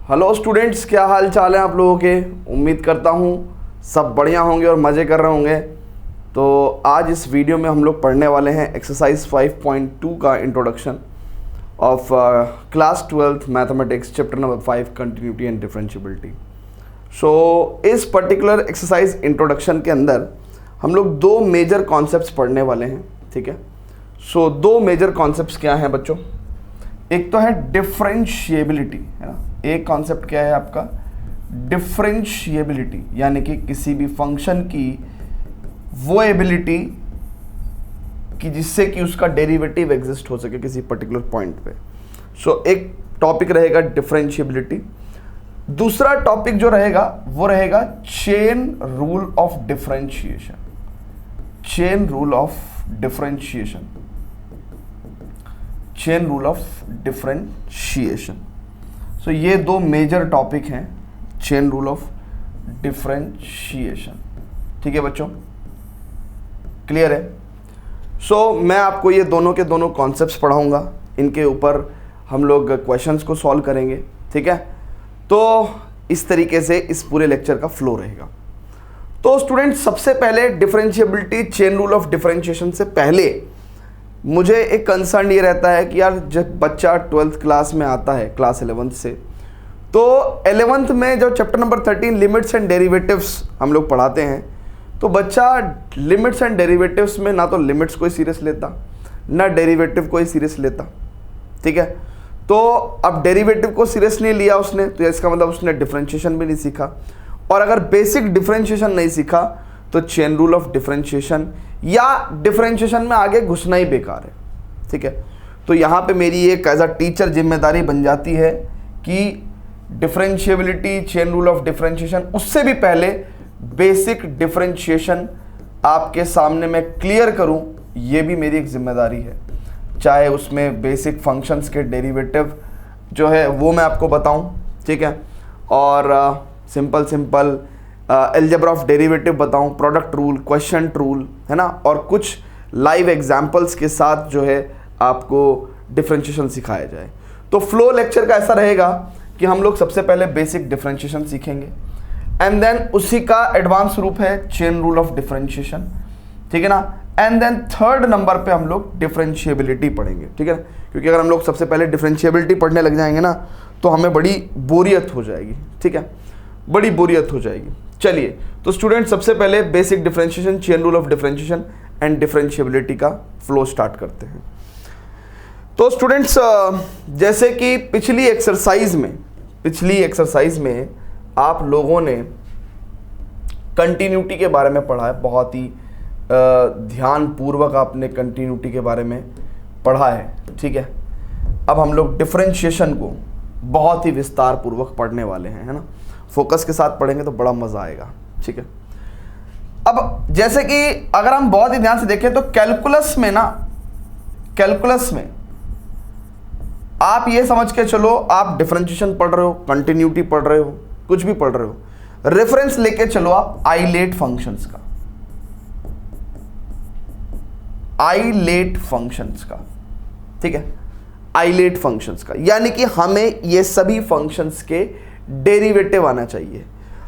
Hello students, क्या हाल चाल है आप लोगों के। उम्मीद करता हूँ सब बढ़िया होंगे और मज़े कर रहे होंगे। तो आज इस वीडियो में हम लोग पढ़ने वाले हैं एक्सरसाइज 5.2 का introduction of class 12th mathematics chapter number 5 continuity and differentiability. So इस पर्टिकुलर एक्सरसाइज इंट्रोडक्शन के अंदर हम लोग दो मेजर कॉन्सेप्ट्स पढ़ने वाले हैं, ठीक है। सो दो मेजर कॉन्सेप्ट्स क्या हैं बच्चों, एक तो है डिफरेंशिएबिलिटी, है ना। एक कॉन्सेप्ट क्या है आपका, डिफरेंशिएबिलिटी, यानी कि किसी भी फंक्शन की वो एबिलिटी कि जिससे कि उसका डेरिवेटिव एग्जिस्ट हो सके किसी पर्टिकुलर पॉइंट पे। सो एक टॉपिक रहेगा डिफरेंशिएबिलिटी। दूसरा टॉपिक जो रहेगा वो रहेगा chain rule of differentiation. Chain rule of differentiation, chain rule of differentiation. So ये दो मेजर टॉपिक हैं, चेन रूल ऑफ डिफरेंशिएशन, ठीक है बच्चों, क्लियर है। सो मैं आपको ये दोनों के दोनों कॉन्सेप्ट्स पढ़ाऊंगा, इनके ऊपर हम लोग क्वेश्चंस को सॉल्व करेंगे, ठीक है। तो इस तरीके से इस पूरे लेक्चर का फ्लो रहेगा। तो स्टूडेंट, सबसे पहले differentiability, chain rule of differentiation से पहले मुझे एक कंसर्न ये रहता है कि यार जब बच्चा 12th क्लास में आता है, क्लास 11th से, तो 11th में जो chapter number 13 limits and derivatives हम लोग पढ़ाते हैं, तो बच्चा लिमिट्स एंड डेरिवेटिव्स में ना तो लिमिट्स कोई सीरियस लेता, ना डेरिवेटिव कोई सीरियस लेता, ठीक है। तो अब डेरिवेटिव को सीरियस नहीं लिया उसने, तो इसका मतलब उसने डिफरेंशिएशन भी नहीं सीखा, और अगर बेसिक डिफरेंशिएशन नहीं सीखा तो चेन रूल ऑफ डिफरेंशिएशन या डिफरेंशिएशन में आगे घुसना ही बेकार है, ठीक है। तो यहाँ पे मेरी एक एज अ टीचर जिम्मेदारी बन जाती है कि differentiability, chain rule of differentiation, उससे भी पहले बेसिक डिफरेंशिएशन आपके सामने मैं क्लियर करूँ, ये भी मेरी एक जिम्मेदारी है। चाहे उसमें बेसिक फंक्शंस के डेरिवेटिव जो है वो मैं आपको बताऊं, ठीक है, और सिंपल अलजेब्रा ऑफ डेरिवेटिव बताऊं, प्रोडक्ट रूल, क्वोशिएंट रूल, है ना, और कुछ लाइव एग्जांपल्स के साथ जो है आपको डिफरेंशिएशन सिखाया जाए। तो फ्लो लेक्चर का ऐसा रहेगा कि हम लोग सबसे पहले बेसिक डिफरेंशिएशन सीखेंगे, एंड देन उसी का एडवांस रूप है चेन रूल ऑफ डिफरेंशिएशन, ठीक है ना, एंड देन थर्ड नंबर पे हम लोग डिफरेंशिएबिलिटी पढ़ेंगे, ठीक है ना। क्योंकि अगर हम लोग सबसे पहले डिफरेंशिएबिलिटी पढ़ने लग जाएंगे ना, तो हमें बड़ी बोरियत हो जाएगी, ठीक है, बड़ी बोरियत हो जाएगी। चलिए, तो स्टूडेंट सबसे पहले basic differentiation, chain rule of differentiation and differentiability का फ्लो स्टार्ट करते हैं। तो स्टूडेंट्स, जैसे कि पिछली एक्सरसाइज में आप लोगों ने कंटिन्यूटी के बारे में पढ़ा है, बहुत ही ध्यानपूर्वक आपने कंटिन्यूटी के बारे में पढ़ा है, ठीक है। अब हम लोग डिफरेंशिएशन को बहुत ही विस्तार पूर्वक पढ़ने वाले हैं, है ना। फोकस के साथ पढ़ेंगे तो बड़ा मजा आएगा, ठीक है। अब जैसे कि अगर हम बहुत ही ध्यान से देखें तो कैलकुलस में आप ये समझ के चलो, आप डिफरेंशिएशन पढ़ रहे हो, कंटिन्यूटी पढ़ रहे हो, कुछ भी पढ़ रहे हो, रेफरेंस लेके चलो आप आइलेट फंक्शंस का, ठीक है, आइलेट फंक्शंस का, यानी कि हमें ये सभी फंक्शंस के डेरिवेटिव आना चाहिए।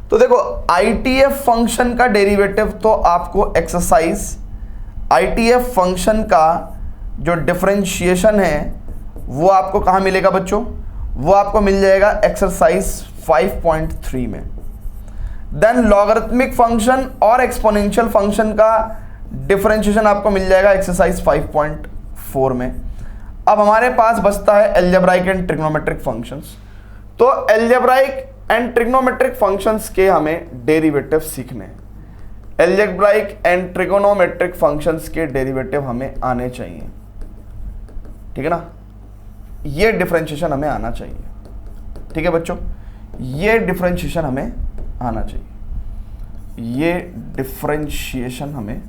तो देखो, आईटीएफ फंक्शन का डेरिवेटिव तो आपको एक्सरसाइज, आईटीएफ फंक्शन का जो डिफरेंशिएशन है वो आपको कहाँ मिलेगा बच्चों, वो आपको मिल जाएगा एक्सरसाइज 5.3 में। देन लॉगरिथमिक फंक्शन और एक्सपोनेंशियल फंक्शन का डिफरेंशिएशन आपको मिल जाएगा एक्सरसाइज 5.4 में। अब हमारे पास बचता है अलजेब्राइक एंड ट्रिग्नोमेट्रिक फंक्शंस। तो अलजेब्राइक एंड ट्रिग्नोमेट्रिक फंक्शंस के हमें डेरिवेटिव सीखने हैं। अलजेब्राइक एंड ट्रिग्नोमेट्रिक फंक्शंस के डेरिवेटिव हमें आने चाहिए, ठीक है ना। ये डिफरेंशिएशन हमें आना चाहिए, ठीक है बच्चों, ये डिफरेंशिएशन हमें आना चाहिए, ये डिफरेंशिएशन हमें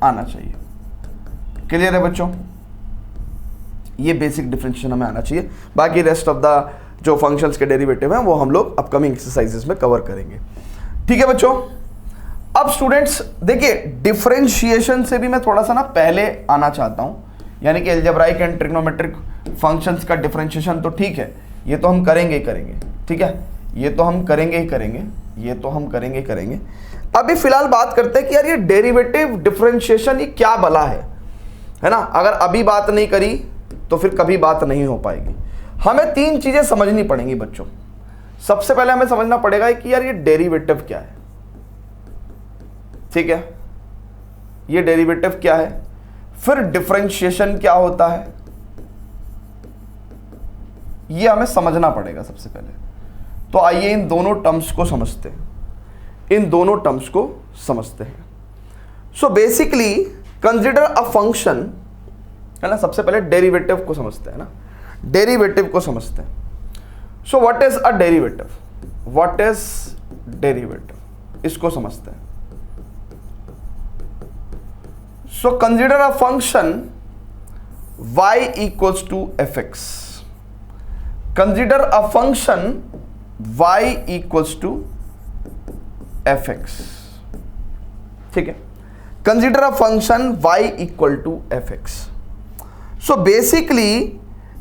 आना चाहिए, क्लियर है बच्चों। ये बेसिक डिफरेंशिएशन हमें आना चाहिए, बाकी रेस्ट ऑफ द जो फंक्शंस के डेरिवेटिव हैं वो हम लोग अपकमिंग एक्सरसाइजेस में कवर करेंगे, ठीक है बच्चों। अब स्टूडेंट्स देखिए, डिफरेंशिएशन से भी मैं थोड़ा सा ना पहले आना चाहता हूं, यानी कि अलजेब्राइक एंड ट्रिग्नोमेट्रिक फंक्शंस का डिफरेंशिएशन तो ठीक है, ये तो हम करेंगे ही करेंगे, ठीक है, ये तो हम करेंगे ही करेंगे, ये तो हम करेंगे ही करेंगे। अभी फिलहाल बात करते हैं कि यार ये डेरिवेटिव डिफरेंशिएशन ये क्या भला है ना। अगर अभी बात नहीं करी तो फिर कभी बात नहीं हो पाएगी। हमें तीन चीजें समझनी पड़ेंगी बच्चों। सबसे पहले हमें समझना पड़ेगा कि यार ये डेरिवेटिव क्या है, ठीक है, ये डेरिवेटिव क्या है, फिर डिफरेंशिएशन क्या होता है, ये हमें समझना पड़ेगा सबसे पहले। तो आइए इन दोनों टर्म्स को समझते हैं, इन दोनों टर्म्स को समझते हैं। So basically consider a function, है ना, सबसे पहले डेरिवेटिव को समझते हैं ना, डेरिवेटिव को समझते हैं। So what is a derivative, what is derivative, इसको समझते हैं। So consider a function y equals to fx, consider a function y equals to fx, ठीक है, consider a function y equal to fx। So basically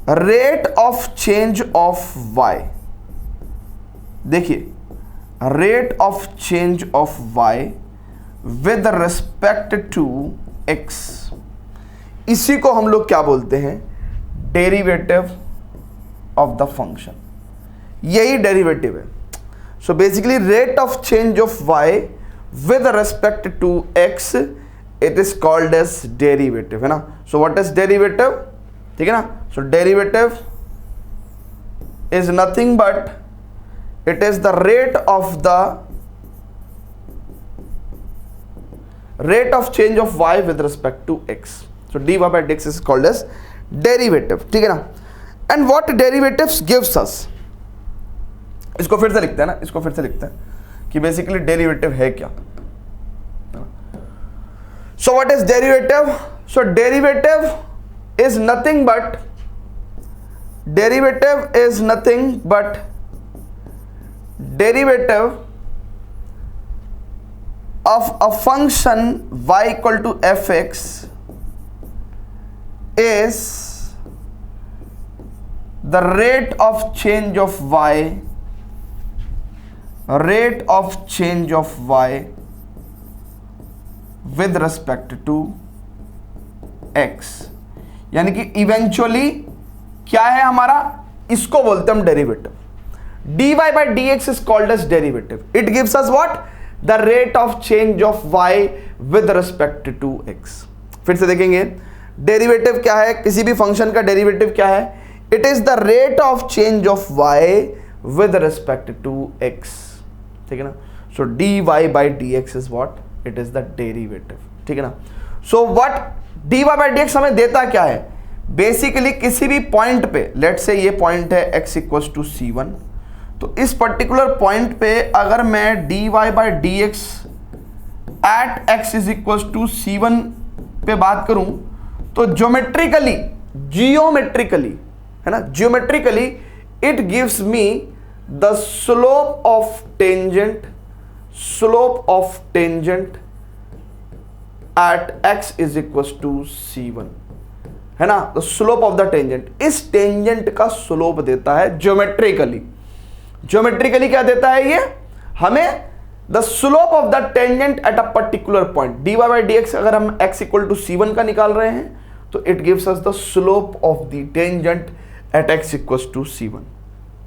rate of change of y, देखिए rate of change of y with respect to x, इसी को हम लोग क्या बोलते हैं, डेरिवेटिव ऑफ द फंक्शन, यही डेरिवेटिव है। सो basically rate of change of y with respect to x, it is called as derivative, है ना। सो व्हाट इज डेरिवेटिव, ठीक है ना। So derivative is nothing but it is the rate of change of y with respect to x। So dy by dx is called as derivative, ठीक है ना। And what derivatives gives us, इसको फिर से लिखते हैं ना, इसको फिर से लिखते हैं कि बेसिकली डेरिवेटिव है क्या। सो what is derivative, so derivative is nothing but, derivative is nothing but derivative of a function y equal to fx is the rate of change of y, rate of change of y with respect to x, यानी कि eventually क्या है हमारा, इसको बोलते हैं हम derivative. dy by dx is called as derivative. It gives us what? The rate of change of y with respect to x. फिर से देखेंगे डेरिवेटिव क्या है, किसी भी फंक्शन का डेरिवेटिव क्या है, it is the rate of change of y with respect to x, ठीक है ना। सो dy by dx is what? It is the derivative, ठीक है ना। सो what dy by dx हमें देता क्या है, बेसिकली किसी भी पॉइंट पे, लेट से ये पॉइंट है x इक्वल्स टू c1, तो इस पर्टिकुलर पॉइंट पे अगर मैं dy by dx at x is equals to c1 पे बात करूं तो ज्योमेट्रिकली, जियोमेट्रिकली, है ना, geometrically it gives me the slope of tangent, slope of tangent at x is equals to c1, है ना। The slope of the tangent, इस tangent का स्लोप देता है ज्योमेट्रिकली। ज्योमेट्रिकली क्या देता है ये हमें, the slope of the tangent at a particular point. dy by dx अगर हम x इक्वल टू c1 का निकाल रहे हैं तो it gives us the slope of the tangent at x equal to c1,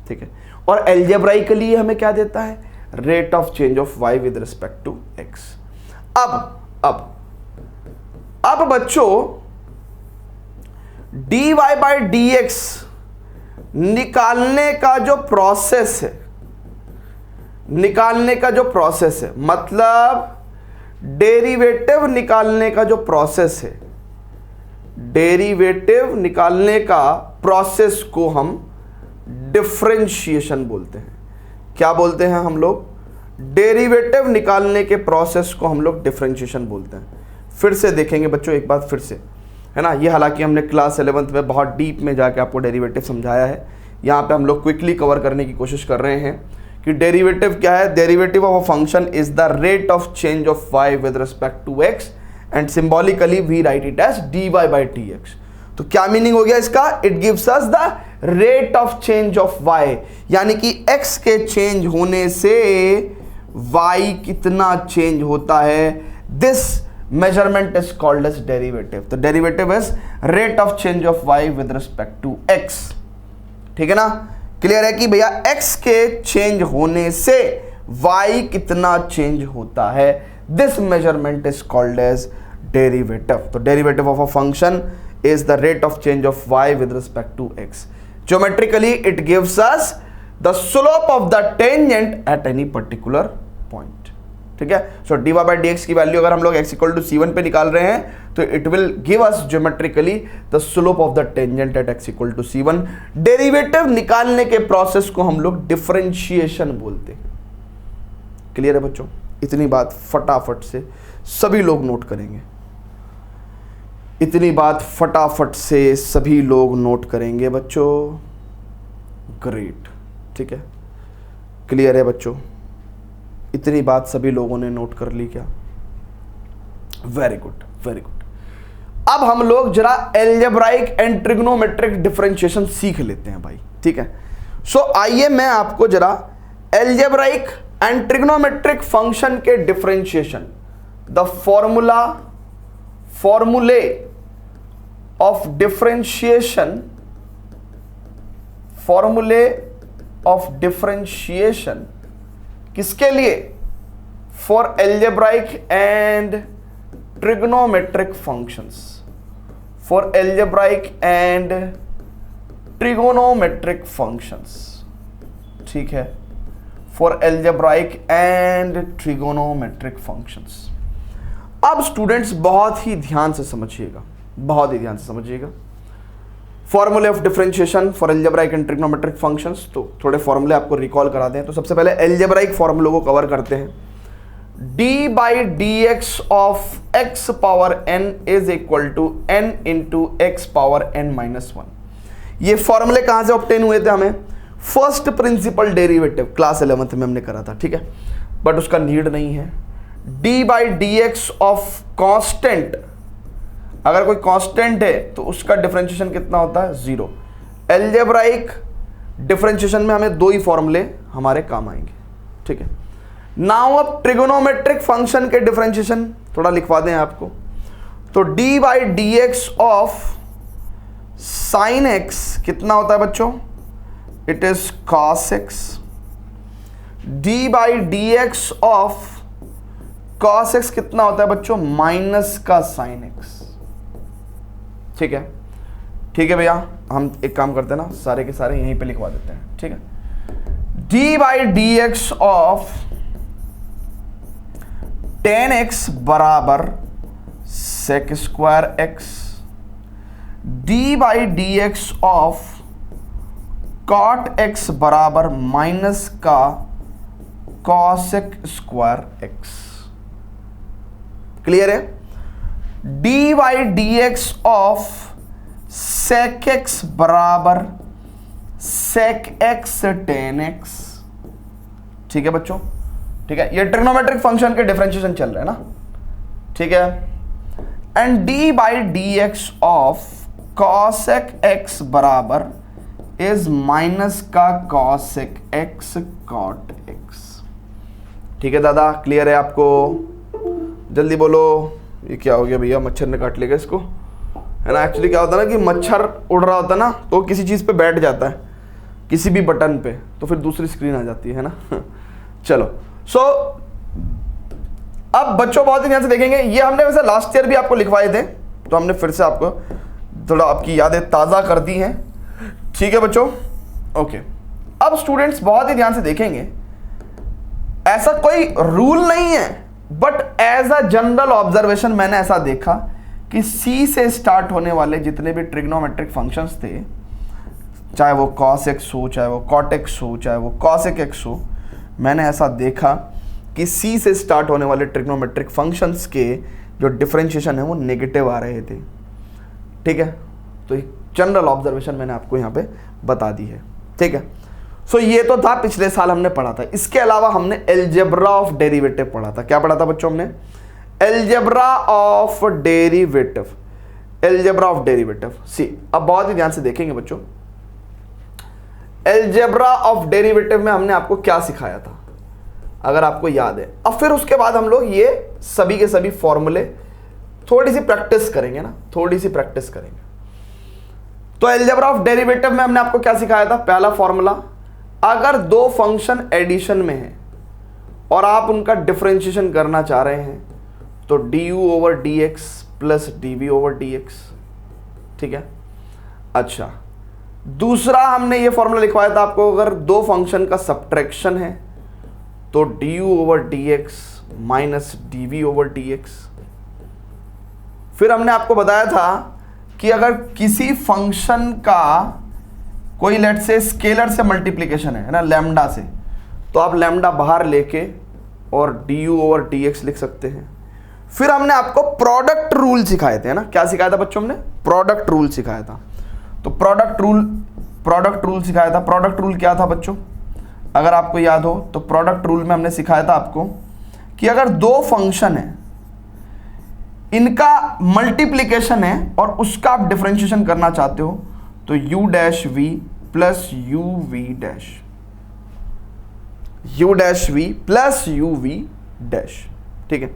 ठीक है। और एल्जेब्राइकली हमें क्या देता है, rate of change of y with respect to x। अब बच्चों dy by dx निकालने का जो प्रोसेस है, निकालने का जो प्रोसेस है, मतलब डेरिवेटिव निकालने का जो प्रोसेस है, डेरिवेटिव निकालने का प्रोसेस को हम डिफरेंशिएशन बोलते हैं। क्या बोलते हैं हम लोग, डेरिवेटिव निकालने के प्रोसेस को हम लोग डिफरेंशिएशन बोलते हैं। फिर से देखेंगे बच्चों एक बात फिर से, है ना। ये हालांकि हमने क्लास 11th में बहुत डीप में जाके आपको डेरिवेटिव समझाया है, यहाँ पे हम लोग क्विकली कवर करने की कोशिश कर रहे हैं कि डेरिवेटिव क्या है। Derivative of a function is the rate of change of y with respect to x and symbolically we write it as dy by dx। तो क्या मीनिंग हो गया इसका, it gives us the rate of change of y, यानी कि x के change होने से y कितना चेंज होता है, this measurement is called as derivative. तो derivative is rate of change of y with respect to x। ठीक है ना, क्लियर है कि भैया x के चेंज होने से y कितना चेंज होता है, this measurement is called as derivative. तो derivative of a function is the rate of change of y with respect to x. Geometrically, it gives us the slope of the tangent at any particular point. ठीक है, so dy by dx की value अगर हम लोग x equal to c1 पे निकाल रहे हैं तो it will give us geometrically the slope of the tangent at x equal to c1. Derivative निकालने के प्रोसेस को हम लोग डिफरेंशिएशन बोलते हैं। क्लियर है बच्चों, इतनी बात फटाफट से सभी लोग नोट करेंगे, इतनी बात फटाफट से सभी लोग नोट करेंगे बच्चों। ग्रेट, ठीक है, क्लियर है बच्चों, इतनी बात सभी लोगों ने नोट कर ली क्या? Very good, very good. अब हम लोग जरा एल्जेब्राइक एंड ट्रिग्नोमेट्रिक डिफरेंशिएशन सीख लेते हैं भाई। ठीक है, सो आइए मैं आपको जरा एल्जेब्राइक एंड ट्रिग्नोमेट्रिक फंक्शन के डिफरेंशिएशन, द फॉर्मूले of differentiation, फॉर्मूले ऑफ डिफरेंशिएशन किसके लिए? For algebraic and trigonometric functions, for algebraic and trigonometric functions. ठीक है, for algebraic and trigonometric functions. अब स्टूडेंट्स बहुत ही ध्यान से समझिएगा, बहुत ही ध्यान से समझिएगा। फॉर्मूले of differentiation for algebraic and trigonometric functions, तो थोड़े फॉर्मूले आपको रिकॉल करा दें। तो सबसे पहले एल्जेब्राइक फॉर्मूलों को कवर करते हैं। D by d x of x power n is equal to n into x power n minus one. ये फॉर्मूले कहां से ऑब्टेन हुए थे? हमें first principle derivative class 11th में हमने करा था। ठीक है, बट उसका नीड नहीं है। D by d x of constant, अगर कोई कांस्टेंट है तो उसका डिफरेंशिएशन कितना होता है? 0। एल्जेब्राइक डिफरेंशिएशन में हमें दो ही फॉर्मूले हमारे काम आएंगे। ठीक है, नाउ अब ट्रिगोनोमेट्रिक फंक्शन के डिफरेंशिएशन थोड़ा लिखवा दें आपको। तो D by d x of sine x कितना होता है बच्चों? It is cos x. D by d x of cos x कितना होता है बच्चों? माइनस का साइन एक्स। ठीक है, ठीक है भैया, हम एक काम करते हैं ना, सारे के सारे यहीं पे लिखवा देते हैं। ठीक है, d by d x of tan x बराबर sec square x, d by d x of cot x बराबर माइनस का कॉसेक स्क्वायर एक्स। क्लियर है? D by d x of sec x बराबर सेक एक्स टेन एक्स। ठीक है बच्चों, ठीक है, ये ट्रिग्नोमेट्रिक फंक्शन के डिफरेंशिएशन चल रहे हैं ना। ठीक है, and d by d x of cosec x बराबर इज माइनस का कॉसेक एक्स कॉट एक्स। ठीक है दादा, क्लियर है आपको? जल्दी बोलो। ये क्या हो गया भैया? मच्छर ने काट लेगा इसको, है ना। एक्चुअली क्या होता है ना कि मच्छर उड़ रहा होता है ना, तो किसी चीज़ पे बैठ जाता है, किसी भी बटन पे, तो फिर दूसरी स्क्रीन आ जाती है ना। चलो, सो अब बच्चों बहुत ही ध्यान से देखेंगे। ये हमने वैसे लास्ट ईयर भी आपको लिखवाए थे, तो हमने फिर से आपको थोड़ा आपकी यादें ताज़ा कर दी हैं। ठीक है बच्चों, ओके। अब स्टूडेंट्स बहुत ही ध्यान से देखेंगे, ऐसा कोई रूल नहीं है, but as a general observation मैंने ऐसा देखा कि सी से स्टार्ट होने वाले जितने भी ट्रिग्नोमेट्रिक फंक्शंस थे, चाहे वो कॉस एक्स हो, चाहे वो कॉट एक्स हो, चाहे वो कॉसेक एक्स हो, मैंने ऐसा देखा कि सी से स्टार्ट होने वाले ट्रिग्नोमेट्रिक फंक्शंस के जो डिफरेंशिएशन है वो नेगेटिव आ रहे थे। ठीक है, तो एक जनरल ऑब्जर्वेशन मैंने आपको यहाँ पे बता दी है। ठीक है, सो ये तो था पिछले साल हमने पढ़ा था। इसके अलावा हमने एल्जेब्रा ऑफ डेरिवेटिव पढ़ा था। क्या पढ़ा था बच्चों हमने? Algebra of derivative. Algebra of derivative. See, अब बहुत ही ध्यान से देखेंगे बच्चों, एलजेब्रा ऑफ डेरिवेटिव में हमने आपको क्या सिखाया था, अगर आपको याद है। अब फिर उसके बाद हम लोग ये सभी के सभी फॉर्मूले थोड़ी सी प्रैक्टिस करेंगे ना, थोड़ी सी प्रैक्टिस करेंगे। तो एलजेब्रा ऑफ डेरिवेटिव में हमने आपको क्या सिखाया था, पहला फॉर्मूला, अगर दो फंक्शन एडिशन में है और आप उनका डिफरेंशिएशन करना चाह रहे हैं तो du over dx plus dv over dx, ठीक है। अच्छा, दूसरा हमने ये फॉर्मूला लिखवाया था आपको, अगर दो फंक्शन का सब्ट्रैक्शन है तो du over dx minus dv over dx। फिर हमने आपको बताया था कि अगर किसी फंक्शन का कोई लेट से स्केलर से मल्टीप्लिकेशन है ना, लैम्डा से, तो आप लैम्डा बाहर लेके और du ओवर dx लिख सकते हैं। फिर हमने आपको प्रोडक्ट रूल सिखाए थे, है ना, क्या सिखाया था बच्चों, हमने प्रोडक्ट रूल सिखाया था। तो प्रोडक्ट रूल सिखाया था। प्रोडक्ट रूल क्या था बच्चों, अगर आपको याद हो तो प्रोडक्ट रूल में हमने सिखाया था आपको कि अगर दो फंक्शन है, इनका मल्टीप्लिकेशन है और उसका आप डिफरेंशिएशन करना चाहते हो तो u dash v plus u v dash, u dash v plus u v dash, ठीक है।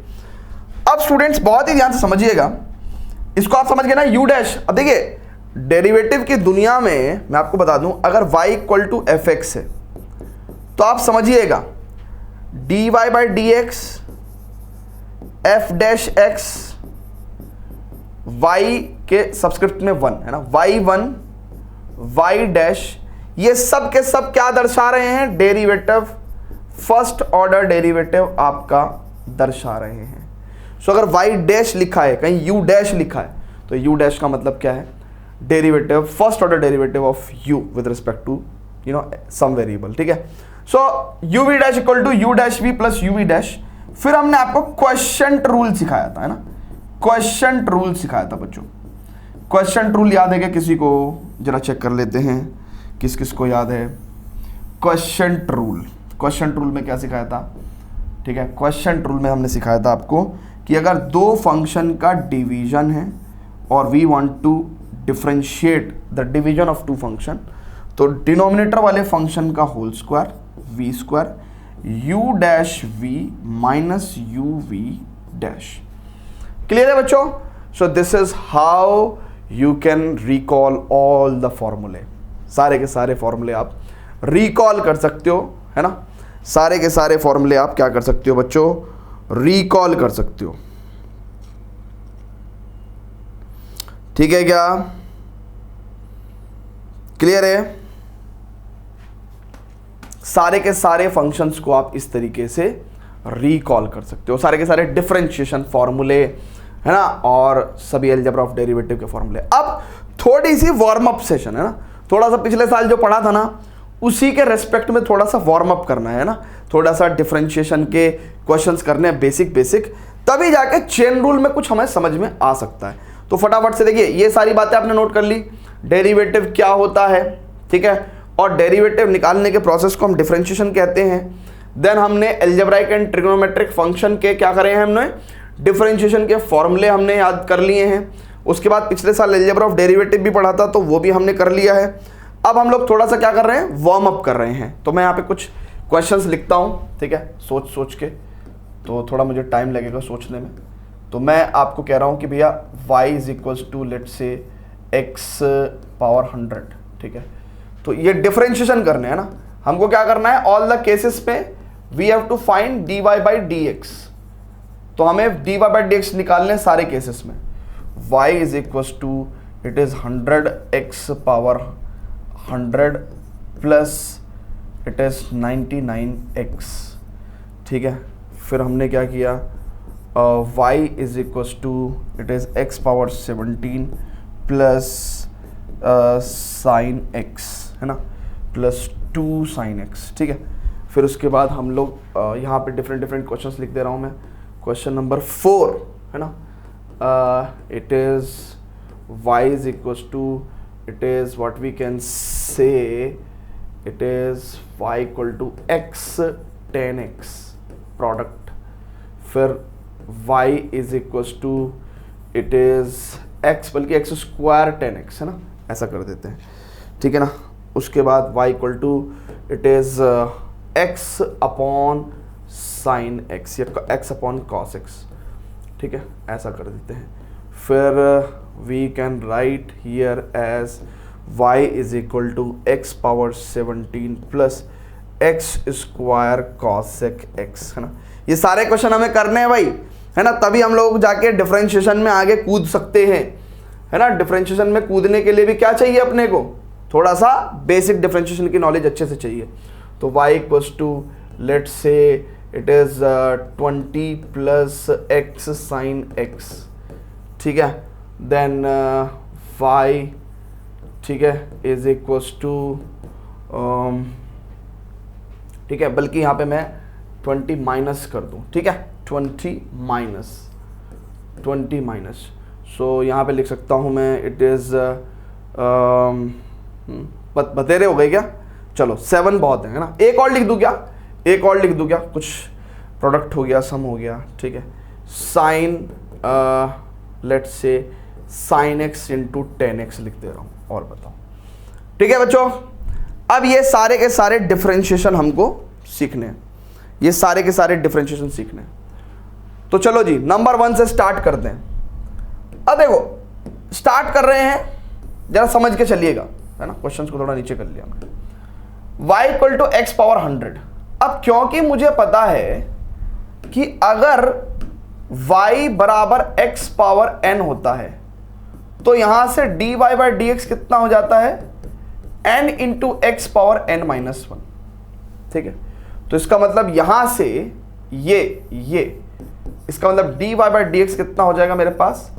अब स्टूडेंट्स बहुत ही ध्यान से समझिएगा, इसको आप समझ गए ना, u डैश। अब देखिए डेरिवेटिव की दुनिया में मैं आपको बता दूं, अगर y equal to f x है तो आप समझिएगा dy by d x f dash x y के सब्सक्रिप्ट में 1 है ना, y1 y डैश, ये सब के सब क्या दर्शा रहे हैं, डेरिवेटिव, फर्स्ट ऑर्डर डेरिवेटिव आपका दर्शा रहे हैं। सो अगर y डैश लिखा है, कहीं u डैश लिखा है, तो u डैश का मतलब क्या है, derivative, first order derivative of u with respect to some variable, ठीक है। So u v dash equal to u dash v plus u v dash. फिर हमने आपको क्वेश्चन रूल सिखाया था, है ना, क्वेश्चन रूल सिखाया था बच्चों। क्वेश्चन रूल याद है क्या किसी को, जरा चेक कर लेते हैं किस किस को याद है। क्वेश्चन रूल में क्या सिखाया था, ठीक है। क्वेश्चन रूल में हमने सिखाया था आपको कि अगर दो फंक्शन का डिवीजन है और we want to differentiate the division of two function, तो डिनोमिनेटर वाले फंक्शन का whole square v square u dash v minus u v dash. Clear है बच्चों। So this is how you can recall all the फॉर्मूले, सारे के सारे फॉर्मूले आप रिकॉल कर सकते हो, है ना, सारे के सारे फॉर्मूले आप क्या कर सकते हो बच्चों, रिकॉल कर सकते हो, ठीक है क्या, क्लियर है। सारे के सारे फंक्शंस को आप इस तरीके से रिकॉल कर सकते हो, सारे के सारे डिफरेंशिएशन फॉर्मूले, है ना, और सभी अलजेब्रा ऑफ डेरिवेटिव के फॉर्मूले। अब थोड़ी सी वार्म अप सेशन, है ना, थोड़ा सा पिछले साल जो पढ़ा था ना उसी के रेस्पेक्ट में थोड़ा सा वार्म अप करना है ना, थोड़ा सा डिफरेंशिएशन के क्वेश्चंस करने हैं बेसिक, तभी जाके चेन रूल में कुछ हमें समझ में आ सकता है। तो फटाफट से देखिए, ये सारी बातें आपने नोट कर ली, डेरिवेटिव क्या होता है, ठीक है, और डेरिवेटिव निकालने के प्रोसेस को हम डिफरेंशिएशन कहते हैं। देन हमने अलजेब्राइक एंड ट्रिग्नोमेट्रिक फंक्शन के क्या करे हैं, हमने डिफरेंशिएशन के फॉर्मूले हमने याद कर लिए हैं। उसके बाद पिछले साल अलजेब्रा ऑफ डेरिवेटिव भी पढ़ा था तो वो भी हमने कर लिया है। अब हम लोग थोड़ा सा क्या कर रहे हैं, वार्म अप कर रहे हैं। तो मैं यहाँ पे कुछ क्वेश्चंस लिखता हूँ, ठीक है, सोच के, तो थोड़ा मुझे टाइम लगेगा सोचने में। तो मैं आपको कह रहा हूँ कि भैया y is equals to let say x power 100, ठीक है। तो ये डिफरेंशिएशन करने हैं ना, हमको क्या करना है, ऑल द केसेस पे we have to find dy by dx। तो हमें dy बाई dx निकालने सारे केसेस में। y is equals to it is 100x power 100 plus it is 99x, ठीक है। फिर हमने क्या किया, y is equals to it is x power 17 plus sine x, है ना, प्लस 2 साइन x, ठीक है। फिर उसके बाद हम लोग यहाँ पे डिफरेंट क्वेश्चंस लिख दे रहा हूँ मैं। क्वेश्चन नंबर 4, है ना, it is y is equals to it is what we can say it is y equal to x 10x product. फिर y is equals to it is x, बल्कि x square 10x, है ना, ऐसा कर देते हैं, ठीक है ना। उसके बाद y equal to it is x upon sine x या x अपॉन कॉस x, ठीक है, ऐसा कर देते हैं। फिर we can write here as y is equal to x power 17 plus x square cosec x, है ना। ये सारे क्वेश्चन हमें करने हैं भाई, है ना, तभी हम लोग जाके डिफरेंशिएशन में आगे कूद सकते हैं, है ना। डिफरेंशिएशन में कूदने के लिए भी क्या चाहिए अपने को, थोड़ा सा बेसिक डिफरेंशिएशन की नॉलेज अच्छे से चाहिए। तो y equals to let's say it is 20 plus x sine x, ठीक है, देन y, ठीक है, इज इक्वल्स टू, ठीक है, बल्कि यहाँ पे मैं 20 माइनस कर दूँ, ठीक है, 20 माइनस, सो यहाँ पे लिख सकता हूँ मैं इट इज़ बतेरे हो गए क्या, चलो 7 बहुत है ना, एक और लिख दूँ क्या, एक और लिख दूँ क्या, कुछ प्रोडक्ट हो गया, सम हो गया, ठीक है, sine let's say sine x into 10x लिख दे रहा हूँ, और बताओ, ठीक है बच्चों। अब ये सारे के सारे डिफरेंशिएशन हमको सीखने हैं, ये सारे के सारे डिफरेंशिएशन सीखने हैं। तो चलो जी नंबर 1 से स्टार्ट करते हैं। अब देखो स्टार्ट कर रहे हैं, जरा समझ के चलिएगा, है ना, क्वेश्चंस को थोड़ा नीचे कर लिया हमने। y equal to x power 100। अब क्योंकि मुझे पता है कि अगर y बराबर x पावर n होता है तो यहां से dy बाई डी एक्स कितना हो जाता है, n into x power n minus 1, ठीक है। तो इसका मतलब यहां से ये इसका मतलब dy बाई डी एक्स कितना हो जाएगा मेरे पास,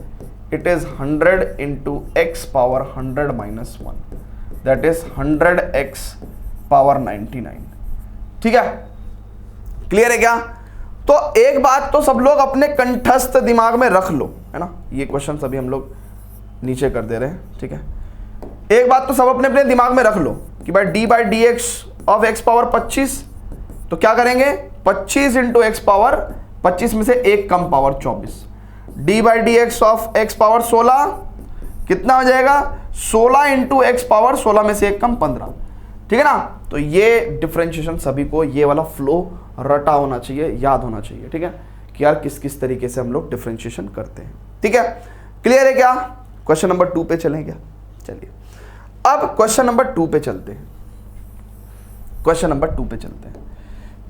it is 100 into x power 100 minus 1, that is 100x power 99, ठीक है, क्लियर है क्या। तो एक बात तो सब लोग अपने कंठस्थ दिमाग में रख लो, है ना, ये क्वेश्चन अभी हम लोग नीचे कर दे रहे हैं, ठीक है। एक बात तो सब अपने अपने दिमाग में रख लो कि भाई D by d x of x power 25, तो क्या करेंगे 25 इंटू एक्स पावर 25 में से एक कम power 24, d by d x of x power 16 कितना हो जाएगा 16 इंटू एक्स पावर 16 में से एक कम 15, ठीक है ना। तो ये डिफरेंशिएशन सभी को ये वाला फ्लो रटा होना चाहिए, याद होना चाहिए, ठीक है, कि यार किस किस तरीके से हम लोग डिफरेंशिएशन करते हैं, ठीक है, क्लियर है क्या। क्वेश्चन नंबर 2 पे चलें क्या, चलिए अब क्वेश्चन नंबर 2 पे चलते हैं, क्वेश्चन नंबर 2 पे चलते हैं,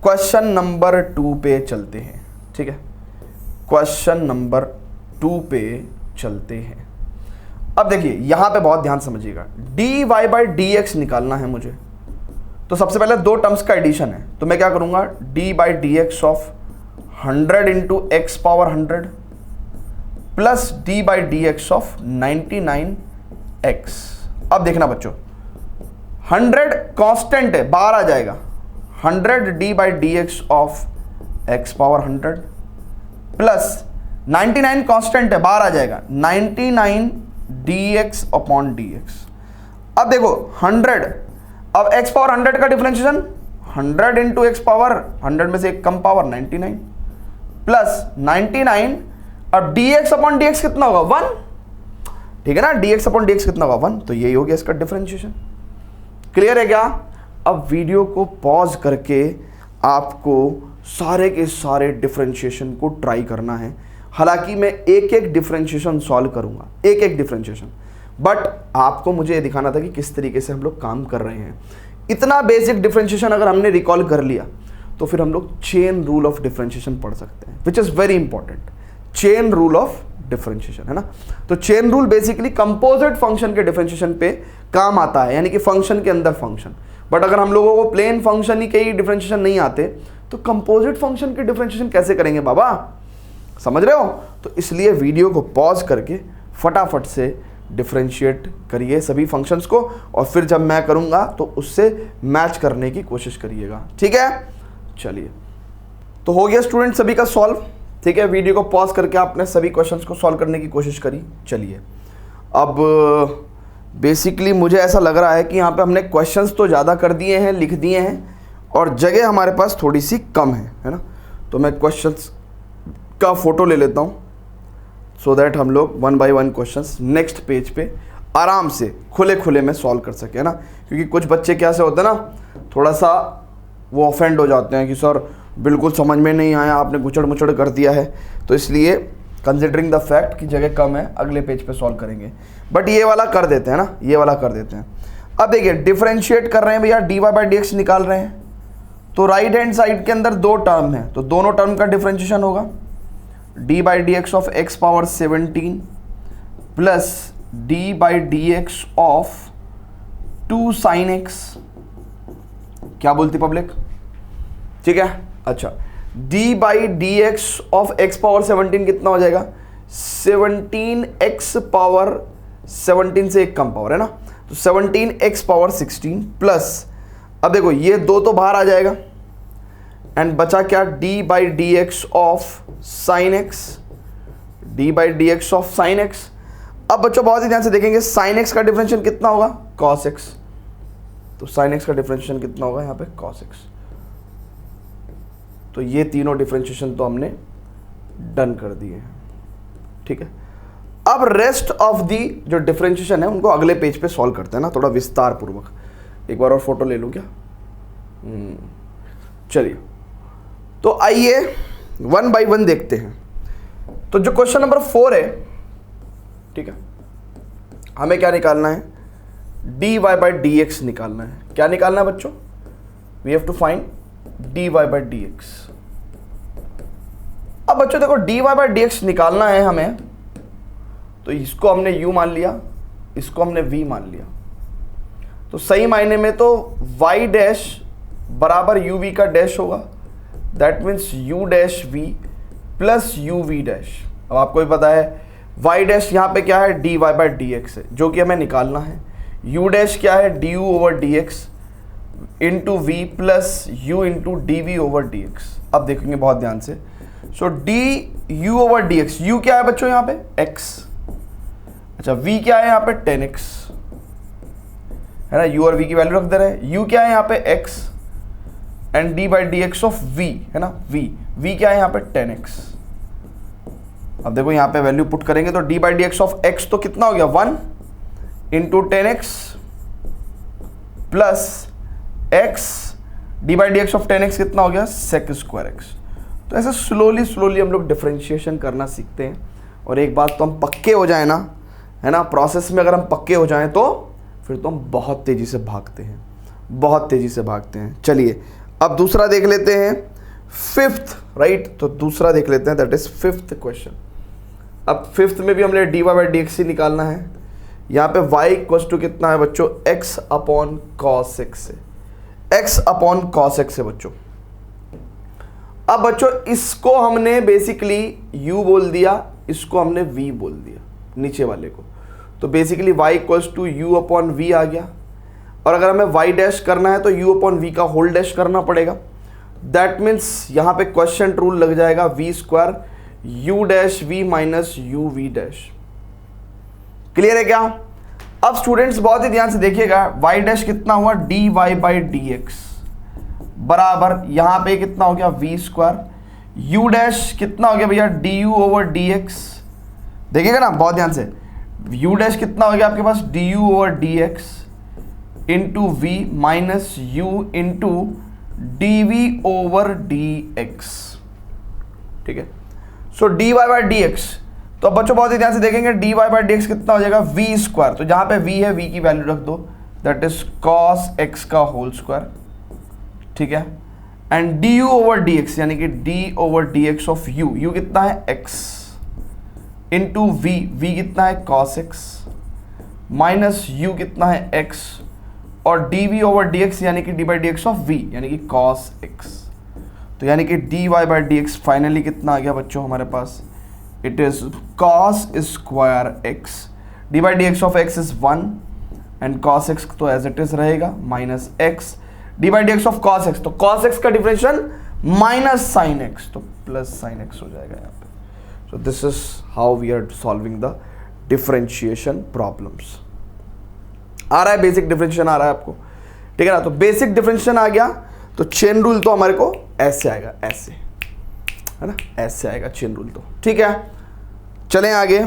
क्वेश्चन नंबर 2 पे चलते हैं, ठीक है, क्वेश्चन नंबर 2 पे चलते हैं। अब देखिए यहां पे बहुत ध्यान समझिएगा, dy बाई डी एक्स निकालना है मुझे, तो सबसे पहले दो टर्म्स का एडिशन है, तो मैं क्या करूंगा D by d x of 100 into x power 100 plus D by d x of 99x। अब देखना बच्चों 100 कांस्टेंट है, बाहर आ जाएगा, 100 D by d x of x power 100 plus 99 constant है, बाहर आ जाएगा, 99 dx अपॉन dx। अब देखो 100, अब x पावर 100 का डिफरेंशिएशन 100 इंटू एक्स पावर 100 में से एक कम पावर 99 प्लस 99, अब dx अपॉन dx कितना होगा 1, ठीक है ना, dx अपॉन dx कितना होगा 1, तो यही हो गया इसका डिफरेंशिएशन, क्लियर है क्या। अब वीडियो को पॉज करके आपको सारे के सारे डिफरेंशिएशन को ट्राई करना है, हालांकि मैं एक एक डिफरेंशिएशन सॉल्व करूंगा, एक एक डिफरेंशिएशन, बट आपको मुझे ये दिखाना था कि किस तरीके से हम लोग काम कर रहे हैं। इतना बेसिक डिफरेंशिएशन अगर हमने रिकॉल कर लिया तो फिर हम लोग चेन रूल ऑफ डिफरेंशिएशन पढ़ सकते हैं, which is very important, chain rule of differentiation, है ना। तो chain rule basically composite function के डिफरेंशिएशन पे काम आता है, यानी कि फंक्शन के अंदर फंक्शन, बट अगर हम लोगों को प्लेन फंक्शन ही के ही डिफरेंशिएशन नहीं आते तो कंपोजिट फंक्शन के डिफरेंशिएशन कैसे करेंगे बाबा, समझ रहे हो। तो इसलिए वीडियो को पॉज करके फटाफट से डिफरेंशिएट करिए सभी फंक्शंस को, और फिर जब मैं करूंगा तो उससे मैच करने की कोशिश करिएगा, ठीक है। चलिए तो हो गया स्टूडेंट सभी का सॉल्व, ठीक है। वीडियो को पॉज करके आपने सभी क्वेश्चंस को सॉल्व करने की कोशिश करी। चलिए अब बेसिकली मुझे ऐसा लग रहा है कि यहाँ पे हमने क्वेश्चंस तो ज़्यादा कर दिए हैं, लिख दिए हैं, और जगह हमारे पास थोड़ी सी कम है ना। तो मैं क्वेश्चंस का फोटो ले लेता हूँ सो दैट हम लोग 1 बाय 1 क्वेश्चंस नेक्स्ट पेज पे आराम से खुले खुले में सॉल्व कर सके, है ना। क्योंकि कुछ बच्चे कैसे होते हैं ना, थोड़ा सा वो ऑफेंड हो जाते हैं कि सर बिल्कुल समझ में नहीं आया, आपने गुचड़ मुचड़ कर दिया है। तो इसलिए कंसिडरिंग द फैक्ट कि जगह कम है, अगले पेज पे सॉल्व करेंगे। बट ये वाला कर देते हैं ना, ये वाला कर देते हैं। अब देखिए डिफरेंशिएट कर रहे हैं भैया, dy बाई डी एक्स निकाल रहे हैं, तो राइट हैंड साइड के अंदर दो टर्म है, तो दोनों टर्म का डिफरेंशिएशन होगा D by d x of x power 17 plus D by d x of 2 sine x. क्या बोलती पब्लिक, ठीक है। अच्छा, D by d x of x power 17 कितना हो जाएगा, 17x पावर 17 से एक कम पावर, है ना, तो 17x पावर 16 प्लस, अब देखो ये दो तो बाहर आ जाएगा एंड बचा क्या, d by d x of sine x, d by d x of sine x. अब बच्चों बहुत ही ध्यान से देखेंगे, साइन एक्स का डिफरेंशियल कितना होगा, कॉस एक्स, तो साइन एक्स का डिफरेंशियल कितना होगा यहाँ पे, कॉस एक्स। तो ये तीनों डिफरेंशिएशन तो हमने डन कर दिए हैं, ठीक है। अब रेस्ट ऑफ दी जो डिफरेंशिएशन है उनको अगले पेज पे सॉल्व करते हैं ना, थोड़ा विस्तार पूर्वक। एक बार और फोटो ले लूँ क्या, चलिए। तो आइए 1 बाई 1 देखते हैं। तो जो क्वेश्चन नंबर 4 है, ठीक है, हमें क्या निकालना है, dy बाई डी एक्स निकालना है। क्या निकालना है बच्चों, we have to find dy by d x. अब बच्चों देखो dy बाई डी एक्स निकालना है हमें, तो इसको हमने u मान लिया, इसको हमने v मान लिया। तो सही मायने में तो y डैश बराबर uv का डैश होगा, that means u dash v plus uv dash. अब आपको भी पता है y डैश यहाँ पे क्या है, dy बाई डी एक्स है, जो कि हमें निकालना है। u डैश क्या है, du over dx into v plus u into d v over d x. अब देखेंगे बहुत ध्यान से, so d u over d x, u क्या है बच्चों यहाँ पे x, अच्छा v क्या है यहाँ पे 10x, है ना, u और v की वैल्यू रख दे रहे हैं। u क्या है यहाँ पे x and d by d x of v, है ना, v क्या है यहाँ पे 10x। अब देखो यहाँ पे वैल्यू पुट करेंगे तो d by d x of x तो कितना हो गया 1 into 10x plus x D by d x of 10x कितना हो गया सेक स्क्वायर x। तो ऐसे स्लोली हम लोग डिफरेंशिएशन करना सीखते हैं। और एक बात तो हम पक्के हो जाए ना, है ना, प्रोसेस में अगर हम पक्के हो जाएं तो फिर तो हम बहुत तेज़ी से भागते हैं, बहुत तेज़ी से भागते हैं। चलिए अब दूसरा देख लेते हैं, 5th, राइट, तो दूसरा देख लेते हैं, दैट इज 5th क्वेश्चन। अब 5th में भी हमने d y by d x ही निकालना है। यहाँ पे y इक्वल टू कितना है बच्चों, x अपॉन कॉस एक्स है, x अपॉन कॉस एक्स है बच्चों। अब बच्चों इसको हमने बेसिकली u बोल दिया, इसको हमने v बोल दिया नीचे वाले को, तो basically y equals to u upon v आ गया। और अगर हमें y डैश करना है तो u अपॉन v का होल डैश करना पड़ेगा। दैट मीन्स यहाँ पे क्वेश्चन रूल लग जाएगा v square u dash v minus u v dash. Clear है क्या? अब स्टूडेंट्स बहुत ही ध्यान से देखिएगा, y डैश कितना हुआ dy बाई डी एक्स बराबर यहाँ पे कितना हो गया v स्क्वायर, u डैश कितना हो गया भैया du ओवर dx। देखिएगा ना बहुत ध्यान से, u डैश कितना हो गया आपके पास du over dx into v minus u into d v over d x. ठीक है, so d y by d x, तो बच्चों बहुत ही ध्यान से देखेंगे d y by d x कितना हो जाएगा वी स्क्वायर, तो जहां पे वी है वी की वैल्यू रख दो, दैट इज कॉस एक्स का होल स्क्वायर। ठीक है, and D u over d x यानी कि D over d x of you, you कितना है एक्स इंटू वी, वी कितना है कॉस एक्स माइनस यू कितना है एक्स और d v over d x यानी कि d by d x of v यानी कि कॉस एक्स। तो यानी कि d y by d x finally कितना आ गया बच्चों हमारे पास, it is cos square x, d by d x of x is 1 and cos x तो एज इट इज रहेगा minus x, d by d x of cos x, तो cos x का डिफरेंशियल माइनस साइन एक्स, तो plus sine x हो जाएगा यहाँ पे। So this is how we are solving the differentiation problems. आ रहा है बेसिक डिफरेंशिएशन आ रहा है आपको, ठीक है ना। तो बेसिक डिफरेंशिएशन आ गया तो चेन रूल तो हमारे को ऐसे आएगा, ऐसे, है ना, ऐसे आएगा चेन रूल तो। ठीक है, चलें आगे,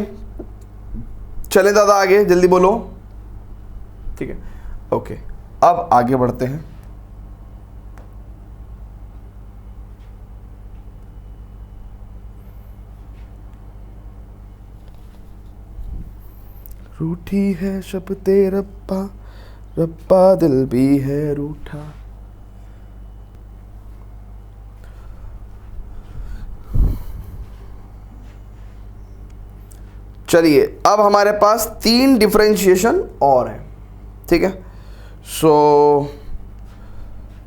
चलें दादा आगे, जल्दी बोलो। ठीक है, ओके। अब आगे बढ़ते हैं। रूठी है शब्दे रब्बा, रब्बा दिल भी है रूठा। चलिए, अब हमारे पास 3 डिफरेंशिएशन और है, ठीक है। So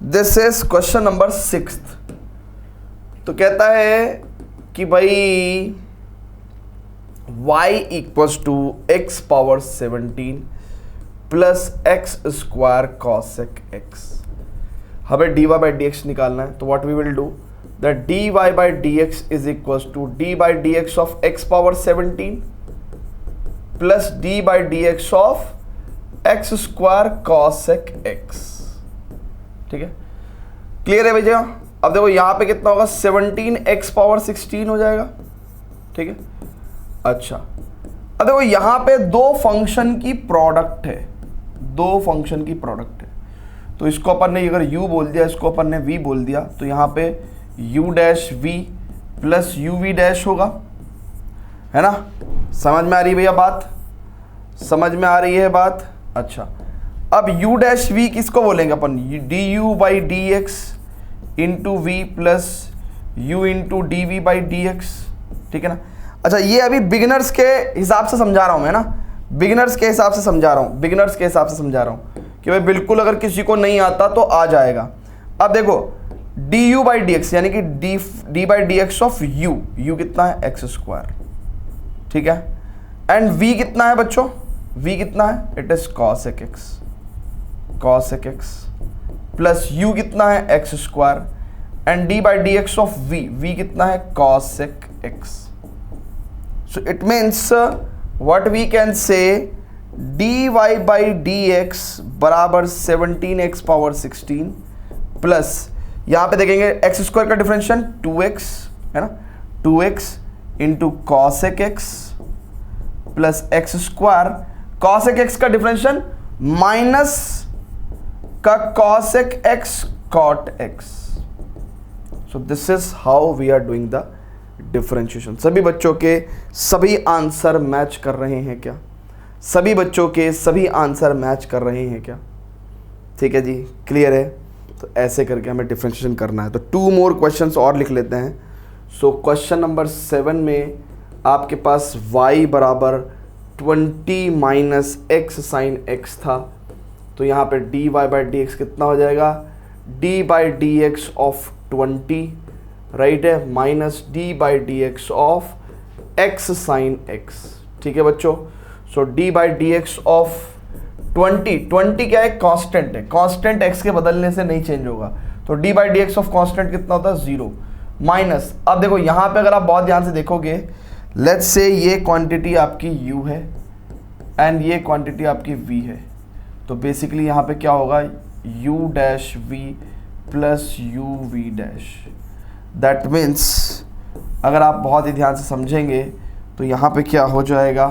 this is question number 6। तो कहता है कि भाई y equals to x power 17 plus x square cosec x। हमें dy बाई डी एक्स निकालना है, तो what we will do that dy by d x is equals to d by d x of x power 17 plus d by d x of x square cosec x। ठीक है, clear है भैया। अब देखो यहां पे कितना होगा, 17x पावर 16 हो जाएगा, ठीक है। अच्छा, अब देखो यहां पे 2 फंक्शन की प्रोडक्ट है, 2 फंक्शन की प्रोडक्ट है, तो इसको अपन ने अगर u बोल दिया, इसको अपन ने v बोल दिया, तो यहां पे u dash v plus uv dash होगा, है ना। समझ में आ रही है भैया बात, समझ में आ रही है बात। अच्छा, अब u डैश v किसको बोलेंगे अपन, du by d x into v plus u into d v by d x, ठीक है ना। अच्छा, ये अभी बिगिनर्स के हिसाब से समझा रहा हूं मैं ना, बिगिनर्स के हिसाब से समझा रहा हूं, बिगिनर्स के हिसाब से समझा रहा हूं कि भाई बिल्कुल अगर किसी को नहीं आता तो आ जाएगा। अब देखो D u by d x यानी कि d by d x of you, you कितना है एक्स स्क्वायर, ठीक है। एंड वी कितना है बच्चों, वी कितना है, it is cosec x, cosec x plus u कितना है x square and d by d x of v, v कितना है cosec x. So it means what we can say d y by d x बराबर 17x power 16 plus यहां पे देखेंगे x square का differential 2x है ना, 2x into cosec x plus x square, cosec x का डिफरेंशियल माइनस का cosec x cot x। so this is how we are doing the differentiation। सभी बच्चों के सभी आंसर मैच कर रहे हैं क्या, सभी बच्चों के सभी आंसर मैच कर रहे हैं क्या, ठीक है जी, क्लियर है। तो ऐसे करके हमें डिफरेंशिएशन करना है। तो 2 मोर क्वेश्चंस और लिख लेते हैं। सो क्वेश्चन नंबर 7 में आपके पास y बराबर 20 माइनस एक्स साइन एक्स था, तो यहाँ पे dy बाई डी एक्स कितना हो जाएगा, d by d x of 20, right है, minus d by d x of x sine x, ठीक है बच्चों। सो d by d x of 20 क्या है, कांस्टेंट है, कांस्टेंट x के बदलने से नहीं चेंज होगा, तो d by d x of constant कितना होता है 0 माइनस। अब देखो यहाँ पे अगर आप बहुत ध्यान से देखोगे, लेट्स से ये क्वांटिटी आपकी u है एंड ये क्वांटिटी आपकी v है, तो बेसिकली यहाँ पे क्या होगा, u dash v plus u v dash. That means अगर आप बहुत ही ध्यान से समझेंगे तो यहाँ पे क्या हो जाएगा,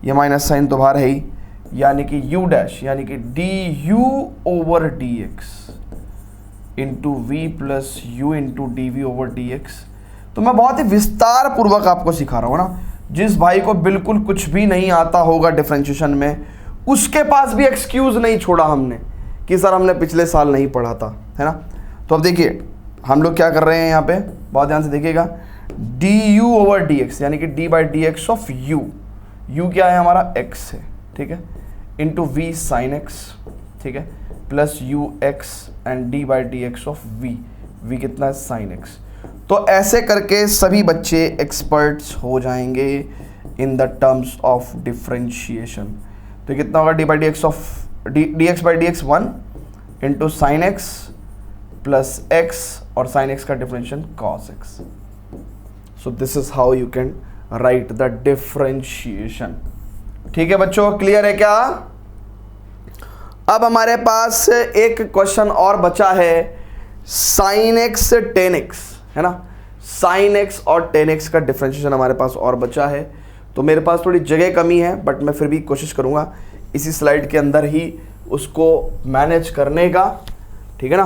ये माइनस साइन तो बाहर है ही, यानी कि u डैश यानी कि d u over d x into v plus u into d v over d x. तो मैं बहुत ही विस्तार पूर्वक आपको सिखा रहा हूँ ना, जिस भाई को बिल्कुल कुछ भी नहीं आता होगा डिफरेंशिएशन में, उसके पास भी एक्सक्यूज नहीं छोड़ा हमने कि सर हमने पिछले साल नहीं पढ़ा था, है ना। तो अब देखिए हम लोग क्या कर रहे हैं यहाँ पे, बहुत ध्यान से देखिएगा, D u over d x यानी कि d by d x of you, you क्या है हमारा एक्स है, ठीक है, इंटू वी साइन एक्स, ठीक है, plus u x and d by d x of v, v कितना है साइन एक्स। तो ऐसे करके सभी बच्चे एक्सपर्ट्स हो जाएंगे in the terms of differentiation. तो कितना होगा, D by d x of D x by d x 1 into sine x plus x और साइन एक्स का differential cos x. So this is how you can write the differentiation. ठीक है बच्चों, clear है क्या। अब हमारे पास एक क्वेश्चन और बचा है, साइन एक्स टेन एक्स, है ना, साइन एक्स और टेन एक्स का डिफरेंशिएशन हमारे पास और बचा है। तो मेरे पास थोड़ी जगह कमी है, बट मैं फिर भी कोशिश करूंगा इसी स्लाइड के अंदर ही उसको मैनेज करने का, ठीक है ना।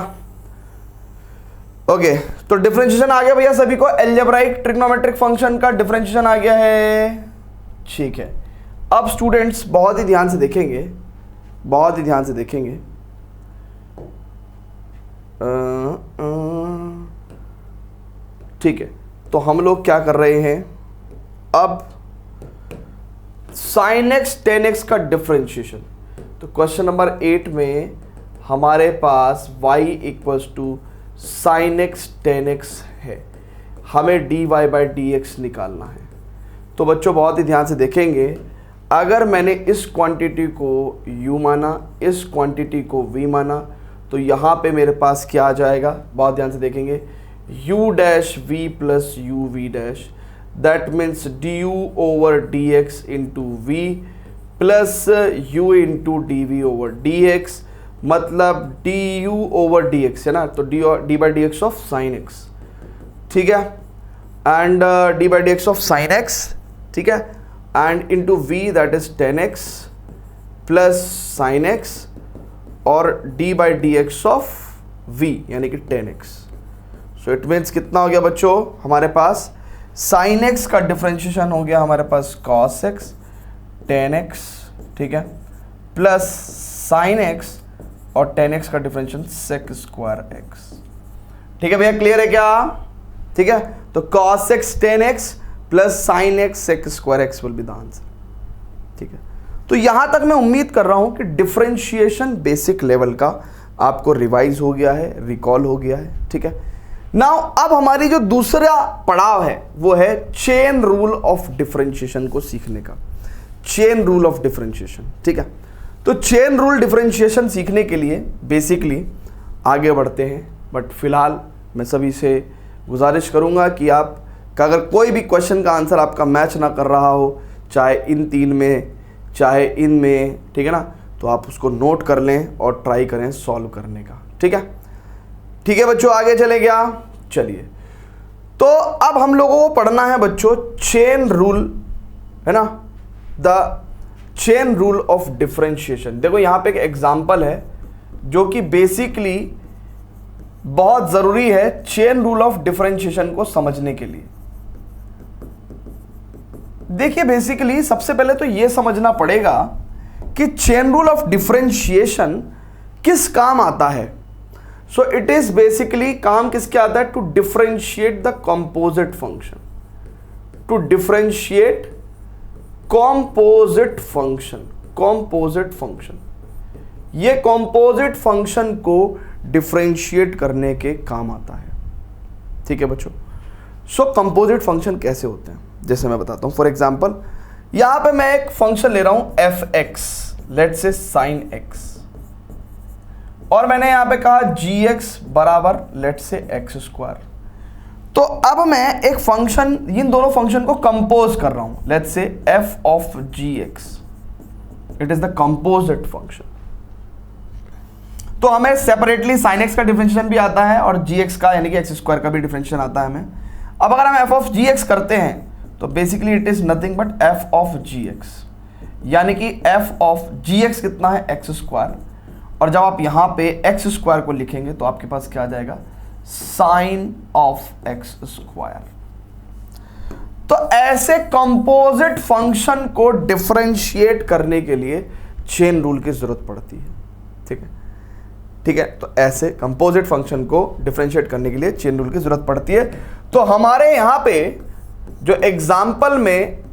ओके, तो डिफरेंशिएशन आ गया भैया सभी को, अलजेब्राइक ट्रिग्नोमेट्रिक फंक्शन का डिफरेंशिएशन आ गया है, ठीक है। अब स्टूडेंट्स बहुत ही ध्यान से देखेंगे, बहुत ही ध्यान से देखेंगे। ठीक है, तो हम लोग क्या कर रहे हैं अब, sin x tan x का डिफरेंशिएशन। तो क्वेश्चन नंबर 8 में हमारे पास y इक्वल्स टू sin x tan x है, हमें dy बाई dx निकालना है। तो बच्चों बहुत ही ध्यान से देखेंगे, अगर मैंने इस क्वांटिटी को u माना, इस क्वांटिटी को v माना, तो यहाँ पे मेरे पास क्या आ जाएगा, बहुत ध्यान से देखेंगे, u dash v plus u v dash, that means du over dx into v plus u into D over dx, मतलब du ओवर dx है ना, तो d by d x of sine x, ठीक है, and d by d x of sine x, ठीक है, and into v that is tan x plus sine x और d by d x of v यानी कि tan x। So it means कितना हो गया बच्चों, हमारे पास sin x का डिफरेंशिएशन हो गया हमारे पास cos x tan x, ठीक है, प्लस sin x और tan x का डिफरेंशिएशन sec स्क्वायर x, ठीक है भैया, क्लियर है क्या, ठीक है। तो cos x tan x plus sin x sec square x will be the answer, ठीक है। तो यहां तक मैं उम्मीद कर रहा हूं कि डिफरेंशिएशन बेसिक लेवल का आपको रिवाइज हो गया है, रिकॉल हो गया है, ठीक है। नाउ अब हमारी जो दूसरा पड़ाव है वो है चेन रूल ऑफ डिफरेंशिएशन को सीखने का, चेन रूल ऑफ डिफरेंशिएशन, ठीक है। तो चेन रूल डिफरेंशिएशन सीखने के लिए बेसिकली आगे बढ़ते हैं, बट फिलहाल मैं सभी से गुजारिश करूंगा कि आप का अगर कोई भी क्वेश्चन का आंसर आपका मैच ना कर रहा हो, चाहे इन 3 में चाहे इन में, ठीक है ना, तो आप उसको नोट कर लें और ट्राई करें सॉल्व करने का, ठीक है, ठीक है बच्चों। आगे चले गया, चलिए, तो अब हम लोगों को पढ़ना है बच्चों चेन रूल, है ना, the chain rule of differentiation. देखो यहां पे एक एग्जांपल है जो कि बेसिकली बहुत जरूरी है चेन रूल ऑफ डिफरेंशिएशन को समझने के लिए। देखिए बेसिकली सबसे पहले तो यह समझना पड़ेगा कि चेन रूल ऑफ डिफरेंशिएशन किस काम आता है। सो इट इज बेसिकली काम किसके आता है, to differentiate the composite function, to differentiate composite function, composite function, ये कंपोजिट फंक्शन को डिफरेंशिएट करने के काम आता है, ठीक है बच्चों। सो कंपोजिट फंक्शन कैसे होते हैं, जैसे मैं बताता हूं। फॉर एग्जांपल यहां पे मैं एक फंक्शन ले रहा हूं f(x), let's say sin x, और मैंने यहां पे कहा gx बराबर लेट्स से x स्क्वायर। तो अब मैं एक फंक्शन, इन दोनों फंक्शन को कंपोज कर रहा हूं, let's say f of gx, it is the composite function. तो हमें सेपरेटली sin x का डिफरेंशिएशन भी आता है और gx का यानी कि x स्क्वायर का भी डिफरेंशिएशन आता है हमें। अब अगर हम f ऑफ gx करते हैं तो basically it is nothing but f of gx, यानी कि f ऑफ gx कितना है, x स्क्वायर, और जब आप यहां पे x स्क्वायर को लिखेंगे तो आपके पास क्या आ जाएगा, साइन ऑफ x स्क्वायर। तो ऐसे कंपोजिट फंक्शन को डिफरेंशिएट करने के लिए चेन रूल की जरूरत पड़ती है, ठीक है, ठीक है। तो ऐसे कंपोजिट फंक्शन को डिफरेंशिएट करने के लिए चेन रूल की जरूरत पड़ती है। तो हमारे यहां पे जो एग्जाम्पल में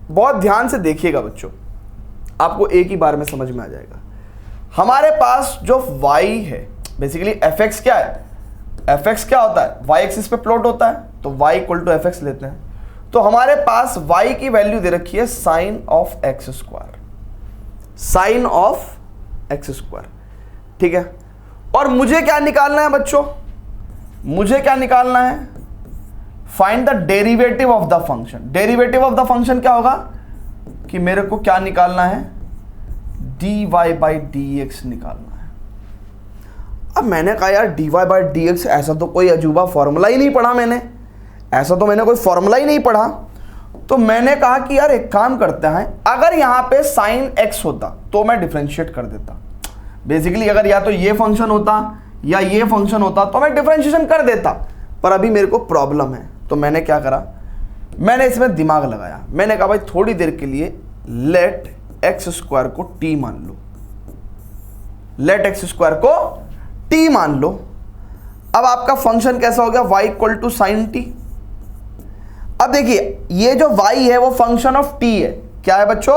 बहुत ध्यान से देखिएगा बच्चों, आपको एक ही बार में समझ में आ जाएगा। हमारे पास जो y है बेसिकली fx क्या है, fx क्या होता है, y एक्सिस पे प्लॉट होता है, तो y इक्वल टू fx लेते हैं। तो हमारे पास y की वैल्यू दे रखी है sine of x square, sine of x square, ठीक है। और मुझे क्या निकालना है बच्चों, मुझे क्या निकालना है, find the derivative of the function. Derivative of the function क्या होगा कि मेरे को क्या निकालना है, dy बाई dx निकालना है। अब मैंने कहा यार dy बाई dx, ऐसा तो कोई अजूबा फॉर्मूला ही नहीं पढ़ा मैंने, ऐसा तो मैंने कोई फॉर्मूला ही नहीं पढ़ा। तो मैंने कहा कि यार एक काम करते हैं, अगर यहाँ पे साइन एक्स होता तो मैं डिफरेंशिएट कर देता। बेसिकली अगर या तो ये फंक्शन होता या ये फंक्शन होता तो मैं डिफरेंशिएशन कर देता, पर अभी मेरे को प्रॉब्लम है। तो मैंने क्या करा, मैंने इसमें दिमाग लगाया। मैंने कहा भाई थोड़ी देर के लिए लेट एक्स स्क्वायर को टी मान लो, लेट एक्स स्क्वायर को टी मान लो। अब आपका फंक्शन कैसा हो गया, y equal to sine t. अब देखिए ये जो y है वो फंक्शन ऑफ t है। क्या है बच्चों,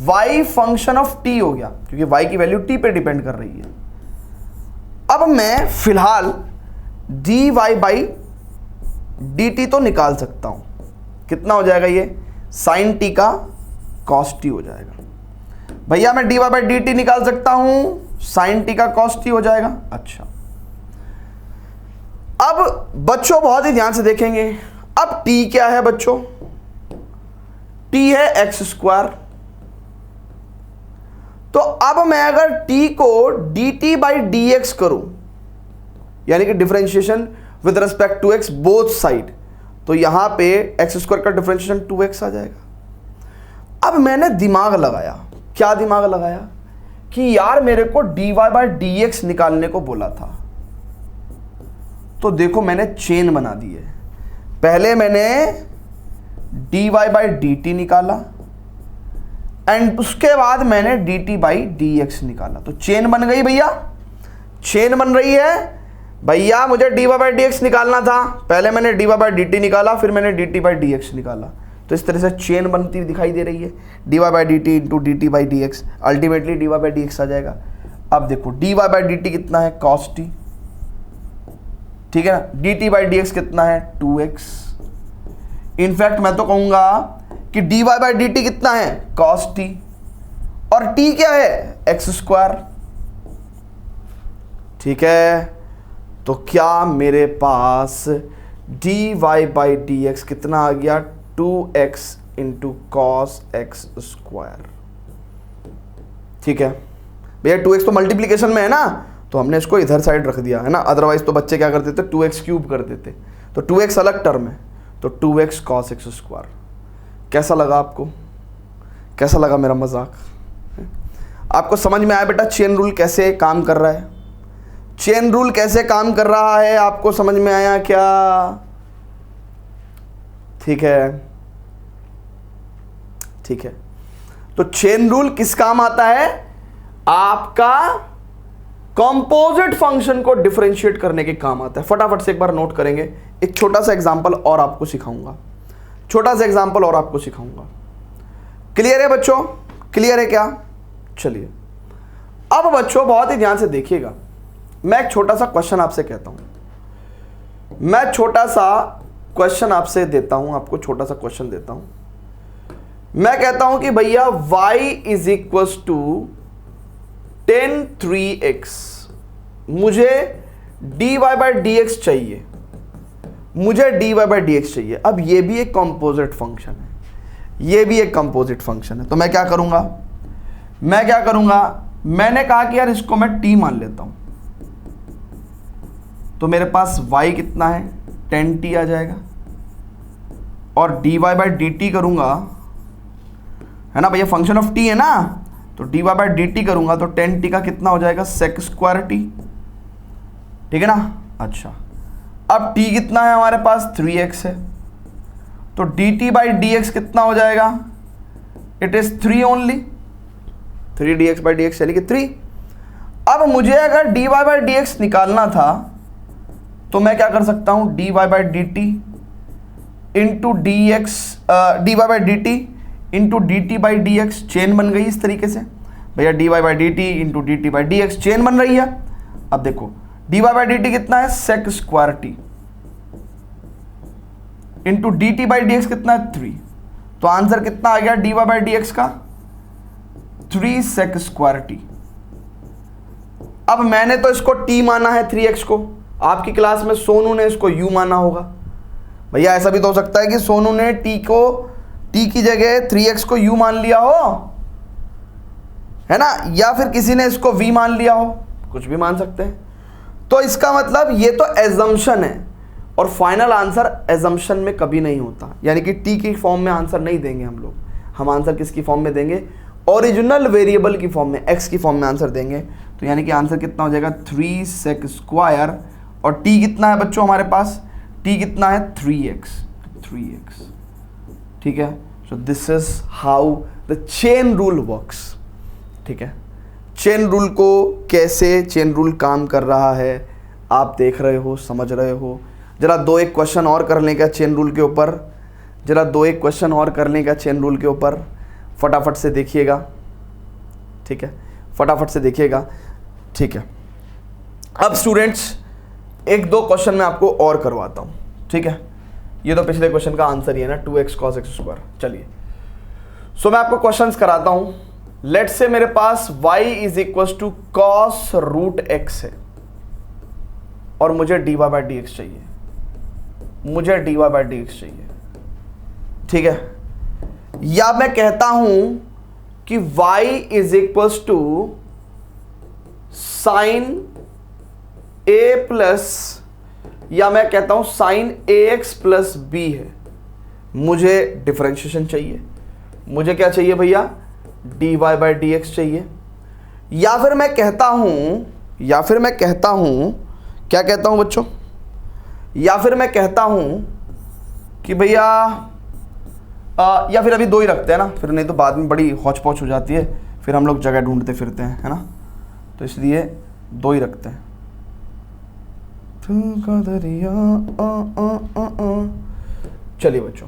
y फंक्शन ऑफ t हो गया, क्योंकि y की वैल्यू t पे डिपेंड कर रही है। अब मैं फिलहाल dy बाई dt तो निकाल सकता हूं। कितना हो जाएगा ये, साइन t का cos t हो जाएगा। भैया मैं dy बाई dt निकाल सकता हूं, साइन t का cos t हो जाएगा। अच्छा, अब बच्चों बहुत ही ध्यान से देखेंगे। अब t क्या है बच्चों, t है एक्स स्क्वायर। तो अब मैं अगर t को dt बाई डी एक्स करूं, यानी कि differentiation with respect to x both side, तो यहां पे एक्स स्क्वायर का डिफरेंशिएशन 2x आ जाएगा। अब मैंने दिमाग लगाया, क्या दिमाग लगाया कि यार मेरे को dy बाई डी एक्स निकालने को बोला था। तो देखो मैंने चेन बना दी है। पहले मैंने dy बाई dt निकाला एंड उसके बाद मैंने dt बाई डी एक्स निकाला। तो चेन बन गई भैया, चेन बन रही है। भैया मुझे dy बाई डी एक्स निकालना था, पहले मैंने dy बाई dt निकाला, फिर मैंने dt बाई डी एक्स निकाला। तो इस तरह से चेन बनती हुई दिखाई दे रही है, dy by dt into dt by d x, ultimately dy by d x आ जाएगा। अब देखो dy बाई dt कितना है, cos t, ठीक है ना। dt बाई डी एक्स कितना है, 2x। इनफैक्ट मैं तो कहूंगा कि dy बाई dt कितना है, cos t, और t क्या है, एक्स स्क्वायर। ठीक है, तो क्या मेरे पास dy बाई डी एक्स कितना आ गया, 2x into cos x square. ठीक है भैया, 2x तो मल्टीप्लीकेशन में है ना, तो हमने इसको इधर साइड रख दिया है ना, अदरवाइज तो बच्चे क्या करते थे, 2x क्यूब कर देते। तो 2x अलग टर्म है, तो 2x कॉस एक्स स्क्वायर। कैसा लगा आपको, कैसा लगा मेरा मजाक? आपको समझ में आया बेटा चेन रूल कैसे काम कर रहा है? चेन रूल कैसे काम कर रहा है आपको समझ में आया क्या? ठीक है, ठीक है। तो चेन रूल किस काम आता है, आपका कंपोजिट फंक्शन को डिफरेंशिएट करने के काम आता है। फटाफट से एक बार नोट करेंगे, एक छोटा सा एग्जांपल और आपको सिखाऊंगा, छोटा सा एग्जांपल और आपको सिखाऊंगा। क्लियर है बच्चों, क्लियर है क्या? चलिए अब बच्चों बहुत ही ध्यान से देखिएगा, मैं एक छोटा सा क्वेश्चन आपसे कहता हूं, मैं छोटा सा क्वेश्चन आपसे देता हूं, आपको छोटा सा क्वेश्चन देता हूं। मैं कहता हूं कि भैया y is equals to 10 3x, मुझे dy बाई डी एक्स चाहिए, मुझे dy बाई डी एक्स चाहिए। अब ये भी एक कंपोजिट फंक्शन है, ये भी एक कंपोजिट फंक्शन है। तो मैं क्या करूंगा, मैं क्या करूंगा, मैंने कहा कि यार इसको मैं t मान लेता हूं, तो मेरे पास y कितना है, 10t आ जाएगा, और dy बाई dt करूंगा, है ना भैया, फंक्शन ऑफ t है ना, तो dy बाई dt करूंगा तो 10t का कितना हो जाएगा, sec स्क्वायर t, ठीक है ना। अच्छा, अब t कितना है हमारे पास, 3x है, तो dt बाई dx कितना हो जाएगा, it is 3 only, 3 dx by dx यानी कि 3। अब मुझे अगर dy बाई dx निकालना था तो मैं क्या कर सकता हूं, dy by dt into dx, dy by dt into dt by dx, chain बन गई इस तरीके से भैया, dy by dt into dt by dx chain बन रही है। अब देखो dy बाई dt कितना है, sec square t, into dt by dx कितना है, 3। तो आंसर कितना आ गया dy बाई dx का, 3 sec स्क्वायर t। अब मैंने तो इसको t माना है 3x को, आपकी क्लास में सोनू ने इसको u माना होगा। भैया ऐसा भी तो हो सकता है कि सोनू ने t की जगह 3x को u मान लिया हो, है ना, या फिर किसी ने इसको v मान लिया हो, कुछ भी मान सकते हैं। तो इसका मतलब ये तो एजम्पशन है, और फाइनल आंसर एजम्पशन में कभी नहीं होता, यानी कि टी की फॉर्म में आंसर नहीं देंगे हम लोग, हम आंसर किसकी फॉर्म में देंगे, ओरिजिनल वेरिएबल की फॉर्म में, एक्स की फॉर्म में आंसर देंगे। तो यानी कि आंसर कितना हो जाएगा 3 sec स्क्वायर, और टी कितना है बच्चों हमारे पास, टी कितना है 3x, ठीक है। So this is how the chain rule works, ठीक है। चेन रूल को कैसे चेन रूल काम कर रहा है आप देख रहे हो, समझ रहे हो। जरा 2-1 क्वेश्चन और कर लें क्या चेन रूल के ऊपर, जरा 2-1 क्वेश्चन और कर लें क्या चेन रूल के ऊपर, फटाफट से देखिएगा, ठीक है, फटाफट से देखिएगा, ठीक है। अब स्टूडेंट्स 1-2 क्वेश्चन मैं आपको और करवाता हूँ, ठीक है। ये तो पिछले क्वेश्चन का आंसर ही है ना, 2x cos x स्क्वायर। चलिए सो मैं आपको क्वेश्चंस कराता हूँ। लेट से मेरे पास y is equal to cos root x है और मुझे dy बाई डी एक्स चाहिए, मुझे dy बाई डी एक्स चाहिए, ठीक है। या मैं कहता हूं कि y is equal to sine a plus, या मैं कहता हूं साइन ax प्लस बी है, मुझे डिफरेंशिएशन चाहिए, मुझे क्या चाहिए भैया, dy बाई डी एक्स चाहिए। या फिर मैं कहता हूं, क्या कहता हूं बच्चों, या फिर मैं कहता हूं कि भैया या फिर अभी 2 ही रखते हैं ना, फिर नहीं तो बाद में बड़ी हौच पौच हो जाती है, फिर हम लोग जगह ढूंढते फिरते हैं, है ना, तो इसलिए 2 ही रखते हैं। चलिए बच्चों,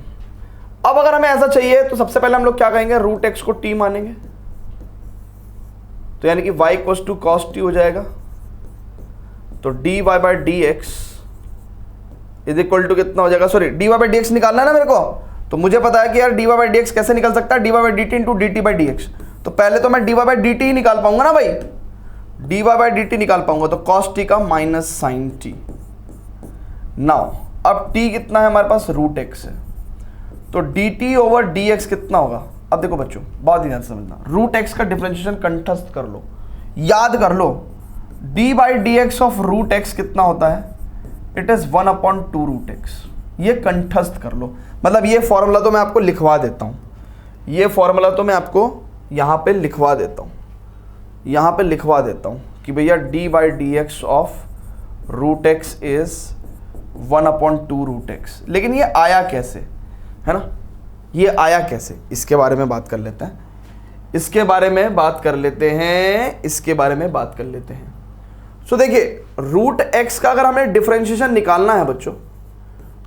अब अगर हमें ऐसा चाहिए तो सबसे पहले हम लोग क्या कहेंगे, रूट एक्स को टी मानेंगे, तो यानी कि y equal to cos t हो जाएगा। तो dy by d x is equal to कितना हो जाएगा, sorry dy by d x निकालना है ना मेरे को, तो मुझे पता है कि यार dy बाई डी एक्स कैसे निकल सकता है, dy by d t into d t by d x. तो पहले तो मैं dy बाई डी टी ही निकाल पाऊंगा ना भाई, dy बाई डी टी निकाल पाऊंगा, तो cos t का माइनस साइन टी। नाउ अब t कितना है हमारे पास, रूट एक्स है, तो dt ओवर dx कितना होगा। अब देखो बच्चों बहुत ही ध्यान से समझना, रूट एक्स का डिफरेंशिएशन कंठस्थ कर लो, याद कर लो, d by d x of root x कितना होता है, इट इज 1/2 रूट एक्स। ये कंठस्थ कर लो, मतलब ये फॉर्मूला तो मैं आपको लिखवा देता हूँ, ये फॉर्मूला तो मैं आपको यहाँ पे लिखवा देता हूँ, यहाँ पे लिखवा देता हूँ कि भैया d by d x of root x is 1/2 root x. लेकिन ये आया कैसे, है ना, ये आया कैसे, इसके बारे में बात कर लेते हैं, इसके बारे में बात कर लेते हैं, इसके बारे में बात कर लेते हैं। सो देखिए, रूट एक्स का अगर हमें डिफरेंशिएशन निकालना है बच्चों,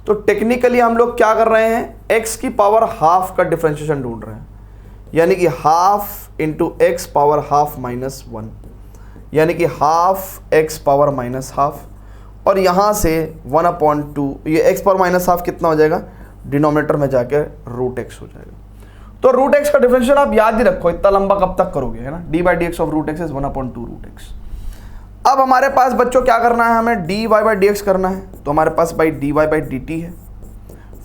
तो टेक्निकली हम लोग क्या कर रहे हैं, एक्स की पावर हाफ का डिफरेंशिएशन ढूंढ रहे हैं, यानी कि half into x power half minus 1, यानी कि half x power minus half, और यहाँ से 1/2, ये एक्स पावर माइनस हाफ कितना हो जाएगा, डिनोमिनेटर में जाके रूट एक्स हो जाएगा। तो रूट एक्स का डिफरेंशिएशन आप याद ही रखो, इतना लंबा कब तक करोगे, है ना, d by d x of root x is 1/2 root x. अब हमारे पास बच्चों क्या करना है, हमें d y by d x करना है, तो हमारे पास भाई d y by d t है,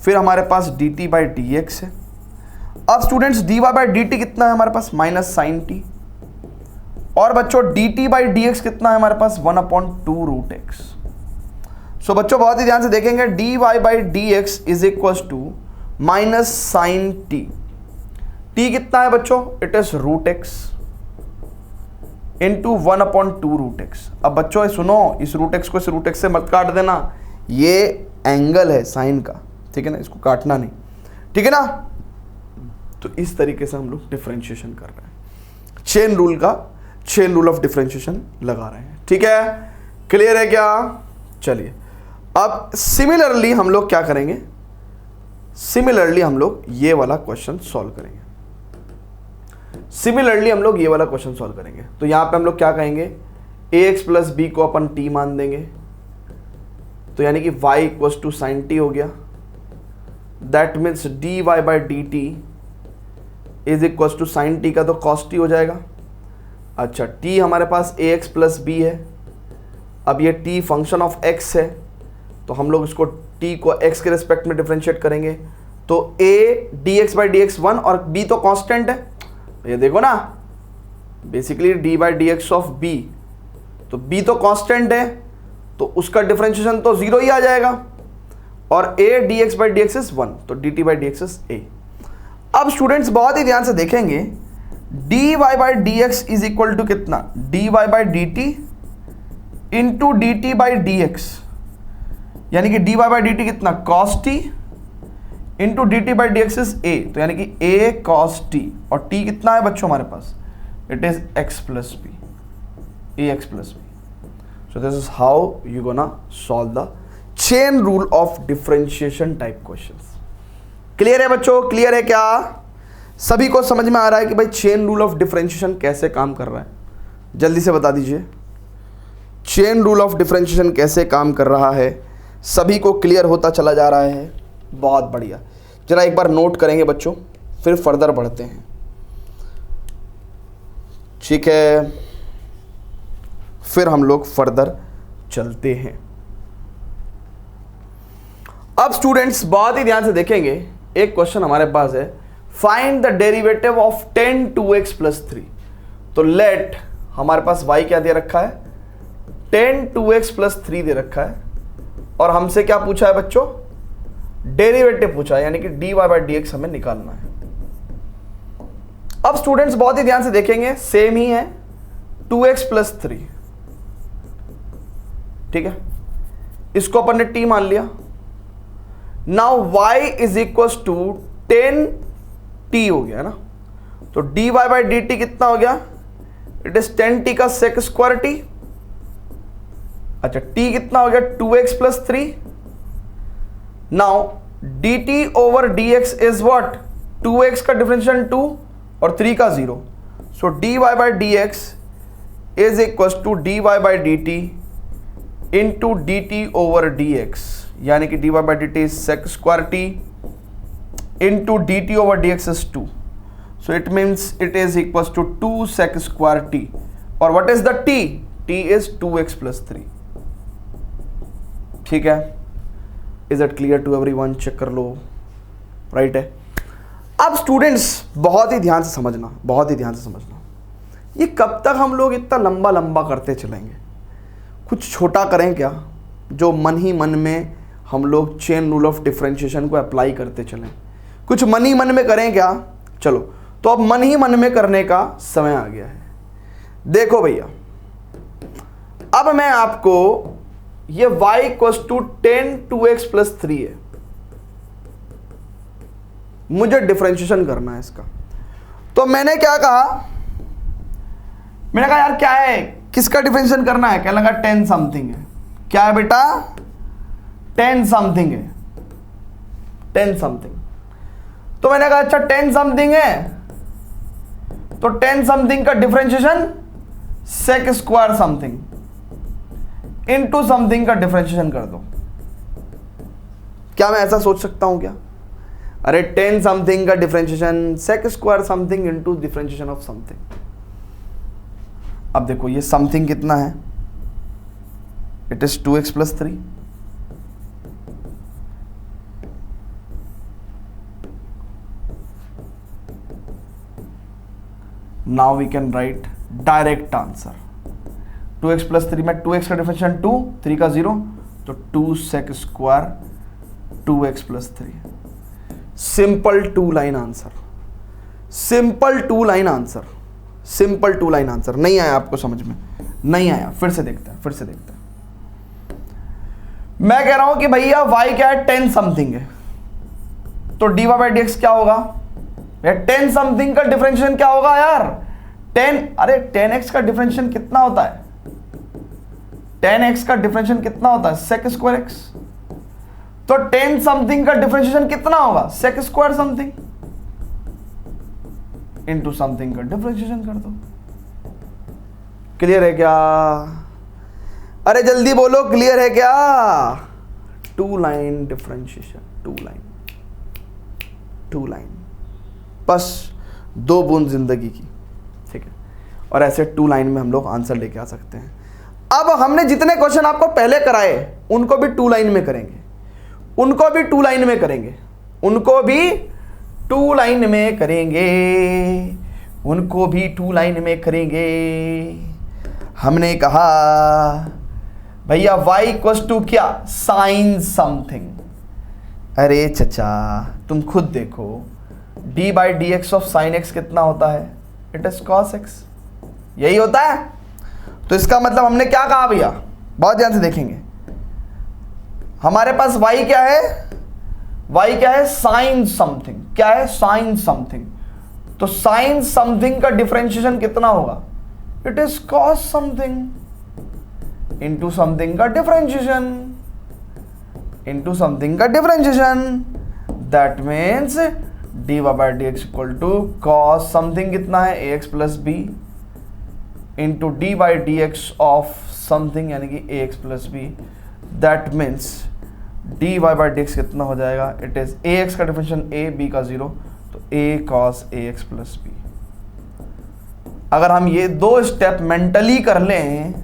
फिर हमारे पास d t by d x है। अब students d y by d t कितना है हमारे पास, माइनस साइन टी, और बच्चों d t by d x कितना है हमारे पास, 1/2 रूट एक्स। सो बच्चों बहुत ही ध्यान से देखेंगे, d y by d x is equal to minus sine t, t कितना है बच्चों, it is root x into 1/2 root x. अब बच्चों सुनो, इस रूट एक्स को इस रूट एक्स से मत काट देना, ये एंगल है साइन का, ठीक है ना, इसको काटना नहीं, ठीक है ना। तो इस तरीके से हम लोग डिफरेंशिएशन कर रहे हैं, चेन रूल का, चेन रूल ऑफ डिफरेंशिएशन लगा रहे हैं, ठीक है, क्लियर है क्या। चलिए अब सिमिलरली हम लोग क्या करेंगे, सिमिलरली हम लोग ये वाला क्वेश्चन सॉल्व करेंगे, सिमिलरली हम लोग ये वाला क्वेश्चन सॉल्व करेंगे। तो यहां पे हम लोग क्या कहेंगे, ax प्लस बी को अपन t मान देंगे, तो यानी कि y equals to sine t हो गया, that means d y by d t is equals to sine t का तो cos t हो जाएगा। अच्छा, t हमारे पास ax प्लस बी है, अब ये t फंक्शन ऑफ x है, तो हम लोग इसको t को x के रिस्पेक्ट में डिफरेंशिएट करेंगे, तो a dx by d x 1 और b तो कांस्टेंट है, तो ये देखो ना basically d by d x of b, तो b तो कांस्टेंट है तो उसका डिफरेंशिएशन तो 0 ही आ जाएगा। और a dx by dx is 1, तो dt by dx is a। अब स्टूडेंट्स बहुत ही ध्यान से देखेंगे, dy by dx is equal to कितना, dy by dt into dt by dx, यानी कि dy by dt कितना cos t into dt by dx is a, तो यानी कि a cos t, और t कितना है बच्चों हमारे पास, it is x plus b, ax plus b। So this is how you gonna solve the chain rule of differentiation type questions। Clear है बच्चों, क्लियर है क्या? सभी को समझ में आ रहा है कि भाई चेन रूल ऑफ डिफरेंशिएशन कैसे काम कर रहा है? जल्दी से बता दीजिए, चेन रूल ऑफ डिफरेंशिएशन कैसे काम कर रहा है? सभी को क्लियर होता चला जा रहा है? बहुत बढ़िया। जरा एक बार नोट करेंगे बच्चों, फिर फर्दर बढ़ते हैं। ठीक है, फिर हम लोग फर्दर चलते हैं। अब स्टूडेंट्स बहुत ही ध्यान से देखेंगे, एक क्वेश्चन हमारे पास है, find the derivative of 10 2x plus 3। तो लेट हमारे पास y क्या दे रखा है, 10 2x प्लस 3 दे रखा है, और हमसे क्या पूछा है बच्चों, डेरिवेटिव पूछा है, यानी कि dy by dx हमें निकालना है। अब स्टूडेंट्स बहुत ही ध्यान से देखेंगे, सेम ही है, 2x प्लस 3, ठीक है, इसको अपन ने t मान लिया। Now y is equal to 10t हो गया ना, तो dy by dt कितना हो गया, इट इज 10t का सेक स्क्वायर t। अच्छा, t कितना हो गया, 2x plus 3। Now dt over dx is what, 2x का डिफरेंशियल 2 और 3 का 0, सो dy by dx is equal to dy by dt into dt over dx, यानी कि dy by dt is sec square t into dt over dx is 2, so it means it is equals to 2 sec square t, और what is the t, t is 2x plus 3। ठीक है, is it clear to everyone? Check कर लो, right है। अब students बहुत ही ध्यान से समझना, बहुत ही ध्यान से समझना, ये कब तक हम लोग इतना लंबा लंबा करते चलेंगे? कुछ छोटा करें क्या, जो मन ही मन में हम लोग चेन रूल ऑफ डिफरेंशिएशन को अप्लाई करते चलें? कुछ मन ही मन में करें क्या? चलो, तो अब मन ही मन में करने का समय आ गया है। देखो भैया, अब मैं आपको ये y equals to 10 2x plus 3 है, मुझे डिफरेंशिएशन करना है इसका। तो मैंने क्या कहा, मैंने कहा यार क्या है, किसका डिफरेंशिएशन करना है? क्या लगा 10 समथिंग है। क्या है बेटा, 10 समथिंग है, 10 समथिंग। तो मैंने कहा अच्छा 10 समथिंग है, तो 10 समथिंग का differentiation sec square something into something का डिफरेंशिएशन कर दो। क्या मैं ऐसा सोच सकता हूं क्या? अरे 10 समथिंग का differentiation sec square something into differentiation of something. अब देखो ये समथिंग कितना है, it is 2x plus 3। Now we can write direct answer. 2x plus 3 में 2x का डिफरेंशिएशन 2, 3 का 0, तो 2 sec square 2x plus 3। Simple 2 line answer, simple 2 line answer, simple 2 line answer. नहीं आया आपको समझ में? नहीं आया, फिर से देखते हैं, फिर से देखते हैं। मैं कह रहा हूं कि भैया y क्या है, 10 समथिंग है, तो dy by dx क्या होगा? 10 समथिंग का डिफरेंशिएशन क्या होगा यार? 10, अरे 10x का डिफरेंशिएशन कितना होता है? 10x का डिफरेंशिएशन कितना होता है? Sec square x। तो 10 समथिंग का डिफरेंशिएशन कितना होगा? Sec square something into something का डिफरेंशिएशन कर दो। क्लियर है क्या? अरे जल्दी बोलो, क्लियर है क्या? 2 लाइन डिफरेंशिएशन, 2 लाइन, 2 लाइन, बस 2 बूंद जिंदगी की। ठीक है, और ऐसे 2 लाइन में हम लोग आंसर लेके आ सकते हैं। अब हमने जितने क्वेश्चन आपको पहले कराए उनको भी 2 लाइन में करेंगे, उनको भी 2 लाइन में करेंगे, उनको भी 2 लाइन में करेंगे, उनको भी 2 लाइन में करेंगे। हमने कहा भैया y इक्वल्स टू क्या, साइन समथिंग, अरे चचा तुम खुद देखो, D by d x of sine x कितना होता है, इट इज कॉस एक्स, यही होता है। तो इसका मतलब हमने क्या कहा भैया, बहुत ध्यान से देखेंगे, हमारे पास y क्या है, y क्या है, साइन समथिंग, क्या है, साइन समथिंग। तो साइन समथिंग का डिफरेंशिएशन कितना होगा, it is cos something into something का डिफरेंशिएशन, इंटू समथिंग का differentiation, that means d y by d x equal to cos something कितना है, a x plus b into d by d x of something यानी कि a x plus b, that means d y by d x कितना हो जाएगा, it is a x का differentiation ए, B का 0, तो ए cos A x plus B. अगर हम ये दो स्टेप मेंटली कर लें,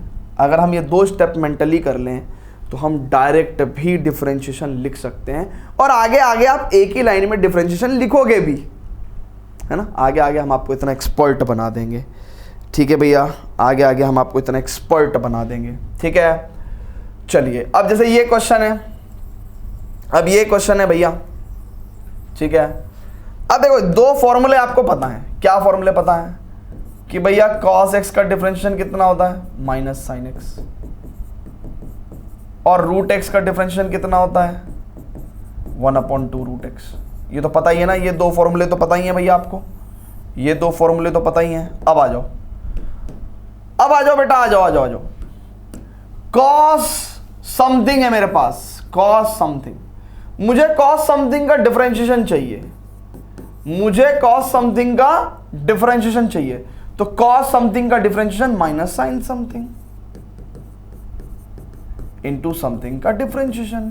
अगर हम ये दो स्टेप मेंटली कर लें तो हम डायरेक्ट भी डिफरेंशिएशन लिख सकते हैं, और आगे आगे आप एक ही लाइन में डिफरेंशिएशन लिखोगे भी, है ना। आगे आगे हम आपको इतना एक्सपर्ट बना देंगे, ठीक है भैया, आगे आगे हम आपको इतना एक्सपर्ट बना देंगे, ठीक है। चलिए अब जैसे ये क्वेश्चन है, अब ये क्वेश्चन है भैया, ठीक है। अब देखो दो फॉर्मूले आपको पता है, क्या फॉर्मूले पता है कि भैया cos x का डिफरेंशिएशन कितना होता है, माइनस साइन एक्स, और रूट एक्स का डिफरेंशिएशन कितना होता है, 1/2 रूट एक्स। ये तो पता ही है ना, ये दो फॉर्मूले तो पता ही है भैया आपको, ये दो फॉर्मूले तो पता ही हैं। अब आ जाओ, अब आ जाओ बेटा, आ जाओ आ जाओ आ जाओ। कॉस समथिंग है मेरे पास, कॉस समथिंग, मुझे कॉस समथिंग का डिफरेंशिएशन चाहिए, मुझे कॉस समथिंग का डिफरेंशिएशन चाहिए। तो कॉस समथिंग का differentiation minus sine something into something का डिफरेंशिएशन।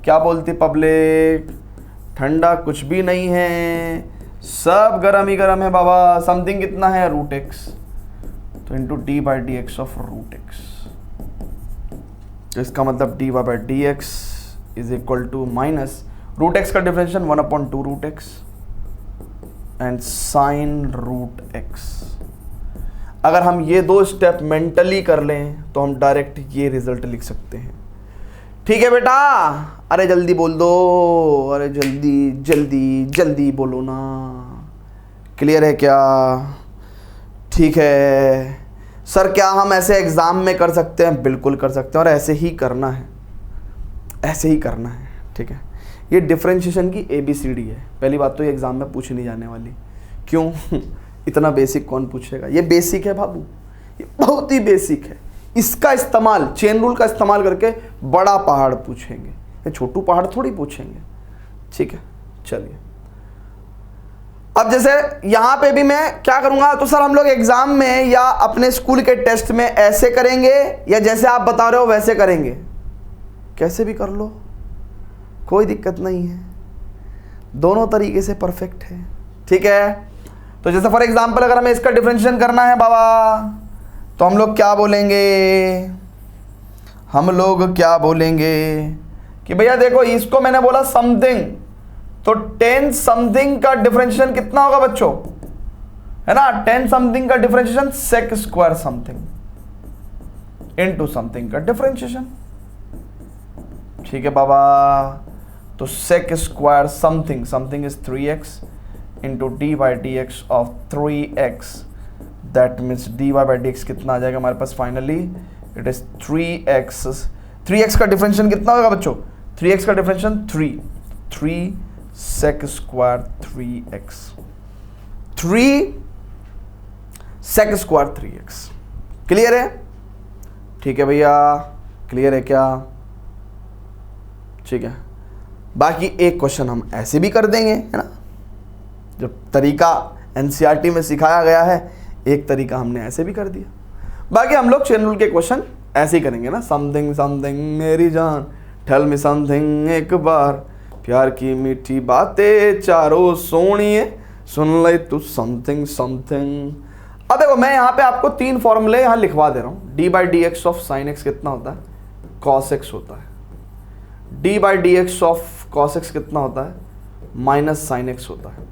क्या बोलती पब्लिक, ठंडा कुछ भी नहीं है, सब गरम ही गरम है बाबा। समथिंग कितना है, रूट एक्स, तो into d by d x of root x. तो इसका मतलब d y by d x is equal to minus root x का differentiation 1/2 root x and sine root x. अगर हम ये दो स्टेप मेंटली कर लें तो हम डायरेक्ट ये रिजल्ट लिख सकते हैं, ठीक है बेटा। अरे जल्दी बोल दो, अरे जल्दी जल्दी जल्दी बोलो ना, क्लियर है क्या, ठीक है सर। क्या हम ऐसे एग्जाम में कर सकते हैं, बिल्कुल कर सकते हैं, और ऐसे ही करना है, ऐसे ही करना है, ठीक है। ये डिफरेंशिएशन की ABCD है। पहली बात तो ये एग्जाम में पूछी नहीं जाने वाली, क्यों इतना बेसिक कौन पूछेगा, ये बेसिक है बाबू, ये बहुत ही बेसिक है। इसका इस्तेमाल, चेन रूल का इस्तेमाल करके बड़ा पहाड़ पूछेंगे, ये छोटू पहाड़ थोड़ी पूछेंगे, ठीक है। चलिए अब जैसे यहाँ पे भी मैं क्या करूँगा, तो सर हम लोग एग्जाम में या अपने स्कूल के टेस्ट में ऐसे करेंगे या जैसे आप बता रहे हो वैसे करेंगे, कैसे भी कर लो, कोई दिक्कत नहीं है, दोनों तरीके से परफेक्ट है, ठीक है। तो जैसे फॉर एग्जांपल अगर हमें इसका डिफरेंशिएशन करना है बाबा, तो हम लोग क्या बोलेंगे, हम लोग क्या बोलेंगे कि भैया देखो इसको मैंने बोला समथिंग, तो 10 समथिंग का डिफरेंशिएशन कितना होगा बच्चों, है ना। 10 समथिंग का differentiation sec square something into something का डिफरेंशिएशन, ठीक है बाबा। तो sec square something, something is 3x into d by d x of 3x, that means d y by d x कितना आ जाएगा हमारे पास finally, it is 3x। 3x का डिफरेंशिएशन कितना होगा बच्चों, 3x का differentiation 3 sec square 3x, 3 sec square 3x। Clear है, ठीक है भैया, क्लियर है क्या, ठीक है। बाकी एक क्वेश्चन हम ऐसे भी कर देंगे, है ना, जो तरीका NCERT में सिखाया गया है, एक तरीका हमने ऐसे भी कर दिया। बाकी हम लोग चेन रूल के क्वेश्चन ऐसे ही करेंगे ना, समथिंग समथिंग मेरी जान, टेल मी समथिंग एक बार, प्यार की मीठी बातें चारों सोनिए, सुन ले तू समथिंग समथिंग। अब देखो मैं यहाँ पे आपको 3 फॉर्मूले यहाँ लिखवा दे रहा हूँ। D by d x of sine x कितना होता है, कॉस एक्स होता है। D by d x of cos x कितना होता है, माइनस साइन एक्स होता है।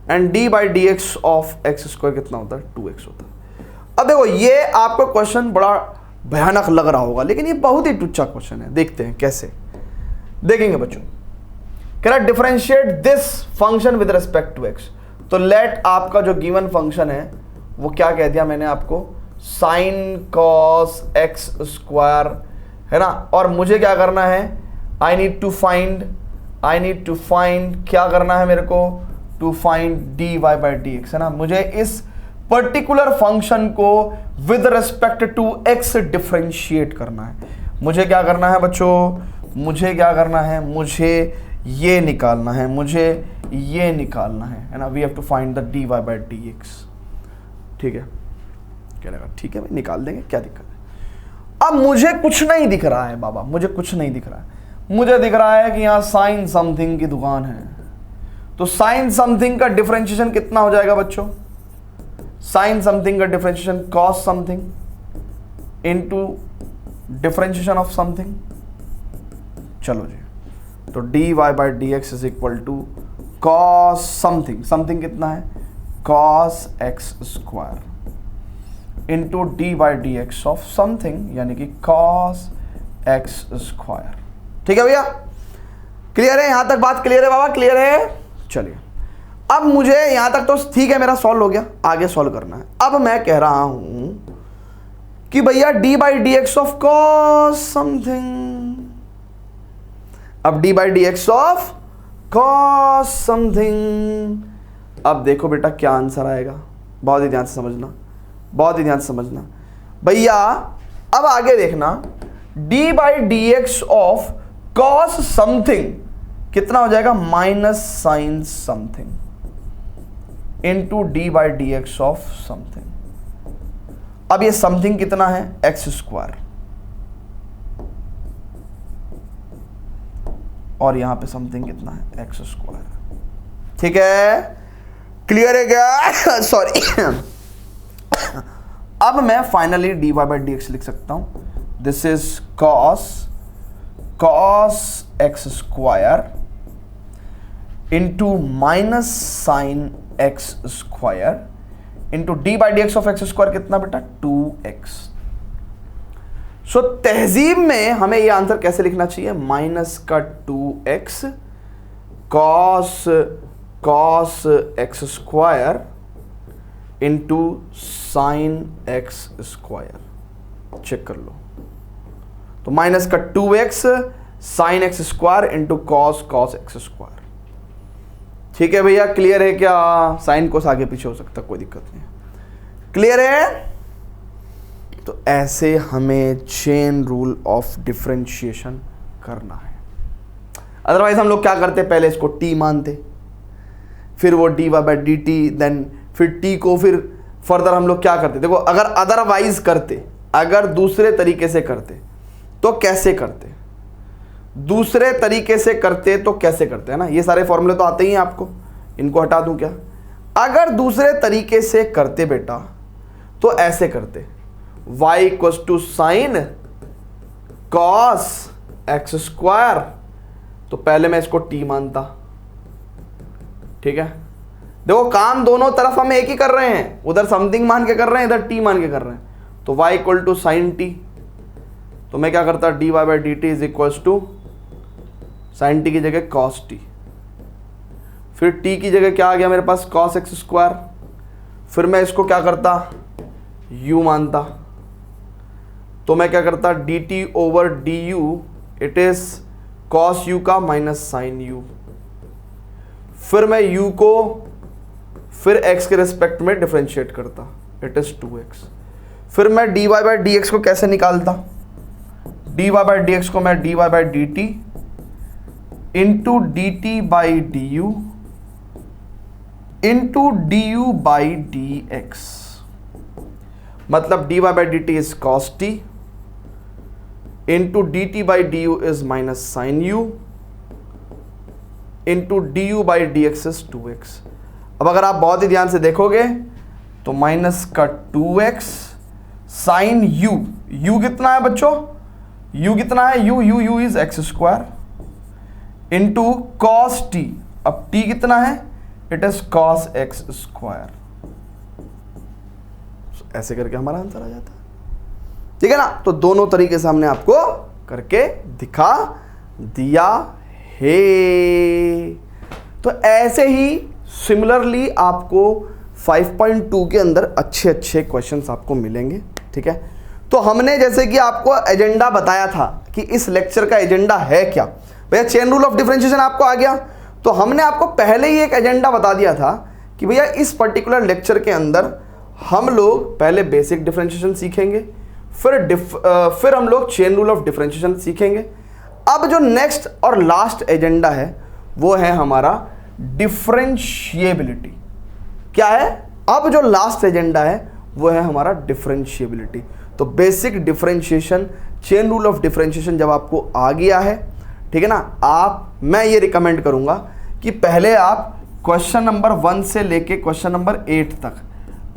And d by d x of x square कितना होता है, 2x होता है। अब देखो ये आपको क्वेश्चन बड़ा भयानक लग रहा होगा, लेकिन ये बहुत ही टुच्चा क्वेश्चन है, देखते हैं कैसे। देखेंगे बच्चों, कह रहा differentiate this function with respect to x. तो लेट आपका जो गिवन फंक्शन है वो क्या कह दिया मैंने आपको, साइन कॉस एक्स स्क्वायर है ना, और मुझे क्या करना है, आई नीड टू फाइंड क्या करना है मेरे को, to find dy by d x है ना। मुझे इस पर्टिकुलर फंक्शन को with respect to x differentiate करना है। मुझे क्या करना है बच्चों, मुझे क्या करना है, मुझे ये निकालना है, मुझे ये निकालना है ना। We have to find the dy by d x. ठीक है, क्या लगा, ठीक है भाई निकाल देंगे, क्या दिक्कत है। अब मुझे कुछ नहीं दिख रहा है बाबा, मुझे कुछ नहीं दिख रहा है, मुझे दिख रहा है कि यहाँ साइन समथिंग की दुकान है। तो साइन समथिंग का डिफरेंशिएशन कितना हो जाएगा बच्चों, साइन समथिंग का differentiation cos something into differentiation of something. चलो जी, तो dy by d x is equal to cos something, something कितना है, cos x square into d by d x of something, यानी कि कॉस एक्स स्क्वायर। ठीक है भैया, क्लियर है, यहां तक बात क्लियर है बाबा, क्लियर है। चलिए अब मुझे यहां तक तो ठीक है, मेरा सॉल्व हो गया, आगे सॉल्व करना है। अब मैं कह रहा हूं कि भैया d by d x of cos something, अब d by d x of cos something. अब देखो बेटा क्या आंसर आएगा, बहुत ही ध्यान से समझना, बहुत ही ध्यान से समझना भैया। अब आगे देखना, d by d x of cos something कितना हो जाएगा, minus sine something into d by d x of something. अब ये समथिंग कितना है, एक्स स्क्वायर, और यहां पे समथिंग कितना है, एक्स स्क्वायर। ठीक है, क्लियर है क्या सॉरी अब मैं finally d y by d x लिख सकता हूं, this is cos x square into minus sine x square into d by d x of x square कितना बेटा, 2x। सो तहजीब में हमें यह आंसर कैसे लिखना चाहिए, माइनस का 2x cos x square into sine x square. Check कर लो, तो माइनस का 2x sine x square into cos x square. ठीक है भैया, क्लियर है क्या, साइन कोस आगे पीछे हो सकता, कोई दिक्कत नहीं, क्लियर है। तो ऐसे हमें चेन रूल ऑफ डिफरेंशिएशन करना है। अदरवाइज हम लोग क्या करते, पहले इसको t मानते, फिर वो dy by d t, then फिर t को फिर फर्दर हम लोग क्या करते, देखो अगर अदरवाइज करते, अगर दूसरे तरीके से करते तो कैसे करते, दूसरे तरीके से करते तो कैसे करते, है ना। ये सारे फॉर्मूले तो आते ही हैं आपको, इनको हटा दूं क्या। अगर दूसरे तरीके से करते बेटा तो ऐसे करते, y equals to sine cos x square, तो पहले मैं इसको t मानता। ठीक है, देखो काम दोनों तरफ हम एक ही कर रहे हैं, उधर समथिंग मान के कर रहे हैं, इधर t मान के कर रहे हैं। तो y equal to sine t, तो मैं क्या करता, d y by d t is equals to sine t की जगह कॉस टी, फिर t की जगह क्या आ गया मेरे पास, कॉस एक्स स्क्वायर, फिर मैं इसको क्या करता, u मानता, तो मैं क्या करता, D T over D you, it is cos u का माइनस साइन यू, फिर मैं u को फिर x के रिस्पेक्ट में डिफरेंशिएट करता, इट इज 2x। फिर मैं dy बाई डी एक्स को कैसे निकालता, dy बाई डी एक्स को मैं dy by d t into d t by d u into d u by d x, मतलब dy by d t is cos t into d t by d u is minus sine u into d u by d x is 2x। अब अगर आप बहुत ही ध्यान से देखोगे तो माइनस का 2x साइन यू, यू कितना है बच्चों, यू कितना है, you is x square into cos T, अब टी कितना है, it is cos x square. ऐसे करके हमारा आंसर आ जाता है। ठीक है ना, तो दोनों तरीके से हमने आपको करके दिखा दिया हे। तो ऐसे ही सिमिलरली आपको 5.2 के अंदर अच्छे अच्छे क्वेश्चंस आपको मिलेंगे, ठीक है। तो हमने जैसे कि आपको एजेंडा बताया था कि इस लेक्चर का एजेंडा है क्या, भैया चेन रूल ऑफ डिफरेंशिएशन आपको आ गया। तो हमने आपको पहले ही एक एजेंडा बता दिया था कि भैया इस पर्टिकुलर लेक्चर के अंदर हम लोग पहले बेसिक डिफरेंशिएशन सीखेंगे, फिर हम लोग चेन रूल ऑफ डिफरेंशिएशन सीखेंगे। अब जो नेक्स्ट और लास्ट एजेंडा है वो है हमारा डिफरेंशिएबिलिटी। क्या है? अब जो लास्ट एजेंडा है वो है हमारा डिफरेंशिएबिलिटी। तो basic differentiation, chain rule of differentiation जब आपको आ गया है, ठीक है ना, मैं ये रिकमेंड करूंगा कि पहले आप क्वेश्चन नंबर 1 से लेके क्वेश्चन नंबर 8 तक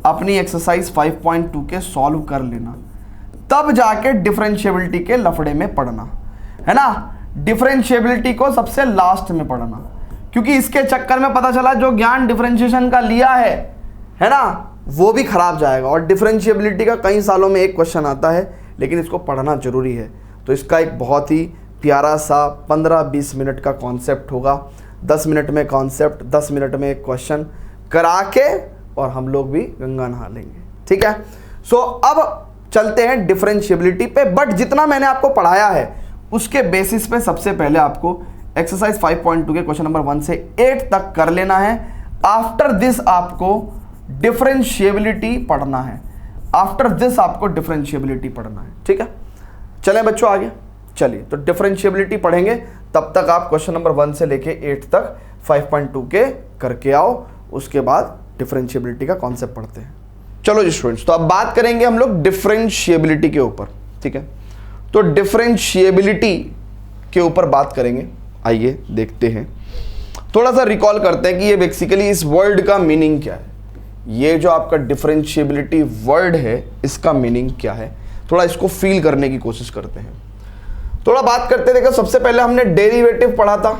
अपनी एक्सरसाइज 5.2 के सॉल्व कर लेना, तब जाके डिफरेंशिएबिलिटी के लफड़े में पढ़ना, है ना। डिफरेंशिएबिलिटी को सबसे लास्ट में पढ़ना, क्योंकि इसके चक्कर में पता चला जो ज्ञान डिफरेंशिएशन का लिया है ना, वो भी खराब जाएगा। और डिफरेंशिएबिलिटी का कई सालों में एक क्वेश्चन आता है, लेकिन इसको पढ़ना जरूरी है। तो इसका एक बहुत ही प्यारा सा 15-20 मिनट का कॉन्सेप्ट होगा, 10 मिनट में कॉन्सेप्ट, 10 मिनट में एक क्वेश्चन करा के और हम लोग भी गंगा नहा लेंगे, ठीक है। सो अब चलते हैं डिफरेंशिएबिलिटी पे। बट जितना मैंने आपको पढ़ाया है उसके बेसिस पे सबसे पहले आपको एक्सरसाइज 5.2 के क्वेश्चन नंबर 1 से 8 तक कर लेना है। आफ्टर दिस आपको डिफरेंशिएबिलिटी पढ़ना है, आफ्टर दिस आपको डिफरेंशिएबिलिटी पढ़ना है, ठीक है। चलें बच्चों आगे, चलिए तो डिफरेंशिएबिलिटी पढ़ेंगे, तब तक आप क्वेश्चन नंबर 1 से लेके 8 तक 5.2 के करके आओ, उसके बाद डिफरेंशिएबिलिटी का कॉन्सेप्ट पढ़ते हैं। चलो जी स्टूडेंट्स, तो अब बात करेंगे हम लोग डिफरेंशिएबिलिटी के ऊपर, ठीक है। तो डिफरेंशिएबिलिटी के ऊपर बात करेंगे, आइए देखते हैं। थोड़ा सा रिकॉल करते हैं कि ये बेसिकली इस वर्ड का मीनिंग क्या है। ये जो आपका डिफरेंशिएबिलिटी वर्ड है इसका मीनिंग क्या है, थोड़ा इसको फील करने की कोशिश करते हैं। थोड़ा बात करते हैं, देखो सबसे पहले हमने डेरिवेटिव पढ़ा था,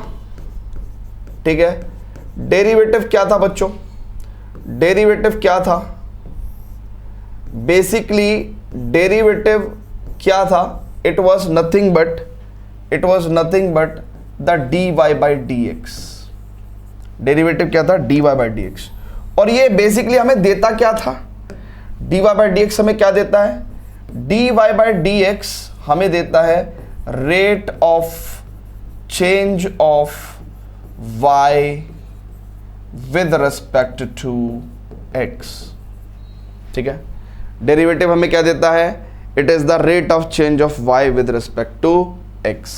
ठीक है। डेरिवेटिव क्या था बच्चों? डेरिवेटिव क्या था? बेसिकली डेरिवेटिव क्या था? It was nothing but the dy by d x. Derivative क्या था? dy by d x. और ये बेसिकली हमें देता क्या था? dy बाई डी एक्स हमें क्या देता है? dy बाई डी एक्स हमें देता है rate of change of y with respect to x, ठीक है। डेरिवेटिव हमें क्या देता है? It is the rate of change of y with respect to x।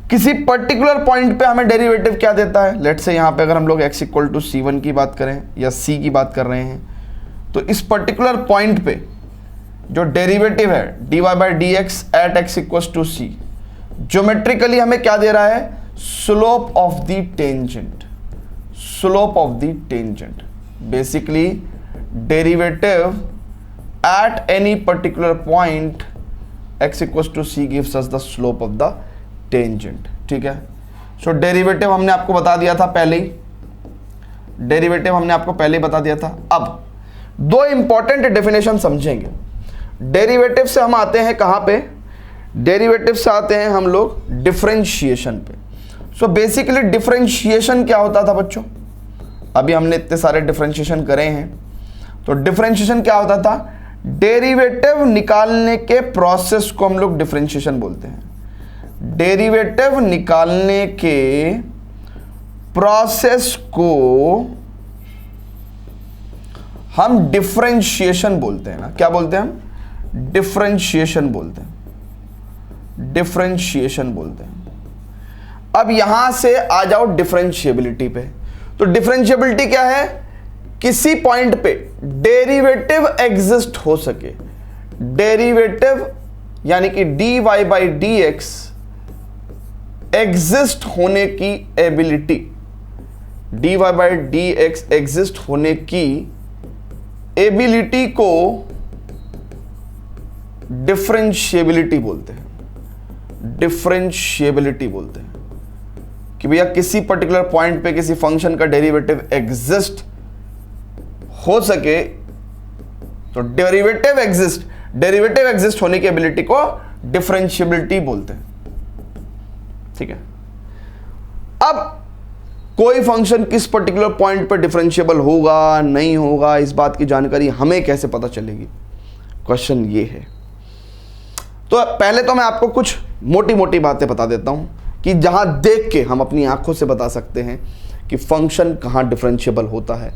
किसी पर्टिकुलर पॉइंट पे हमें डेरिवेटिव क्या देता है? लेट्स से यहां पे अगर हम लोग x इक्वल टू c1 की बात करें या c की बात कर रहे हैं, तो इस पर्टिकुलर पॉइंट पे जो डेरिवेटिव है dy by d x at x equal to c, geometrically हमें क्या दे रहा है? Slope of the tangent. Slope of the tangent, basically derivative at any particular point x equals to c gives us the slope of the tangent, ठीक है। सो derivative हमने आपको बता दिया था पहले ही, डेरिवेटिव हमने आपको पहले ही बता दिया था। अब दो इंपॉर्टेंट डेफिनेशन समझेंगे। डेरिवेटिव से हम आते हैं कहाँ पे? डेरिवेटिव से आते हैं हम लोग डिफरेंशिएशन पे। सो बेसिकली डिफरेंशिएशन क्या होता था बच्चों? अभी हमने इतने सारे डिफरेंशिएशन करे हैं, तो डिफरेंशिएशन क्या होता था? डेरिवेटिव निकालने के प्रोसेस को हम लोग डिफरेंशिएशन बोलते हैं। डेरिवेटिव निकालने के प्रोसेस को हम डिफरेंशिएशन बोलते हैं ना। क्या बोलते हैं हम? डिफरेंशिएशन बोलते हैं, डिफरेंशिएशन बोलते हैं। अब यहां से आ जाओ डिफरेंशिएबिलिटी पे। तो डिफरेंशिएबिलिटी क्या है? किसी पॉइंट पे डेरिवेटिव एग्जिस्ट हो सके। डेरिवेटिव यानी कि dy by d x exist होने की ability, dy by d x exist होने की एबिलिटी को डिफरेंशिएबिलिटी बोलते हैं। डिफरेंशिएबिलिटी बोलते हैं कि भैया किसी पर्टिकुलर पॉइंट पे किसी फंक्शन का डेरिवेटिव एग्जिस्ट हो सके, तो डेरिवेटिव एग्जिस्ट होने की एबिलिटी को डिफरेंशिएबिलिटी बोलते हैं, ठीक है। अब कोई फंक्शन किस पर्टिकुलर पॉइंट पर डिफरेंशिएबल होगा नहीं होगा, इस बात की जानकारी हमें कैसे पता चलेगी, क्वेश्चन ये है। तो पहले तो मैं आपको कुछ मोटी मोटी बातें बता देता हूं कि जहां देख के हम अपनी आंखों से बता सकते हैं कि फंक्शन कहां डिफरेंशिएबल होता है,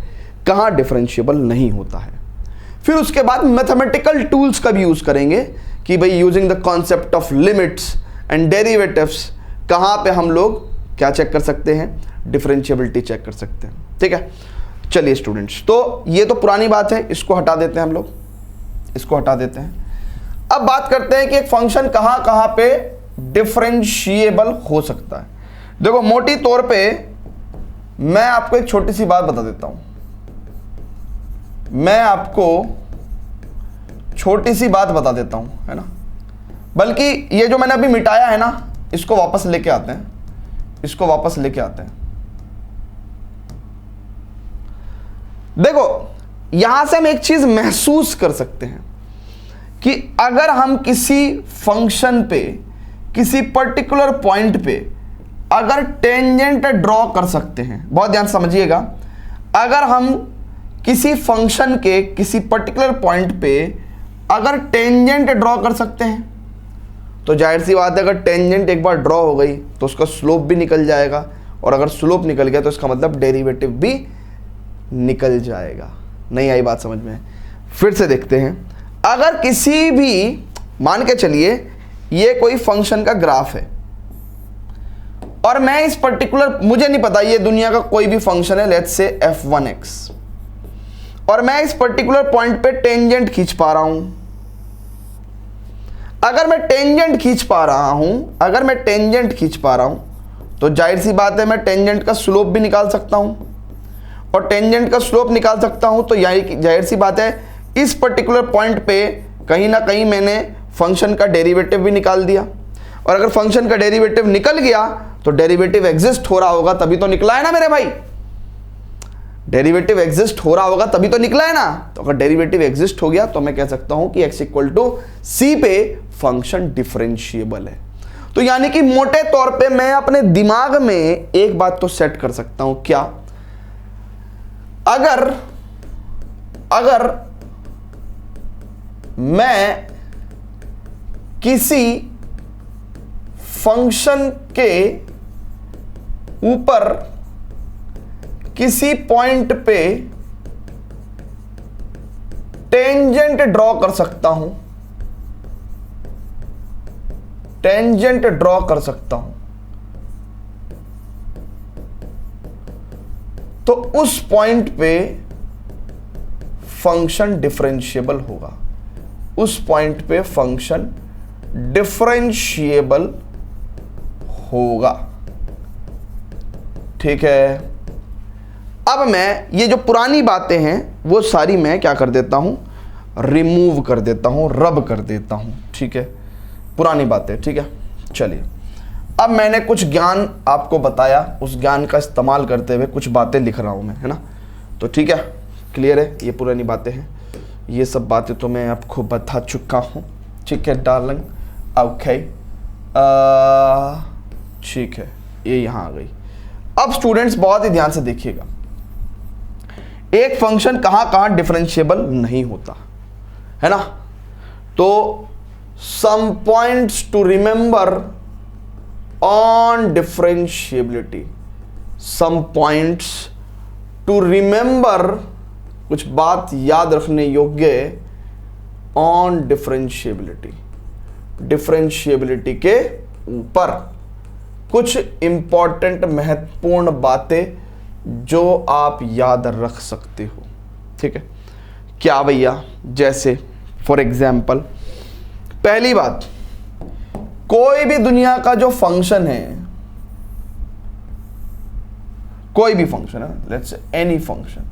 कहां डिफरेंशिएबल नहीं होता है। फिर उसके बाद मैथमेटिकल टूल्स का भी यूज करेंगे कि भाई using the concept of limits and derivatives कहां पे हम लोग क्या चेक कर सकते हैं, डिफरेंशिएबिलिटी चेक कर सकते हैं। ठीक है, चलिए स्टूडेंट्स, तो ये तो पुरानी बात है, इसको हटा देते हैं हम लोग, इसको हटा देते हैं। अब बात करते हैं कि एक फंक्शन कहां कहां पे डिफरेंशिएबल हो सकता है। देखो मोटी तौर पे मैं आपको एक छोटी सी बात बता देता हूं, मैं आपको छोटी सी बात बता देता हूं, है ना, बल्कि ये जो मैंने अभी मिटाया है ना, इसको वापस लेके आते हैं, इसको वापस लेके आते हैं। देखो यहां से हम एक चीज महसूस कर सकते हैं कि अगर हम किसी फंक्शन पे, किसी पर्टिकुलर पॉइंट पे अगर टेंजेंट ड्रॉ कर सकते हैं, बहुत ध्यान समझिएगा, अगर हम किसी फंक्शन के किसी पर्टिकुलर पॉइंट पे अगर टेंजेंट ड्रॉ कर सकते हैं तो जाहिर सी बात है अगर टेंजेंट एक बार ड्रॉ हो गई तो उसका स्लोप भी निकल जाएगा, और अगर स्लोप निकल गया तो इसका मतलब डेरिवेटिव भी निकल जाएगा। नहीं आई बात समझ में? फिर से देखते हैं, अगर किसी भी, मान के चलिए ये कोई फंक्शन का ग्राफ है और मैं इस पर्टिकुलर, मुझे नहीं पता ये दुनिया का कोई भी फंक्शन है, लेट्स से f1x, और मैं इस पर्टिकुलर पॉइंट पे टेंजेंट खींच पा रहा हूं। अगर मैं टेंजेंट खींच पा रहा हूं, अगर मैं टेंजेंट खींच पा रहा हूं तो जाहिर सी बात है मैं टेंजेंट का स्लोप भी निकाल सकता हूं, और टेंजेंट का स्लोप निकाल सकता हूं तो जाहिर सी बात है इस पर्टिकुलर पॉइंट पे कहीं ना कहीं मैंने फंक्शन का डेरिवेटिव भी निकाल दिया, और अगर फंक्शन का डेरिवेटिव निकल गया तो डेरिवेटिव एग्जिस्ट हो रहा होगा तभी तो निकला है ना मेरे भाई, डेरिवेटिव एग्जिस्ट हो रहा होगा तभी तो निकला है ना। तो अगर डेरिवेटिव एग्जिस्ट हो गया तो मैं कह सकता हूं कि x इक्वल टू सी पे फंक्शन डिफरेंशिएबल है। तो यानी कि मोटे तौर पे मैं अपने दिमाग में एक बात तो सेट कर सकता हूं, क्या, अगर मैं किसी फंक्शन के ऊपर किसी पॉइंट पे टेंजेंट ड्रॉ कर सकता हूं, टेंजेंट ड्रॉ कर सकता हूं, तो उस पॉइंट पे फंक्शन डिफरेंशिएबल होगा, उस पॉइंट पे फंक्शन डिफरेंशिएबल होगा। ठीक है, अब मैं ये जो पुरानी बातें हैं वो सारी मैं क्या कर देता हूं, रिमूव कर देता हूं, रब कर देता हूं। ठीक है, पुरानी बातें, ठीक है। चलिए, अब मैंने कुछ ज्ञान आपको बताया, उस ज्ञान का इस्तेमाल करते हुए कुछ बातें लिख रहा हूं मैं, है ना। तो ठीक है, क्लियर है, ये पुरानी बातें हैं, ये सब बातें तो मैं आपको बता चुका हूं। ठीक है डार्लिंग, ओके, ठीक है, ये यहां आ गई। अब स्टूडेंट्स बहुत ही ध्यान से देखिएगा, एक फंक्शन कहां कहां डिफरेंशिएबल नहीं होता, है ना। तो some points to remember on differentiability, some points to remember, कुछ बात याद रखने योग्य ऑन डिफरेंशिएबिलिटी, डिफरेंशिएबिलिटी के ऊपर कुछ इंपॉर्टेंट महत्वपूर्ण बातें जो आप याद रख सकते हो। ठीक है, क्या भैया, जैसे फॉर एग्जाम्पल, पहली बात, कोई भी दुनिया का जो फंक्शन है, कोई भी फंक्शन है, लेट्स से एनी फंक्शन,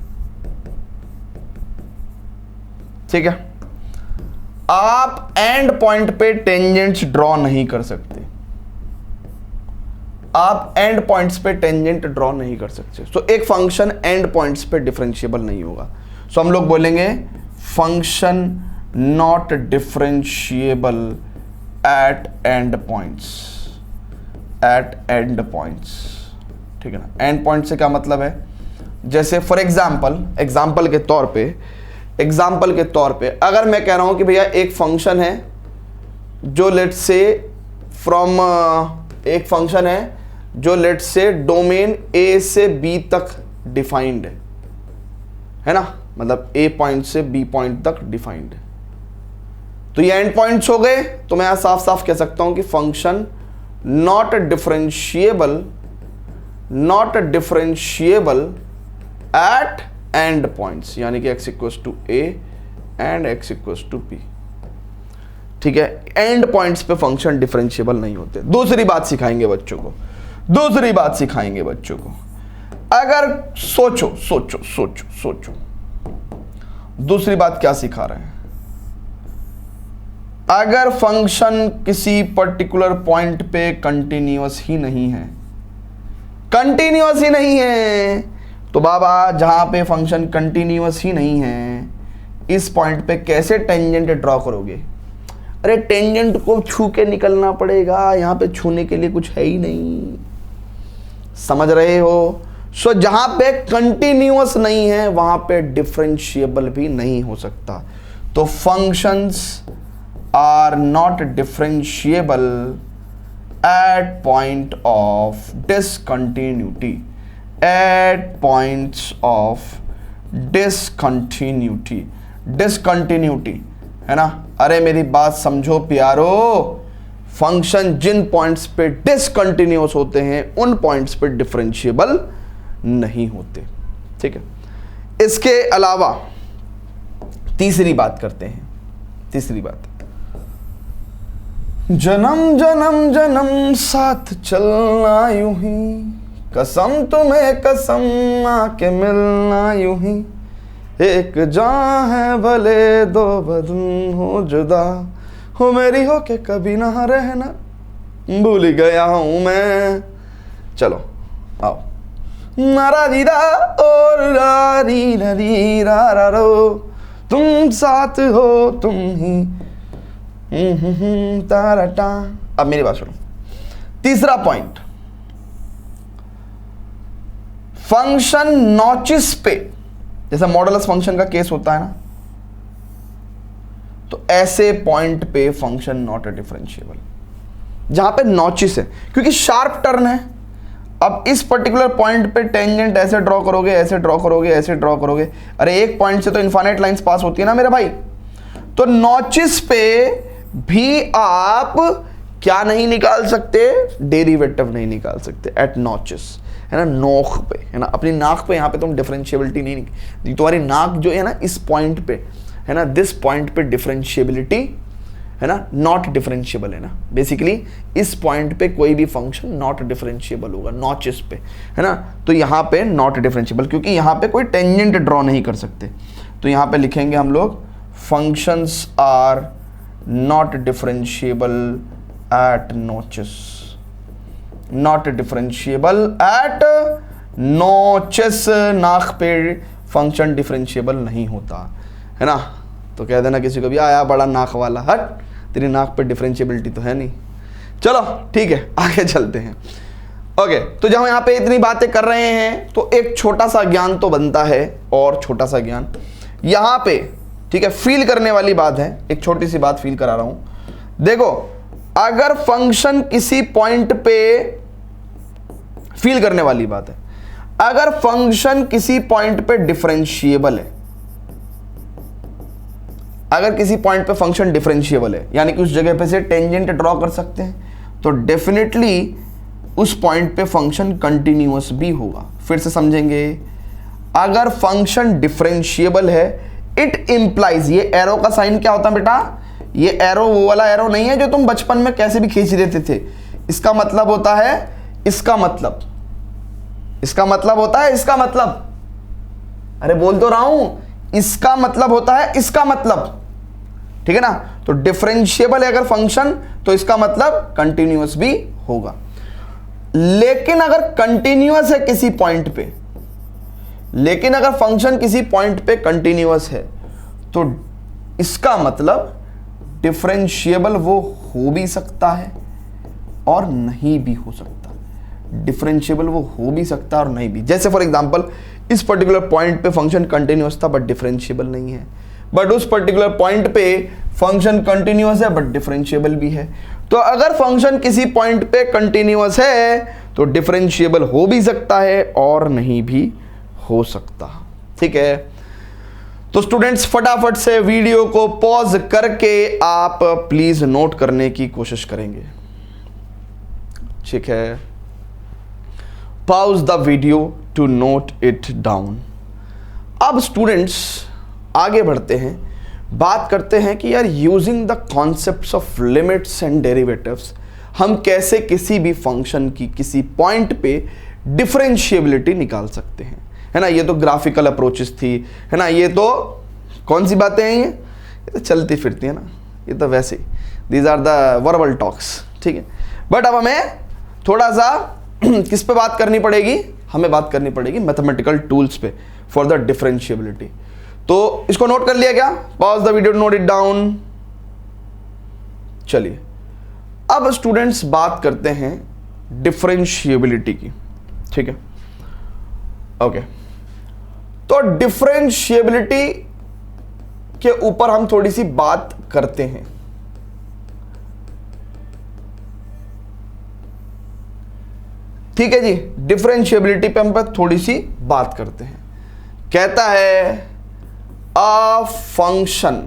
ठीक है, आप एंड पॉइंट पे टेंजेंट्स ड्रॉ नहीं कर सकते, आप एंड पॉइंट्स पे टेंजेंट ड्रॉ नहीं कर सकते। तो एक फंक्शन एंड पॉइंट्स पे डिफरेंशिएबल नहीं होगा। सो हम लोग बोलेंगे function not differentiable at end points, at end points. ठीक है ना। एंड पॉइंट से क्या मतलब है, जैसे फॉर एग्जाम्पल के तौर पे अगर मैं कह रहा हूं कि भैया एक फंक्शन है जो लेट्स से डोमेन ए से बी तक डिफाइंड है ना, मतलब ए पॉइंट से बी पॉइंट तक डिफाइंड है, तो ये एंड पॉइंट्स हो गए। तो मैं यहां साफ साफ कह सकता हूं कि function not differentiable at end points, यानी कि x equals to a and x equals to p. ठीक है, एंड पॉइंट्स पे फंक्शन डिफरेंशिएबल नहीं होते। दूसरी बात सिखाएंगे बच्चों को, अगर सोचो दूसरी बात क्या सिखा रहे हैं, अगर फंक्शन किसी पर्टिकुलर पॉइंट पे कंटिन्यूअस ही नहीं है, तो बाबा जहां पे फंक्शन कंटिन्यूअस ही नहीं है, इस पॉइंट पे कैसे टेंजेंट ड्रॉ करोगे? अरे टेंजेंट को छू के निकलना पड़ेगा, यहां पे छूने के लिए कुछ है ही नहीं, समझ रहे हो? सो जहां पे कंटिन्यूअस नहीं है वहां पे डिफरेंशिएबल भी नहीं हो सकता। तो functions are not differentiable at point of discontinuity, discontinuity है ना। अरे मेरी बात समझो प्यारो, फंक्शन जिन पॉइंट्स पे डिसकंटिन्यूअस होते हैं उन पॉइंट्स पे डिफरेंशिएबल नहीं होते। ठीक है, इसके अलावा तीसरी बात करते हैं। तीसरी बात, जन्म साथ चलना यूं ही, कसम तुम्हें कसम आके मिलना यूं ही, एक जान है भले दो बदन हो जुदा, हो मेरी हो के कभी ना रहना, भूल गया हूं मैं। चलो आओ, नारा दीदा और रारी नरी रा रो, तुम साथ हो तुम ही तारा टा। अब मेरी बात सुनो, तीसरा पॉइंट, फंक्शन नॉचेस पे, जैसा मॉडुलस फंक्शन का केस होता है ना, तो ऐसे पॉइंट पे फंक्शन नॉट डिफरेंशिएबल जहां पे नॉचेस है, क्योंकि शार्प टर्न है। अब इस पर्टिकुलर पॉइंट पे टेंजेंट ऐसे ड्रॉ करोगे, ऐसे ड्रॉ करोगे, ऐसे ड्रॉ करोगे, अरे एक पॉइंट से तो इनफाइनाइट लाइंस पास होती है ना मेरे भाई। तो नॉचेस पे भी आप क्या नहीं निकाल सकते, डेरिवेटिव नहीं निकाल सकते एट नॉचेस, है ना, नोक पे, है ना, अपनी नाक पे। यहां पे तुम डिफरेंशिएबिलिटी नहीं, तुम्हारी नाक जो है ना इस पॉइंट पे, है ना, दिस पॉइंट पे डिफरेंशिएबिलिटी, है ना, नॉट डिफरेंशिएबल है ना। बेसिकली इस पॉइंट पे कोई भी फंक्शन नॉट डिफरेंशिएबल होगा, नॉचेस पे, है ना। तो यहां पे नॉट डिफरेंशिएबल, क्योंकि यहां पे कोई टेंजेंट ड्रॉ नहीं कर सकते। तो यहां पे लिखेंगे हम लोग, functions are not differentiable at notches, not differentiable at notches, नाक पे फंक्शन डिफरेंशिएबल नहीं होता, है ना। तो कह देना किसी को भी, आया बड़ा नाक वाला, हट तेरी नाक पे डिफरेंशिएबिलिटी तो है नहीं। चलो ठीक है, आगे चलते हैं। ओके, तो जब हम यहाँ पे इतनी बातें कर रहे हैं तो एक छोटा सा ज्ञान तो बनता है, और छोटा सा ज्ञान यहाँ पे, ठीक है, फील करने वाली बात है। एक छोटी सी बात फील करा रहा हूं। देखो, अगर फंक्शन किसी पॉइंट पे, फील करने वाली बात है, अगर फंक्शन किसी पॉइंट पे डिफरेंशिएबल है, अगर किसी पॉइंट पे फंक्शन डिफरेंशिएबल है, यानी कि उस जगह पे से टेंजेंट ड्रॉ कर सकते हैं, तो डेफिनेटली उस पॉइंट पे फंक्शन कंटिन्यूअस भी होगा। फिर से समझेंगे, अगर फंक्शन डिफरेंशिएबल है, इट इंप्लाइज, ये एरो का साइन क्या होता है बेटा, ये एरो वो वाला एरो नहीं है जो तुम बचपन में कैसे भी खींच देते थे। इसका मतलब होता है, इसका मतलब होता है, इसका मतलब, अरे बोल तो रहा हूं, इसका मतलब होता है इसका मतलब, ठीक है ना। तो डिफरेंशिएबल है अगर फंक्शन, तो इसका मतलब कंटिन्यूअस भी होगा। लेकिन अगर कंटिन्यूअस है किसी पॉइंट पे, लेकिन अगर फंक्शन किसी पॉइंट पे कंटिन्यूअस है, तो इसका मतलब डिफरेंशिएबल वो हो भी सकता है और नहीं भी हो सकता। डिफरेंशिएबल वो हो भी सकता है और नहीं भी। जैसे फॉर एग्जांपल इस पर्टिकुलर पॉइंट पे फंक्शन कंटिन्यूअस था बट डिफरेंशिएबल नहीं है, बट उस पर्टिकुलर पॉइंट पे फंक्शन कंटिन्यूअस है बट डिफरेंशिएबल भी है। तो अगर फंक्शन किसी पॉइंट पे कंटिन्यूअस है तो डिफरेंशिएबल हो भी सकता है और नहीं भी हो सकता। ठीक है, तो स्टूडेंट्स फटाफट से वीडियो को पॉज करके आप प्लीज नोट करने की कोशिश करेंगे। ठीक है, pause the video to note it down. अब स्टूडेंट्स आगे बढ़ते हैं, बात करते हैं कि यार using the concepts of limits and derivatives हम कैसे किसी भी फंक्शन की किसी पॉइंट पे डिफरेंशिएबिलिटी निकाल सकते हैं, है ना। ये तो ग्राफिकल अप्रोचेस थी, है ना। ये तो कौन सी बातें हैं, ये तो चलती फिरती है ना, ये तो वैसे these are the verbal talks. ठीक है, बट अब हमें थोड़ा सा किस पे बात करनी पड़ेगी, हमें बात करनी पड़ेगी मैथमेटिकल टूल्स पे फॉर द डिफरेंशिएबिलिटी। तो इसको नोट कर लिया क्या? Pause the video, note it down. चलिए अब स्टूडेंट्स बात करते हैं डिफरेंशिएबिलिटी की। ठीक है, ओके। तो डिफरेंशिएबिलिटी के ऊपर हम थोड़ी सी बात करते हैं। ठीक है जी, डिफरेंशिएबिलिटी पे हम थोड़ी सी बात करते हैं। कहता है अ function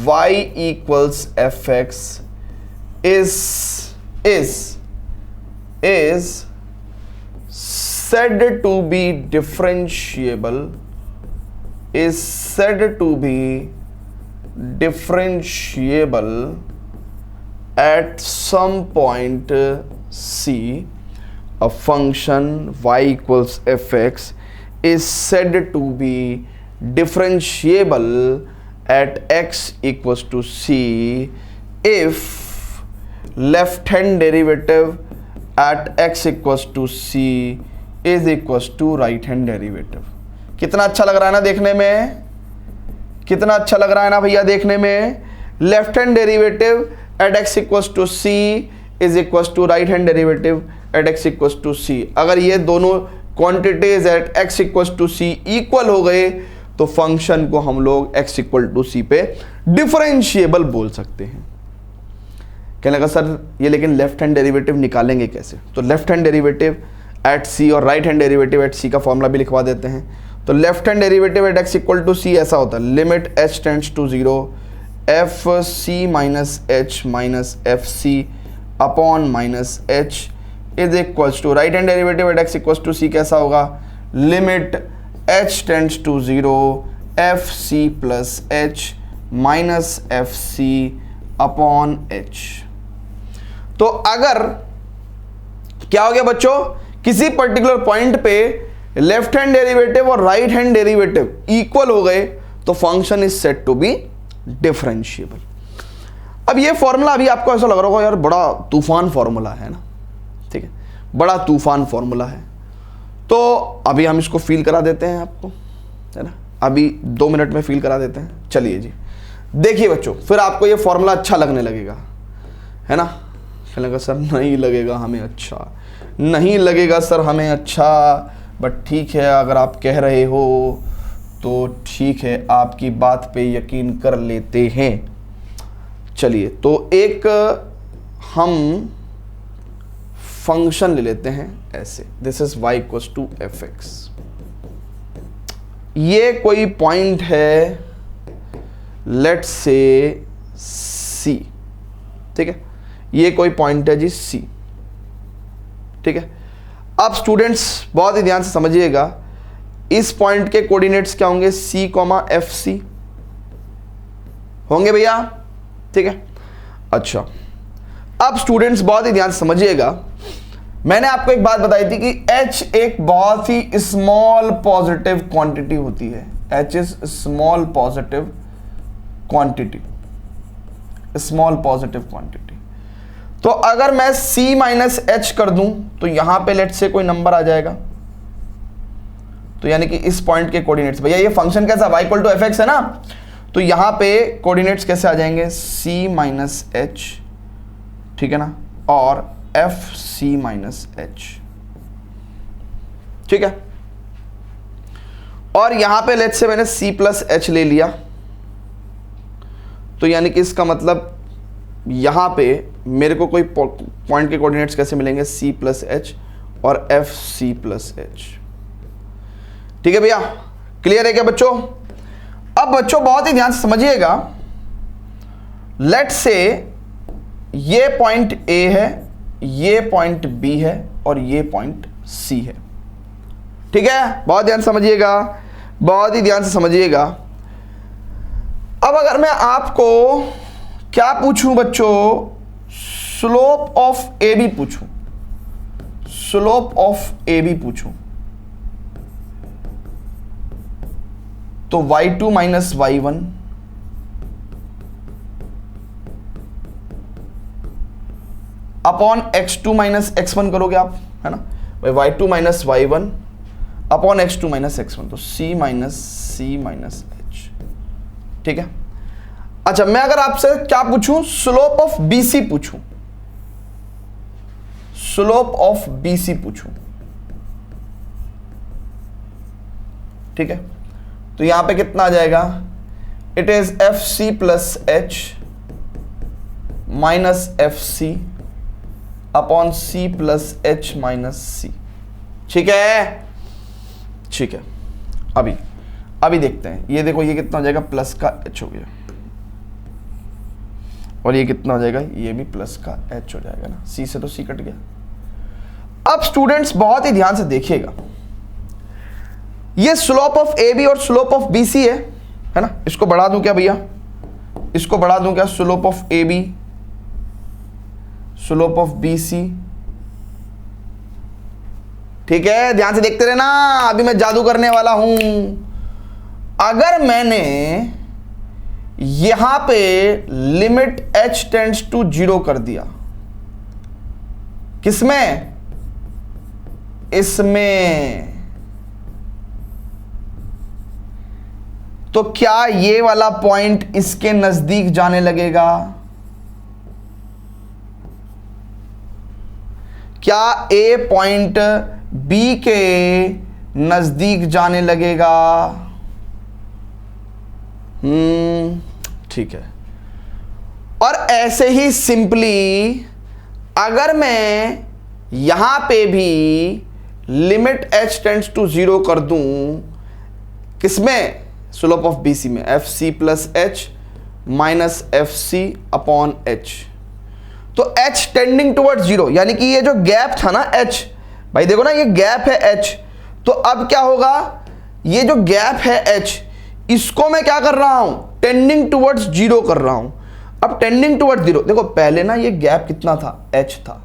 y equals fx is said to be differentiable at some point c. A function y equals fx is said to be differentiable at x equals to c if left hand derivative at x equals to c is equals to right hand derivative। कितना अच्छा लग रहा है ना देखने में, कितना अच्छा लग रहा है ना भैया देखने में। Left hand derivative at x equals to c is equals to right hand derivative at x equals to c। अगर ये दोनों quantities at x equals to c equal हो गए तो फंक्शन को हम लोग x equal to c पे डिफरेंशिएबल बोल सकते हैं। कहने लगा सर ये लेकिन लेफ्ट हैंड डेरिवेटिव निकालेंगे कैसे? तो left hand derivative at c और right hand derivative at c का फॉर्मूला भी लिखवा देते हैं। तो left hand derivative at x equal to c ऐसा होता है, limit h tends to 0 fc minus h minus fc upon minus h is equals to right hand derivative at x equals to c कैसा होगा, limit h tends to 0 fc plus h minus fc upon h। तो अगर क्या हो गया बच्चों, किसी particular point पे लेफ्ट हैंड डेरिवेटिव और राइट हैंड डेरिवेटिव इक्वल हो गए तो function is said to be differentiable. अब ये फॉर्मूला अभी आपको ऐसा लग रहा होगा यार बड़ा तूफान फॉर्मूला है ना, ठीक है, बड़ा तूफान फॉर्मूला है। तो अभी हम इसको फील करा देते हैं आपको, है ना, अभी 2 मिनट में फील करा देते हैं। चलिए जी, देखिए बच्चों, फिर आपको ये फॉर्मूला अच्छा लगने लगेगा, है ना। लगेगा सर नहीं लगेगा हमें अच्छा, नहीं लगेगा सर हमें अच्छा, बट ठीक है अगर आप कह रहे हो तो ठीक है, आपकी बात पे यकीन कर लेते हैं। चलिए तो एक हम फंक्शन ले लेते हैं ऐसे, this is y equals to fx। ये कोई पॉइंट है लेट्स से c, ठीक है, ये कोई पॉइंट है जी c, ठीक है। अब स्टूडेंट्स बहुत ही ध्यान से समझिएगा, इस पॉइंट के कोऑर्डिनेट्स क्या होंगे, c, fc होंगे भैया, ठीक है। अच्छा अब स्टूडेंट्स बहुत ही ध्यान से समझिएगा, मैंने आपको एक बात बताई थी कि h एक बहुत ही स्मॉल पॉजिटिव क्वांटिटी होती है, h is small positive quantity, small positive quantity. तो अगर मैं c माइनस एच कर दूं तो यहां पे लेट से कोई नंबर आ जाएगा, तो यानी कि इस पॉइंट के कोऑर्डिनेट्स, भैया ये फंक्शन कैसा y इक्वल टू fx है ना, तो यहां पे कोऑर्डिनेट्स कैसे आ जाएंगे, c माइनस एच, ठीक है ना, और एफ सी माइनस एच, ठीक है। और यहां पे लेट्स से मैंने सी प्लस एच ले लिया, तो यानी कि इसका मतलब यहां पे मेरे को कोई पॉइंट के कोऑर्डिनेट्स कैसे मिलेंगे, सी प्लस एच और एफ सी प्लस एच, ठीक है भैया, क्लियर है क्या बच्चों? अब बच्चों बहुत ही ध्यान से समझिएगा, लेट्स से ये पॉइंट ए है, ये पॉइंट बी है और ये पॉइंट सी है, ठीक है, बहुत ध्यान से समझिएगा, बहुत ही ध्यान से समझिएगा। अब अगर मैं आपको क्या पूछूं बच्चों, स्लोप ऑफ ए बी पूछूं, स्लोप ऑफ ए बी पूछूं, तो y2 minus y1 upon x2 minus x1 करोगे आप, है ना, y2 minus y1 upon x2 minus x1, तो c माइनस h, ठीक है। अच्छा, मैं अगर आपसे क्या पूछूं, स्लोप ऑफ BC पूछूं, स्लोप ऑफ BC पूछूं, ठीक है, तो यहां पे कितना आ जाएगा, it is f c plus h minus f c upon c plus h minus c, ठीक है, ठीक है। अभी देखते हैं, ये देखो ये कितना हो जाएगा, प्लस का एच हो गया, और ये कितना हो जाएगा, ये भी प्लस का एच हो जाएगा ना, सी से तो सी कट गया। अब स्टूडेंट्स बहुत ही ध्यान से देखिएगा, ये स्लोप ऑफ ए बी और स्लोप ऑफ बी सी है ना, इसको बढ़ा दूं क्या भैया, इसको बढ़ा दूं क्या, slope of A B slope of B C, ठीक है, ध्यान से देखते रहना, अभी मैं जादू करने वाला हूं। अगर मैंने यहां पे लिमिट h टेंड्स टू 0 कर दिया, किसमें, इसमें, तो क्या ये वाला पॉइंट इसके नजदीक जाने लगेगा, क्या ए पॉइंट बी के नजदीक जाने लगेगा, ठीक है। और ऐसे ही सिंपली अगर मैं यहां पे भी लिमिट h टेंड्स टू 0 कर दूं, किसमें, स्लोप ऑफ BC में, f c plus h minus f c upon h, तो h टेंडिंग टुवर्ड्स 0, यानी कि ये जो गैप था ना h, भाई देखो ना ये गैप है h, तो अब क्या होगा, ये जो गैप है h, इसको मैं क्या कर रहा हूं, टेंडिंग टुवर्ड्स 0 कर रहा हूं। अब टेंडिंग टुवर्ड्स 0, देखो पहले ना ये गैप कितना था, h था,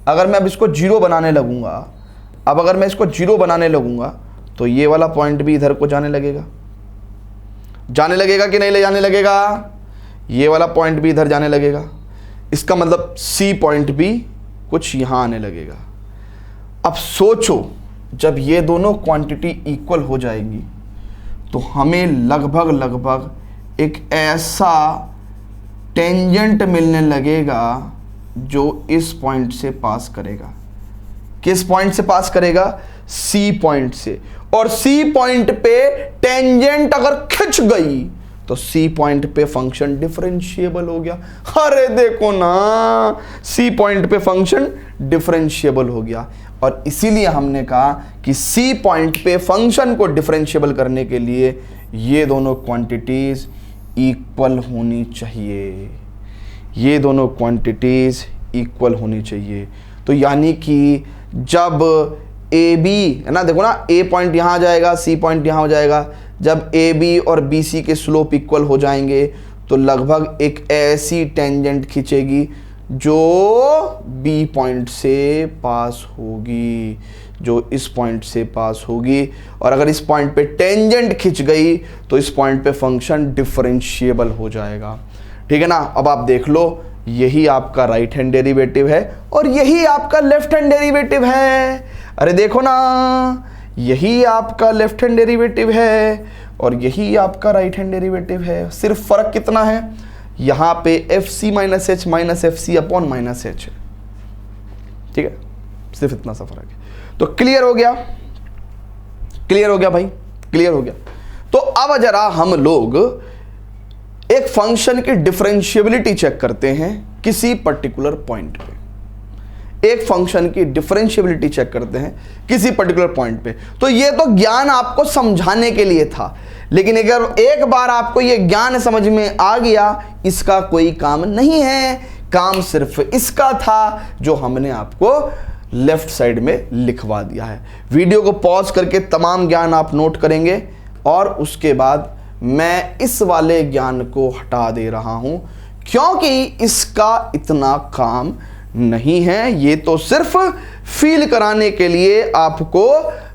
अगर मैं अब इसको 0 बनाने लगूंगा, अब अगर मैं इसको 0 बनाने लगूंगा, तो ये वाला पॉइंट भी इधर को जाने लगेगा कि नहीं ले जाने लगेगा, ये वाला पॉइंट भी इधर जाने लगेगा, इसका मतलब C पॉइंट भी कुछ यहां आने लगेगा। अब सोचो, जब ये दोनों क्वांटिटी इक्वल हो जाएंगी, तो हमें लगभग एक ऐसा टेंजेंट मिलने लगेगा जो इस पॉइंट से पास करेगा, किस पॉइंट से पास करेगा, C पॉइंट से, और C पॉइंट पे टेंजेंट अगर खिंच गई तो C पॉइंट पे फंक्शन डिफरेंशिएबल हो गया। अरे देखो ना, C पॉइंट पे फंक्शन डिफरेंशिएबल हो गया, और इसीलिए हमने कहा कि C पॉइंट पे फंक्शन को डिफरेंशिएबल करने के लिए ये दोनों क्वांटिटीज इक्वल होनी चाहिए, ये दोनों क्वांटिटीज इक्वल होनी चाहिए। तो यानी कि जब ए बी है ना, देखो ना, ए पॉइंट यहाँ आ जाएगा, सी पॉइंट यहाँ हो जाएगा, जब ए बी और बी सी के स्लोप इक्वल हो जाएंगे तो लगभग एक ऐसी टेंजेंट खींचेगी जो बी पॉइंट से पास होगी, जो इस पॉइंट से पास होगी, और अगर इस पॉइंट पे टेंजेंट खिंच गई तो इस पॉइंट पे फंक्शन डिफरेंशिएबल हो जाएगा, ठीक है ना। अब आप देख लो, यही आपका राइट हैंड डेरिवेटिव है और यही आपका लेफ्ट हैंड डेरिवेटिव है। अरे देखो ना, यही आपका लेफ्ट हैंड डेरिवेटिव है और यही आपका राइट हैंड डेरिवेटिव है, सिर्फ फर्क कितना है, यहां पे f c minus h minus f c upon minus h है, ठीक है, सिर्फ इतना सा फर्क है। तो क्लियर हो गया, क्लियर हो गया भाई, क्लियर हो गया। तो अब जरा हम लोग एक फंक्शन की डिफरेंशिएबिलिटी चेक करते हैं किसी पर्टिकुलर पॉइंट पे, एक फंक्शन की डिफरेंशिएबिलिटी चेक करते हैं किसी पर्टिकुलर पॉइंट पे। तो ये तो ज्ञान आपको समझाने के लिए था, लेकिन अगर एक बार आपको ये ज्ञान समझ में आ गया, इसका कोई काम नहीं है, काम सिर्फ इसका था जो हमने आपको लेफ्ट साइड में लिखवा दिया है। वीडियो को पॉज करके तमाम ज्ञान आप नोट करेंगे और उसके बाद मैं इस वाले ज्ञान को हटा दे रहा हूं, क्योंकि इसका इतना काम नहीं है, ये तो सिर्फ फील कराने के लिए आपको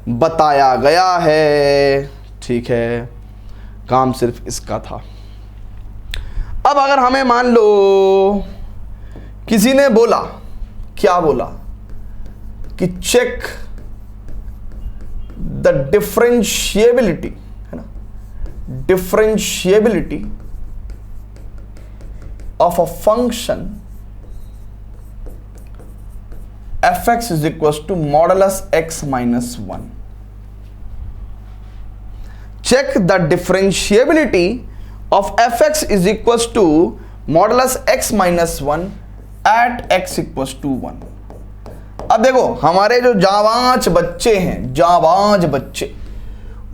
बताया गया है, ठीक है, काम सिर्फ इसका था। अब अगर हमें मान लो किसी ने बोला, क्या बोला कि चेक द डिफरेंशिएबिलिटी, है ना, differentiability of a function fx is equals to modulus x minus 1. Check the differentiability of fx is equals to modulus x minus 1 at x equals to 1. अब देखो हमारे जो जाबाज बच्चे हैं, जाबाज बच्चे,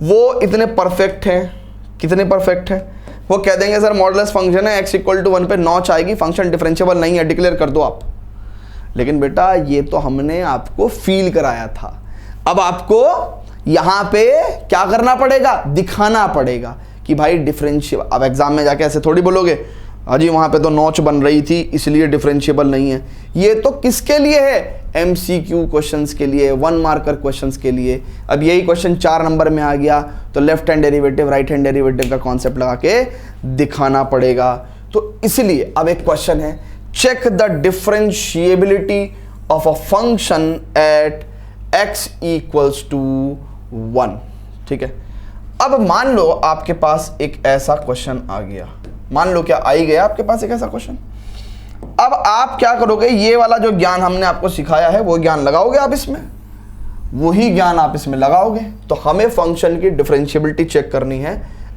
वो इतने परफेक्ट हैं, कितने परफेक्ट हैं, वो कह देंगे सर मॉडुलस फंक्शन है, x इक्वल टू 1 पे नॉच आएगी, फंक्शन डिफरेंशिएबल नहीं है, डिक्लेयर कर दो आप। लेकिन बेटा ये तो हमने आपको फील कराया था, अब आपको यहां पे क्या करना पड़ेगा, दिखाना पड़ेगा कि भाई डिफरेंशिएबल। अब एग्जाम में जाके ऐसे थोड़ी बोलोगे अजी वहां पे तो नॉच बन रही थी इसलिए डिफरेंशिएबल नहीं है। ये तो किसके लिए है, एमसीक्यू क्वेश्चंस के लिए, 1 मार्कर क्वेश्चंस के लिए। अब यही क्वेश्चन 4 नंबर में आ गया तो left hand derivative right hand derivative का कॉन्सेप्ट लगा के दिखाना पड़ेगा। तो इसलिए अब एक क्वेश्चन है, check the differentiability of a function at x equals to 1, ठीक है। अब मान लो आपके पास एक ऐसा क्वेश्चन आ गया, मान लो क्या आ ही गया आपके पास एक ऐसा क्वेश्चन। अब आप क्या करोगे, ये वाला जो ज्ञान हमने आपको सिखाया है वो ज्ञान लगाओगे आप इसमें, वही ज्ञान आप इसमें लगाओगे। तो हमें फंक्शन की डिफरेंशिएबिलिटी चेक करनी है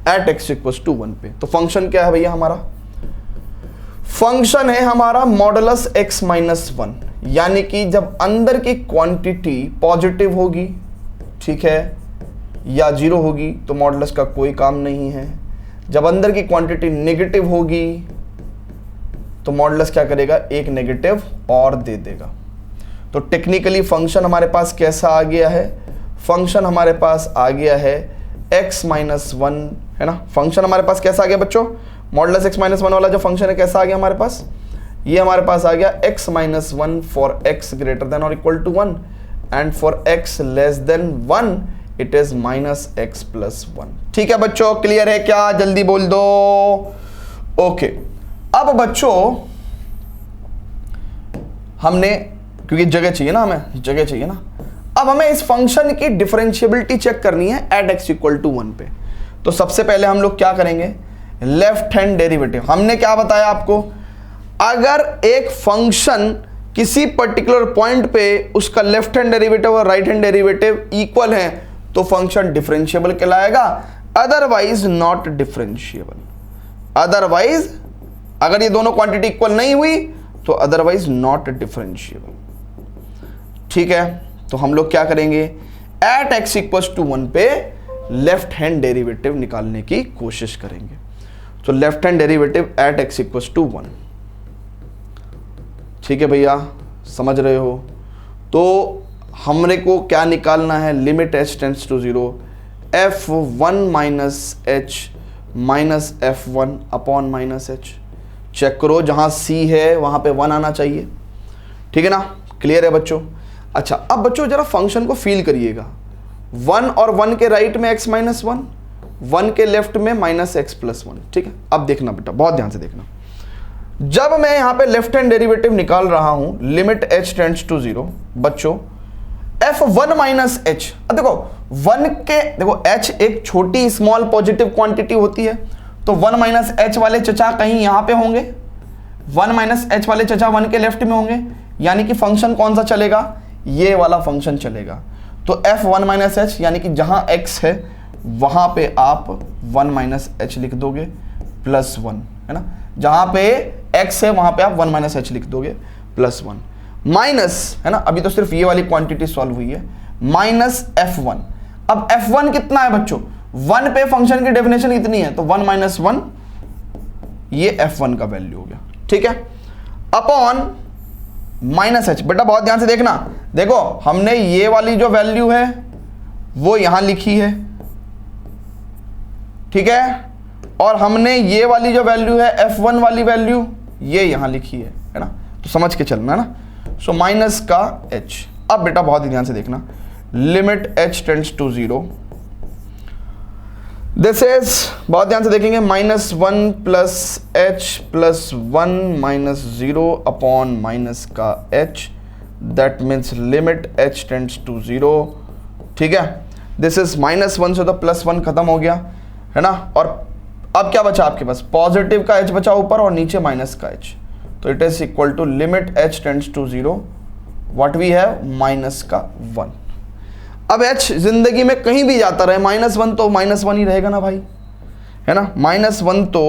एट x इक्वल्स टू 1 पे। तो फंक्शन क्या है भैया, हमारा फंक्शन है हमारा मॉडुलस x माइनस 1, यानी कि जब अंदर की क्वांटिटी पॉजिटिव होगी, ठीक है, या 0 होगी तो मॉडुलस का कोई काम नहीं है। जब अंदर की क्वांटिटी नेगेटिव होगी तो मॉडुलस क्या करेगा, एक नेगेटिव और दे देगा। तो टेक्निकली फंक्शन हमारे पास कैसा आ गया है, फंक्शन हमारे पास आ गया है x माइनस 1, है ना। फंक्शन हमारे पास कैसा आ गया बच्चों, मॉडुलस x माइनस 1 वाला जो फंक्शन है कैसा आ गया हमारे पास, ये हमारे पास आ गया x minus 1 for x greater than और equal to 1 and for x less than 1 it is minus x plus 1। ठीक है बच्चों, क्लियर है क्या, जल्दी बोल दो। ओके, अब बच्चों हमने, क्योंकि जगह चाहिए ना, हमें जगह चाहिए ना, अब हमें इस फंक्शन की डिफरेंशिएबिलिटी चेक करनी है एट x इक्वल टू 1 पे। तो सबसे पहले हम लोग क्या करेंगे, लेफ्ट हैंड डेरिवेटिव। हमने क्या बताया आपको, अगर एक फंक्शन किसी पर्टिकुलर पॉइंट पे उसका लेफ्ट हैंड डेरिवेटिव और राइट हैंड डेरिवेटिव इक्वल है तो फंक्शन डिफरेंशिएबल कहलाएगा, अदरवाइज नॉट डिफरेंशिएबल। अदरवाइज अगर ये दोनों क्वांटिटी इक्वल नहीं हुई तो अदरवाइज नॉट डिफरेंशिएबल। ठीक है, तो हम लोग क्या करेंगे, एट x इक्वल्स टू 1 पे लेफ्ट हैंड डेरिवेटिव निकालने की कोशिश करेंगे। तो left hand derivative at x equals to 1, ठीक है भैया, समझ रहे हो। तो हमरे को क्या निकालना है, limit h tends to 0 f1 minus h minus f1 upon minus h। Check करो जहां c है वहां पे 1 आना चाहिए, ठीक है ना, क्लियर है बच्चों। अच्छा, अब बच्चों जरा फंक्शन को फील करिएगा, 1 और 1 के राइट में x माइनस 1, 1 के लेफ्ट में माइनस x प्लस 1। ठीक है, अब देखना बेटा, बहुत ध्यान से देखना, जब मैं यहां पे लेफ्ट हैंड डेरिवेटिव निकाल रहा हूं, लिमिट h टेंड्स टू 0, बच्चों f1 माइनस h, अब देखो 1 के, देखो h एक छोटी स्मॉल पॉजिटिव क्वांटिटी होती है, तो 1 माइनस एच वाले चचा कहीं यहां पे होंगे, 1 माइनस एच वाले चचा 1 के लेफ्ट में होंगे, यानी कि फंक्शन कौन सा चलेगा, ये वाला फंक्शन चलेगा। तो f1 माइनस एच यानी कि जहां x है वहां पे आप 1 माइनस एच लिख दोगे प्लस 1, है ना, जहां पे x है वहां पे आप 1 माइनस एच लिख दोगे प्लस 1, माइनस, है ना, अभी तो सिर्फ ये वाली क्वांटिटी सॉल्व हुई है, माइनस f1। अब f1 कितना है बच्चों, 1 पे फंक्शन की डेफिनेशन कितनी है, तो 1 माइनस 1, ये f1 का वैल्यू हो गया, ठीक है, अपॉन माइनस एच। बेटा बहुत ध्यान से देखना, देखो हमने ये वाली जो वैल्यू है वो यहां लिखी है, ठीक है, और हमने ये वाली जो वैल्यू है f1 वाली वैल्यू ये यहां लिखी है ना, तो समझ के चलना ना। सो माइनस का h। अब बेटा बहुत ही ध्यान से देखना, limit h tends to 0, this is, बहुत ध्यान से देखेंगे, -1 plus h plus 1 minus 0 upon minus का h, that means limit h tends to 0, ठीक है, दिस इज -1 से तो +1 खत्म हो गया, है ना, और अब क्या बचा आपके पास, पॉजिटिव का h बचा ऊपर और नीचे माइनस का h, तो it is equal to limit h tends to 0, what we have, minus का 1। अब h जिंदगी में कहीं भी जाता रहे, -1 तो -1 ही रहेगा ना भाई, है ना, -1 तो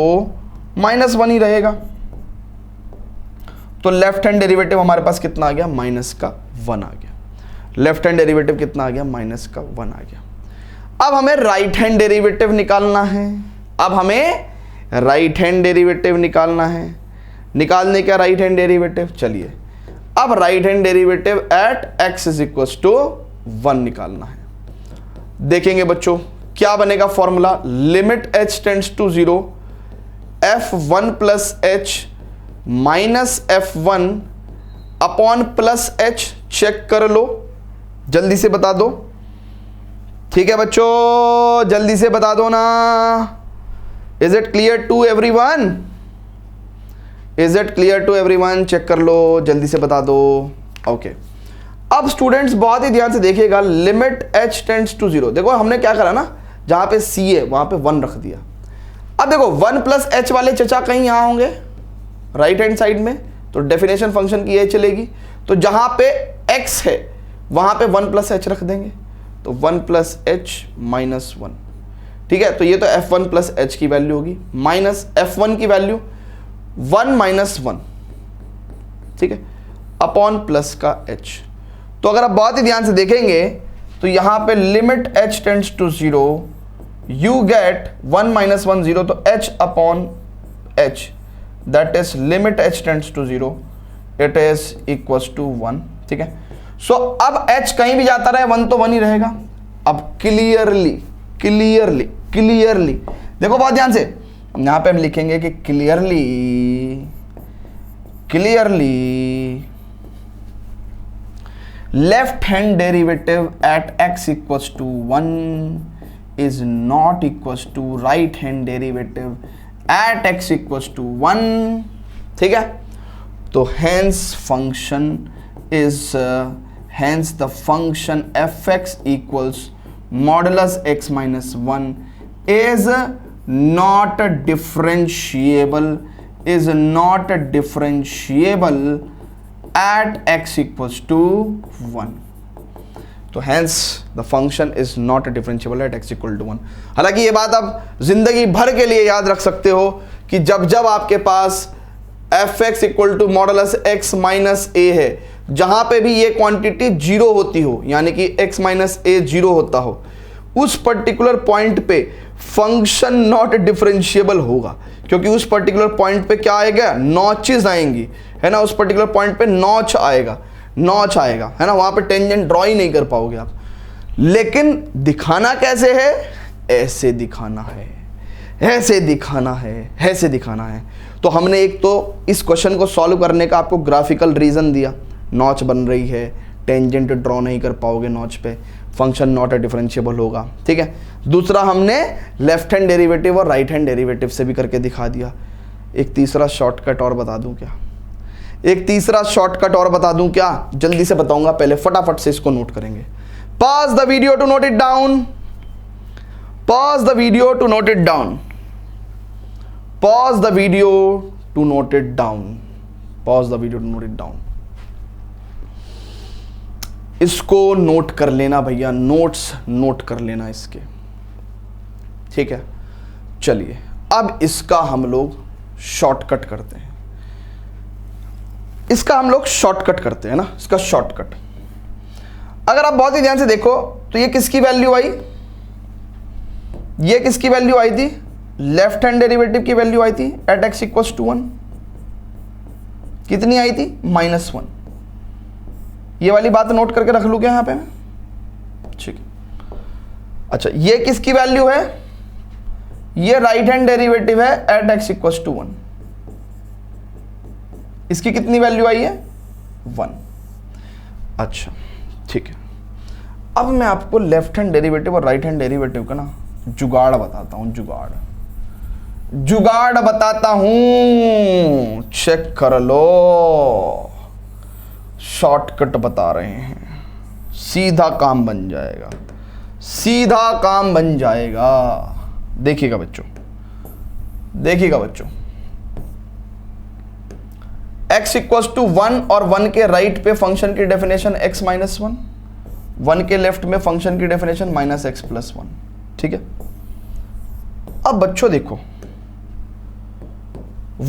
-1 ही रहेगा, तो लेफ्ट हैंड डेरिवेटिव हमारे पास कितना आ गया, माइनस का 1 आ गया, लेफ्ट हैंड डेरिवेटिव कितना आ गया, माइनस का 1 आ गया। अब हमें राइट हैंड डेरिवेटिव निकालना है, अब हमें राइट हैंड डेरिवेटिव निकालना है, निकालने का राइट हैंड डेरिवेटिव, चलिए अब right hand derivative at x is equal to 1 निकालना है। देखेंगे बच्चों क्या बनेगा फॉर्मूला, limit h tends to 0, f1 plus h minus f1 upon plus h, check कर लो, जल्दी से बता दो, ठीक है बच्चों, जल्दी से बता दो ना, is it clear to everyone, is it clear to everyone, check कर लो, जल्दी से बता दो, ओके। अब स्टूडेंट्स बहुत ही ध्यान से देखिएगा, लिमिट h टेंड्स टू 0, देखो हमने क्या करा ना, जहां पे c है वहां पे 1 रख दिया। अब देखो 1 प्लस h वाले चचा कहीं यहां होंगे राइट हैंड साइड में, तो डेफिनेशन फंक्शन की ये चलेगी, तो जहां पे x है वहां पे 1 प्लस h रख देंगे, तो 1 प्लस h माइनस 1, ठीक है, तो ये तो f1 प्लस h की वैल्यू होगी, माइनस f1 की वैल्यू 1 माइनस 1, ठीक है, अपॉन प्लस का h। तो अगर आप बहुत ही ध्यान से देखेंगे तो यहां पे limit h tends to 0, you get 1 minus 1 0, तो h अपॉन h, that is limit h tends to 0, it is equals to 1, ठीक है। सो अब h कहीं भी जाता रहे 1 तो 1 ही रहेगा। अब क्लियरली क्लियरली क्लियरली देखो बहुत ध्यान से, यहां पे हम लिखेंगे कि clearly clearly left hand derivative at x equals to 1 is not equals to right hand derivative at x equals to 1, ठीक है। तो hence function is hence the function fx equals modulus x minus 1 is not differentiable at x equals to 1. तो hence the function is not differentiable at x equal to 1. हालांकि ये बात आप जिंदगी भर के लिए याद रख सकते हो कि जब जब आपके पास fx equal to modulus x minus a है, जहां पे भी ये क्वांटिटी 0 होती हो, यानी कि x माइनस a 0 होता हो, उस पर्टिकुलर पॉइंट पे फंक्शन नॉट डिफरेंशिएबल होगा, क्योंकि उस पर्टिकुलर पॉइंट पे क्या आएगा, नॉचेस आएंगी, है ना, उस पर्टिकुलर पॉइंट पे नॉच आएगा, है ना, वहां पे टेंजेंट ड्रॉ ही नहीं कर पाओगे आप। लेकिन दिखाना कैसे है, ऐसे दिखाना है, ऐसे दिखाना है, ऐसे दिखाना है। तो हमने एक तो इस क्वेश्चन को सॉल्व करने का आपको ग्राफिकल रीजन दिया, नॉच बन रही है, टेंजेंट ड्रॉ नहीं कर पाओगे नॉच पे, फंक्शन नॉट डिफरेंशिएबल होगा, ठीक है। दूसरा हमने लेफ्ट हैंड डेरिवेटिव और राइट हैंड डेरिवेटिव से भी करके दिखा दिया। एक तीसरा शॉर्टकट और बता दूं क्या, एक तीसरा शॉर्टकट और बता दूं क्या, जल्दी से बताऊंगा, पहले फटाफट से इसको नोट करेंगे। Pause the video to note it down, pause the video to note it down. Pause the video to note it down, pause the video to note it down. इसको नोट कर लेना भैया, नोट्स नोट कर लेना इसके, ठीक है। चलिए अब इसका हम लोग शॉर्टकट करते हैं, इसका हम लोग शॉर्टकट करते हैं ना, इसका शॉर्टकट। अगर आप बहुत ही ध्यान से देखो तो ये किसकी वैल्यू आई, ये किसकी वैल्यू आई थी, लेफ्ट हैंड डेरिवेटिव की वैल्यू आई थी एट x इक्वल्स टू 1। कितनी आई थी, -1। ये वाली बात नोट करके रख लूँ क्या यहाँ पे मैं, ठीक है। अच्छा ये किसकी वैल्यू है, ये राइट हैंड डेरिवेटिव है एट x इक्वल्स टू 1। इसकी कितनी वैल्यू आई है, 1। अच्छा ठीक है। अब मैं आपको लेफ्ट हैंड डेरिवेटिव और राइट हैंड डेरिवेटिव का ना जुगाड़ बताता हूं, जुगाड़ बताता हूं, चेक कर लो। शॉर्टकट बता रहे हैं, सीधा काम बन जाएगा, सीधा काम बन जाएगा। देखिएगा बच्चों, देखिएगा बच्चों, x इक्वल्स टू 1 और 1 के राइट पे फंक्शन की डेफिनेशन x माइनस 1, 1 के लेफ्ट में फंक्शन की डेफिनेशन -x + 1, ठीक है। अब बच्चों देखो,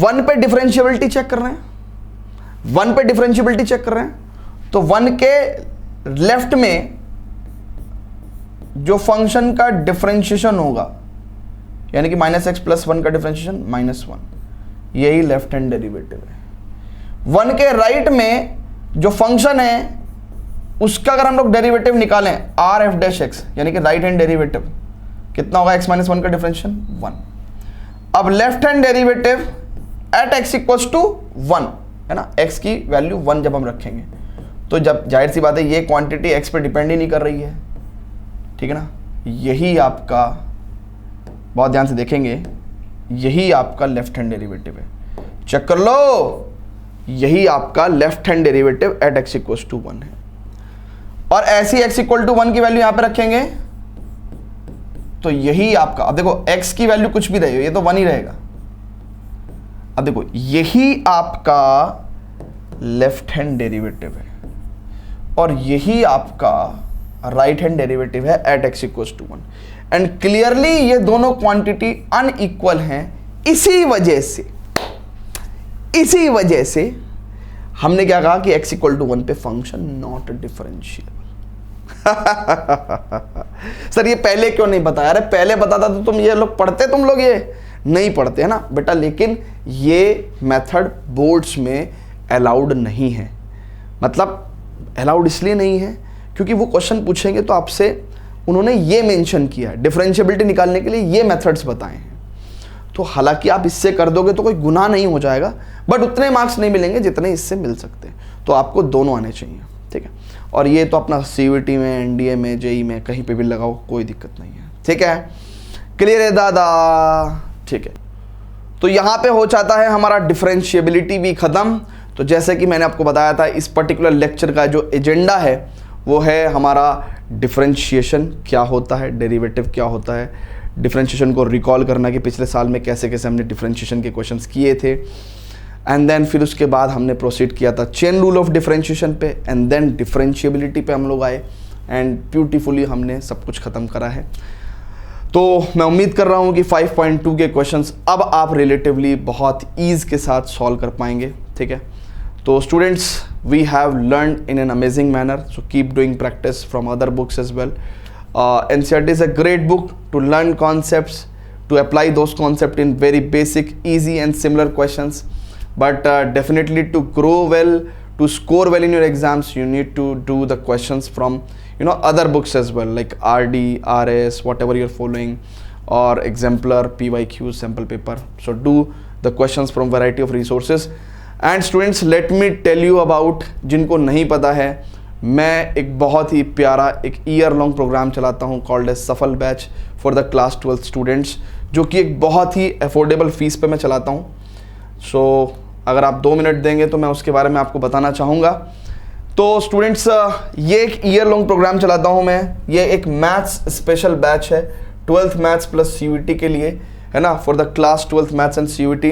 1 पे डिफरेंशिएबिलिटी चेक कर रहे हैं, 1 पे डिफरेंशिएबिलिटी चेक कर रहे हैं, तो 1 के लेफ्ट में जो फंक्शन का डिफरेंशिएशन होगा, यानी कि -x + 1 का डिफरेंशिएशन -1, यही लेफ्ट हैंड डेरिवेटिव है। 1 के राइट में जो फंक्शन है उसका अगर हम लोग डेरिवेटिव निकालें r(f)(x), यानी कि राइट हैंड डेरिवेटिव, कितना होगा, x - 1 का डिफरेंशिएशन 1। अब left hand derivative at x equals to 1 है ना, x की वैल्यू 1 जब हम रखेंगे तो जब जाहिर सी बात है ये क्वांटिटी x पे डिपेंड ही नहीं कर रही है, ठीक है ना। यही आपका, बहुत ध्यान से देखेंगे, यही आपका लेफ्ट हैंड डेरिवेटिव है, चेक कर लो, यही आपका left hand derivative at x equals to 1 है। और ऐसी x इक्वल टू 1 की वैल्यू यहां पे रखेंगे तो यही आपका, अब देखो x की वैल्यू कुछ भी रहे, ये तो 1 ही रहेगा। अब देखो यही आपका लेफ्ट हैंड डेरिवेटिव है और यही आपका राइट हैंड डेरिवेटिव है at x equals to 1। And clearly ये दोनों क्वांटिटी अनइक्वल हैं, इसी वजह से हमने क्या कहा कि x इक्वल टू 1 पे फंक्शन नॉट डिफरेंशिएबल। सर ये पहले क्यों नहीं बताया, अरे पहले बताता तो तुम ये लोग पढ़ते, तुम लोग ये नहीं पढ़ते है ना बेटा, लेकिन ये मेथड बोर्ड्स में अलाउड नहीं है। मतलब अलाउड इसलिए नहीं है क्योंकि वो क्वेश्चन पूछेंगे तो आपसे उन्होंने ये मेंशन किया है, डिफरेंशिएबिलिटी निकालने के लिए ये मेथड्स बताए हैं। तो हालांकि आप इससे कर दोगे तो कोई गुनाह नहीं हो जाएगा, बट उतने मार्क्स नहीं मिलेंगे जितने इससे मिल सकते हैं। तो आपको दोनों आने चाहिए, ठीक है। और ये तो अपना CVT में, NDA में, JEE में कहीं पे भी लगाओ, कोई दिक्कत नहीं है, ठीक है। क्लियर है दादा, ठीक है। तो यहाँ पे हो जाता है हमारा डिफरेंशिएबिलिटी भी ख़त्म। तो जैसे कि मैंने आपको बताया था, इस पर्टिकुलर लेक्चर का जो एजेंडा है वो है हमारा डिफरेंशिएशन क्या होता है, डेरिवेटिव क्या होता है, डिफरेंशिएशन को रिकॉल करना कि पिछले साल में कैसे कैसे हमने डिफरेंशिएशन के क्वेश्चंस किए थे। एंड देन फिर उसके बाद हमने प्रोसीड किया था चेन रूल ऑफ डिफरेंशिएशन पे, एंड देन डिफरेंशिएबिलिटी पे हम लोग आए, एंड ब्यूटीफुली हमने सब कुछ ख़त्म करा है। तो मैं उम्मीद कर रहा हूँ कि 5.2 के क्वेश्चंस अब आप रिलेटिवली बहुत ईज़ के साथ सॉल्व कर पाएंगे, ठीक है। तो students, we have learned in an amazing manner, so keep doing practice from other books as well. NCERT is a great book to learn concepts, to apply those concepts in very basic, easy and similar questions. But definitely to grow well, to score well in your exams, you need to do the questions from other books as well, like RD, RS, whatever you're following, or exemplar, PYQ, sample paper. So do the questions from variety of resources. And students, let me tell you about, जिनको नहीं पता है, मैं एक बहुत ही प्यारा एक year long programme चलाता हूँ कॉल्ड एज सफल batch for the class 12 students, जो कि एक बहुत ही अफोर्डेबल फीस पे मैं चलाता हूँ। सो अगर आप 2 मिनट देंगे तो मैं उसके बारे में आपको बताना चाहूँगा। तो स्टूडेंट्स, ये एक ईयर लॉन्ग प्रोग्राम चलाता हूँ मैं, ये एक मैथ्स स्पेशल बैच है, 12th मैथ्स प्लस CUET के लिए। है ना, for the class 12th maths and CUET।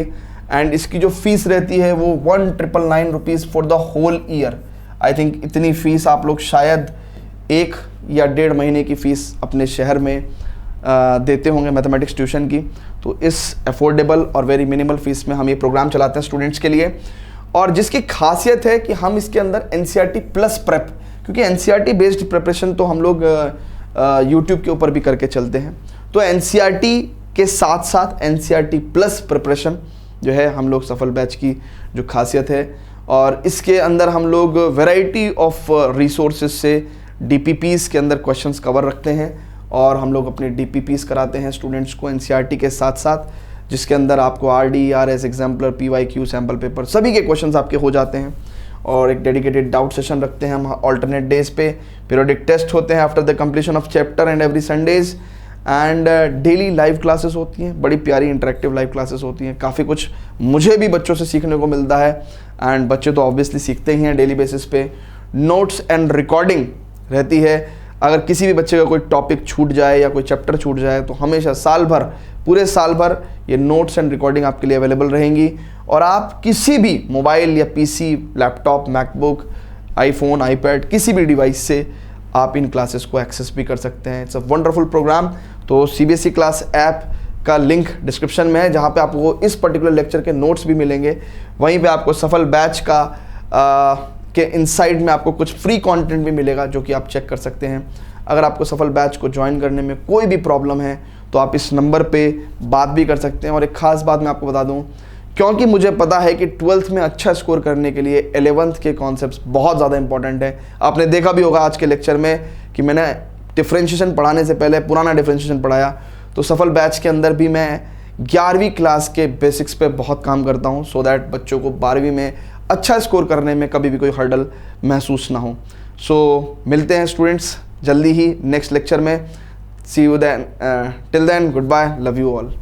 And इसकी जो फीस रहती है वो 1999 rupees for the whole year. I think इतनी फ़ीस आप लोग शायद 1 या 1.5 महीने की फ़ीस अपने शहर में देते होंगे मैथमेटिक्स ट्यूशन की। तो इस अफोर्डेबल और वेरी मिनिमल फीस में हम ये प्रोग्राम चलाते हैं स्टूडेंट्स के लिए, और जिसकी खासियत है कि हम इसके अंदर NCERT प्लस प्रेप, क्योंकि NCERT बेस्ड प्रिपरेशन तो हम लोग यूट्यूब के ऊपर भी करके चलते हैं, तो NCERT के साथ साथ NCERT प्लस प्रिपरेशन जो है हम लोग सफल बैच की जो खासियत है। और इसके अंदर हम लोग वैरायटी ऑफ रिसोर्सेज से DPPs के अंदर क्वेश्चंस कवर रखते हैं, और हम लोग अपने DPPs कराते हैं स्टूडेंट्स को NCERT के साथ साथ, जिसके अंदर आपको RD, RS, exemplar, PYQ, sample paper सभी के क्वेश्चंस आपके हो जाते हैं। और एक डेडिकेटेड डाउट सेशन रखते हैं हम ऑल्टरनेट डेज पे। पीरियोडिक टेस्ट होते हैं after the completion of chapter and every Sundays. And daily live classes होती हैं, बड़ी प्यारी इंटरेक्टिव लाइव क्लासेस होती हैं। काफ़ी कुछ मुझे भी बच्चों से सीखने को मिलता है, एंड बच्चे तो ऑब्वियसली सीखते ही हैं डेली बेसिस पे। नोट्स एंड रिकॉर्डिंग रहती है, अगर किसी भी बच्चे का कोई टॉपिक छूट जाए या कोई चैप्टर छूट जाए तो हमेशा साल भर, पूरे साल भर ये नोट्स एंड रिकॉर्डिंग आपके लिए अवेलेबल रहेंगी। और आप किसी भी मोबाइल या PC, laptop, MacBook, iPhone, iPad, किसी भी डिवाइस से आप इन क्लासेस को एक्सेस भी कर सकते हैं। It's a wonderful program. तो CBSE क्लास ऐप का लिंक डिस्क्रिप्शन में है, जहाँ पे आपको इस पर्टिकुलर लेक्चर के नोट्स भी मिलेंगे। वहीं पे आपको सफल बैच का के इनसाइड में आपको कुछ फ्री कंटेंट भी मिलेगा, जो कि आप चेक कर सकते हैं। अगर आपको सफल बैच को ज्वाइन करने में कोई भी प्रॉब्लम है तो आप इस नंबर पे बात भी कर सकते हैं। और एक ख़ास बात मैं आपको बता दूं, क्योंकि मुझे पता है कि 12th में अच्छा स्कोर करने के लिए 11th के कॉन्सेप्ट्स बहुत ज़्यादा इंपॉर्टेंट है। आपने देखा भी होगा आज के लेक्चर में कि मैंने डिफ्रेंशिएशन पढ़ाने से पहले पुराना डिफ्रेंशिएशन पढ़ाया। तो सफल बैच के अंदर भी मैं 11वीं क्लास के बेसिक्स पे बहुत काम करता हूँ, सो दैट बच्चों को 12वीं में अच्छा स्कोर करने में कभी भी कोई हर्डल महसूस ना हो। सो मिलते हैं स्टूडेंट्स जल्दी ही नेक्स्ट लेक्चर में। See you then, till then goodbye, love you all.